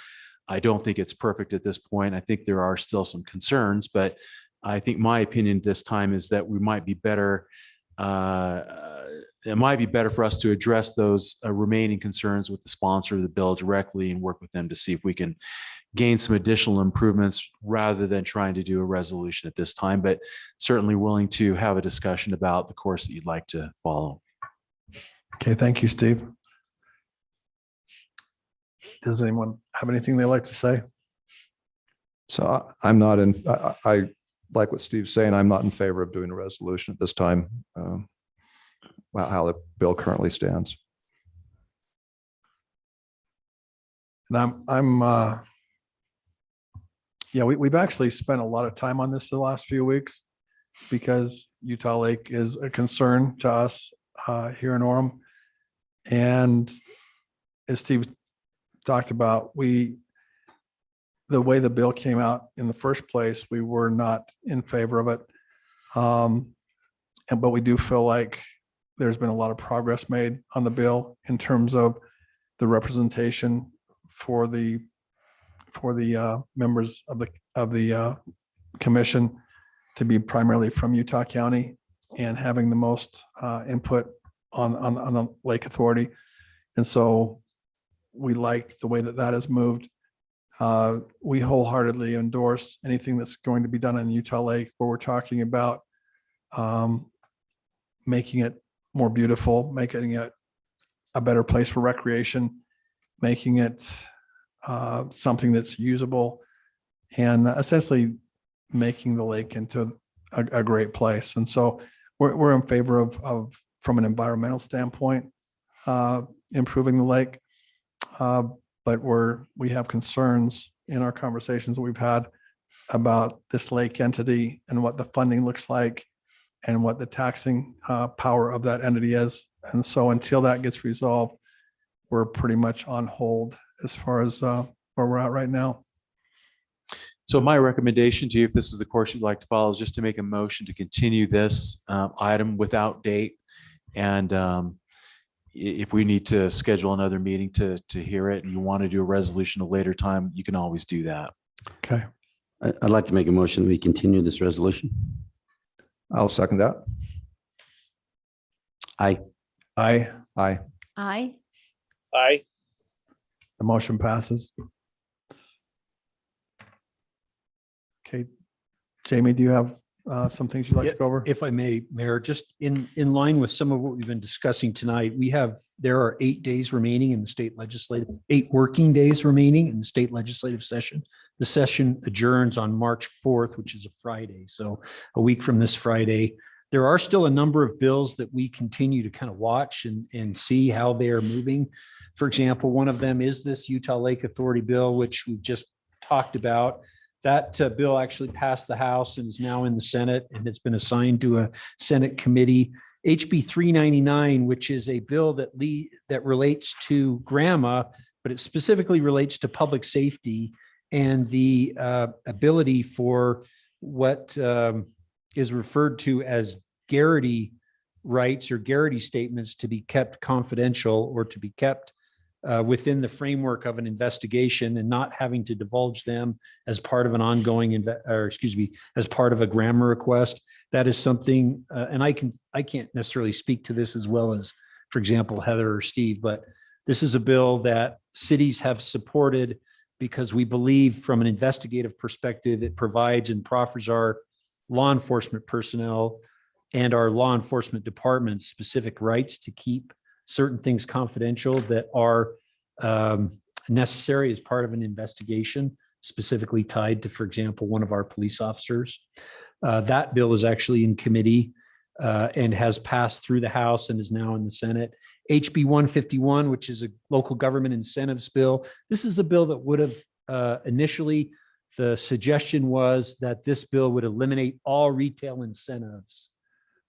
I don't think it's perfect at this point. I think there are still some concerns, but I think my opinion this time is that we might be better. It might be better for us to address those remaining concerns with the sponsor of the bill directly and work with them to see if we can gain some additional improvements rather than trying to do a resolution at this time, but certainly willing to have a discussion about the course that you'd like to follow. Okay, thank you, Steve. Does anyone have anything they'd like to say? So I'm not in, I like what Steve's saying. I'm not in favor of doing a resolution at this time. How the bill currently stands. And yeah, we've actually spent a lot of time on this the last few weeks because Utah Lake is a concern to us here in Orem. And as Steve talked about, the way the bill came out in the first place, we were not in favor of it. But we do feel like there's been a lot of progress made on the bill in terms of the representation for the members of the commission to be primarily from Utah County and having the most input on the Lake Authority. And so we like the way that has moved. We wholeheartedly endorse anything that's going to be done in Utah Lake, where we're talking about making it more beautiful, making it a better place for recreation, making it something that's usable, and essentially making the lake into a great place. And so we're in favor of from an environmental standpoint, improving the lake. But we have concerns in our conversations that we've had about this lake entity and what the funding looks like and what the taxing power of that entity is. And so until that gets resolved, we're pretty much on hold as far as where we're at right now. So my recommendation to you, if this is the course you'd like to follow, is just to make a motion to continue this item without date. And if we need to schedule another meeting to hear it and you want to do a resolution at a later time, you can always do that. Okay. I'd like to make a motion that we continue this resolution. I'll second that. Aye. Aye. Aye. Aye. Aye. The motion passes. Okay. Jamie, do you have some things you'd like to go over? If I may, Mayor, just in line with some of what we've been discussing tonight, there are 8 days remaining in the state legislative, 8 working days remaining in the state legislative session. The session adjourns on March 4th, which is a Friday. So a week from this Friday. There are still a number of bills that we continue to kind of watch and see how they are moving. For example, one of them is this Utah Lake Authority bill, which we've just talked about. That bill actually passed the House and is now in the Senate, and it's been assigned to a Senate committee. HB 399, which is a bill that relates to GRAMA, but it specifically relates to public safety and the ability for what is referred to as garrity rights or garrity statements to be kept confidential or to be kept within the framework of an investigation and not having to divulge them as part of an ongoing, as part of a grammar request. That is something, and I can't necessarily speak to this as well as, for example, Heather or Steve, but this is a bill that cities have supported because we believe from an investigative perspective, it provides and proffers our law enforcement personnel and our law enforcement department's specific rights to keep certain things confidential that are necessary as part of an investigation, specifically tied to, for example, one of our police officers. That bill is actually in committee and has passed through the House and is now in the Senate. HB 151, which is a local government incentives bill. This is a bill that would have initially, the suggestion was that this bill would eliminate all retail incentives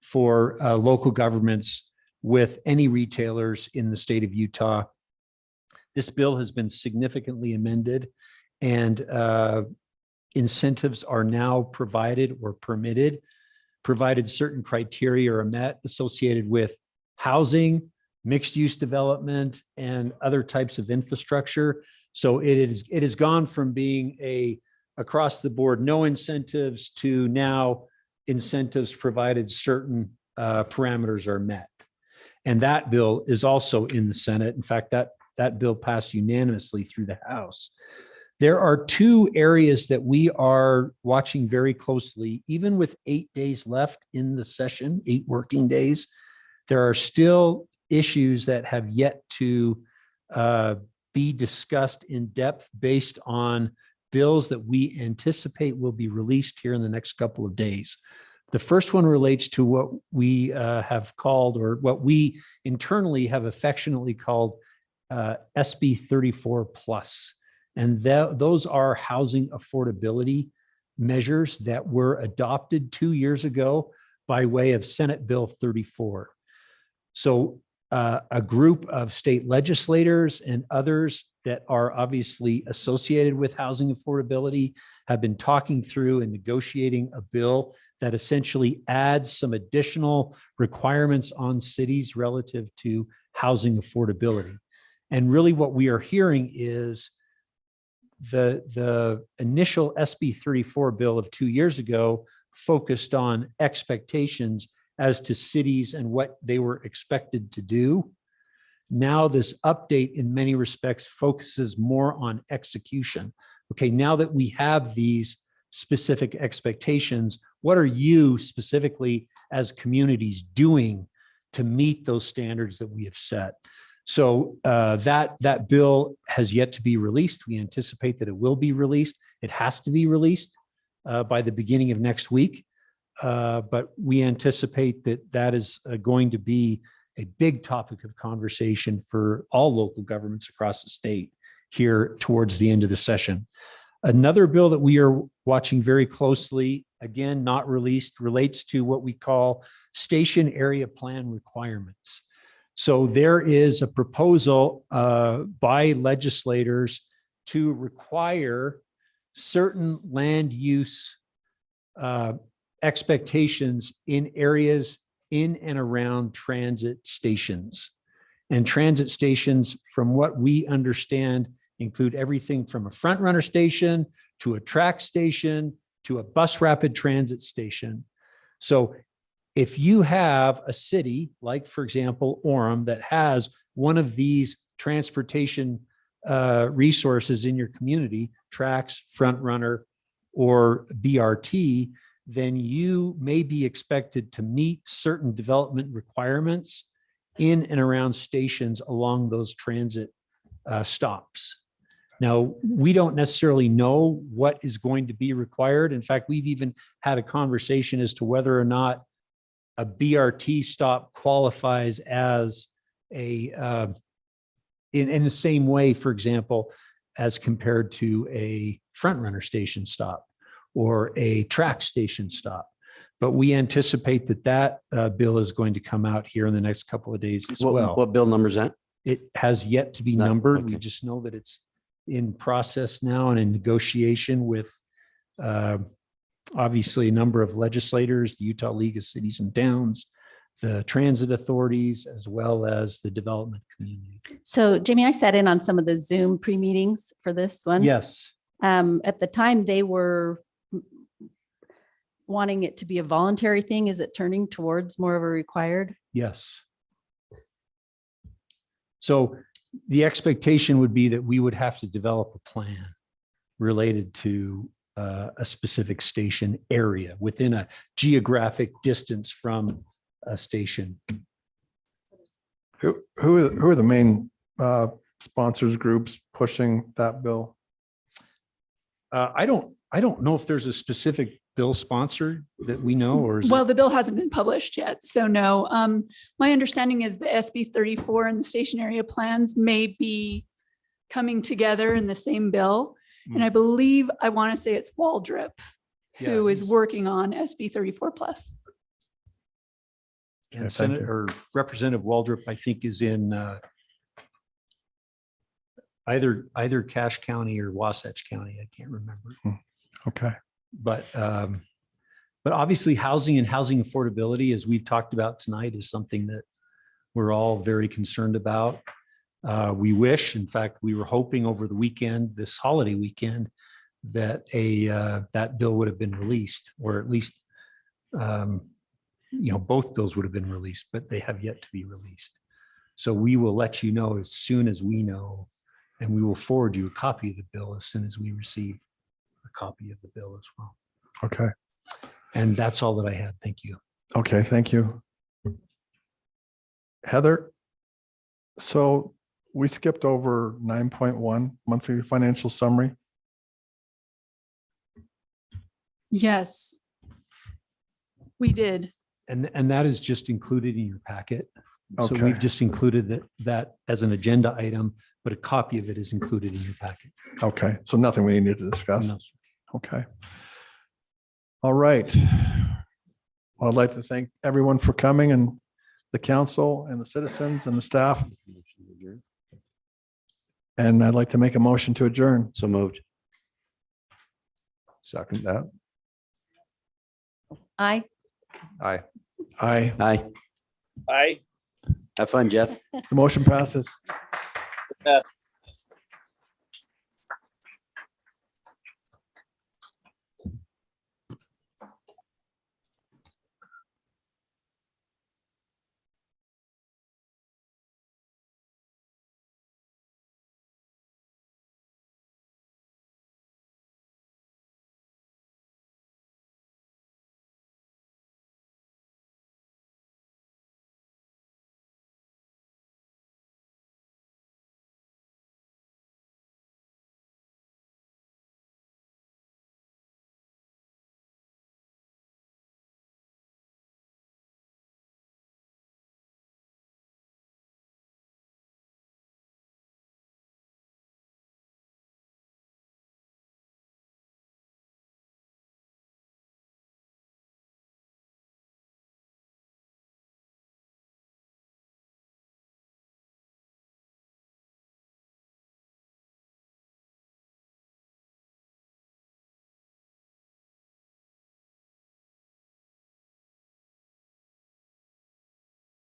for local governments with any retailers in the state of Utah. This bill has been significantly amended, and incentives are now provided or permitted, provided certain criteria are met associated with housing, mixed use development, and other types of infrastructure. So it has gone from being a across the board no incentives to now incentives provided certain parameters are met. And that bill is also in the Senate. In fact, that bill passed unanimously through the House. There are two areas that we are watching very closely, even with 8 days left in the session, 8 working days. There are still issues that have yet to be discussed in depth based on bills that we anticipate will be released here in the next couple of days. The first one relates to what we have called, or what we internally have affectionately called SB 34 plus. And those are housing affordability measures that were adopted 2 years ago by way of Senate Bill 34. So a group of state legislators and others that are obviously associated with housing affordability have been talking through and negotiating a bill that essentially adds some additional requirements on cities relative to housing affordability. And really what we are hearing is the initial SB 34 bill of 2 years ago focused on expectations as to cities and what they were expected to do. Now this update in many respects focuses more on execution. Okay, now that we have these specific expectations, what are you specifically as communities doing to meet those standards that we have set? So that bill has yet to be released. We anticipate that it will be released. It has to be released by the beginning of next week. But we anticipate that that is going to be a big topic of conversation for all local governments across the state here towards the end of the session. Another bill that we are watching very closely, again, not released, relates to what we call station area plan requirements. So there is a proposal by legislators to require certain land use expectations in areas in and around transit stations. And transit stations, from what we understand, include everything from a front runner station to a track station to a bus rapid transit station. So if you have a city like, for example, Orem, that has one of these transportation resources in your community, tracks, front runner, or BRT, then you may be expected to meet certain development requirements in and around stations along those transit stops. Now, we don't necessarily know what is going to be required. In fact, we've even had a conversation as to whether or not a BRT stop qualifies as a, in the same way, for example, as compared to a front runner station stop or a track station stop. But we anticipate that that bill is going to come out here in the next couple of days as well. What bill number is that? It has yet to be numbered. We just know that it's in process now and in negotiation with obviously a number of legislators, the Utah League of Cities and Towns, the transit authorities, as well as the development community. So Jamie, I sat in on some of the Zoom pre-meetings for this one. Yes. At the time, they were wanting it to be a voluntary thing. Is it turning towards more of a required? Yes. So the expectation would be that we would have to develop a plan related to a specific station area within a geographic distance from a station. Who are the main sponsors groups pushing that bill? I don't know if there's a specific bill sponsor that we know, or is Well, it? the bill hasn't been published yet, so no. My understanding is the SB 34 and the station area plans may be coming together in the same bill. And I believe, I want to say it's Waldrop who is working on SB 34 plus. And Senator or Representative Waldrop, I think, is in either Cache County or Wasatch County. I can't remember. Okay. But obviously housing and housing affordability, as we've talked about tonight, is something that we're all very concerned about. We wish, in fact, we were hoping over the weekend, this holiday weekend, that that bill would have been released, or at least both bills would have been released, but they have yet to be released. So we will let you know as soon as we know, and we will forward you a copy of the bill as soon as we receive a copy of the bill as well. Okay. And that's all that I have. Thank you. Okay, thank you. Heather, so we skipped over 9.1 monthly financial summary. Yes, we did. And that is just included in your packet. So Okay. we've just included that as an agenda item, but a copy of it is included in your packet. Okay, so nothing we need to discuss. No, sir. Okay. All right. Well, I'd like to thank everyone for coming, and the council and the citizens and the staff. And I'd like to make a motion to adjourn. So moved. Second that. Aye. Aye. Aye. Aye. Aye. Have fun, Jeff. The motion passes. Yes.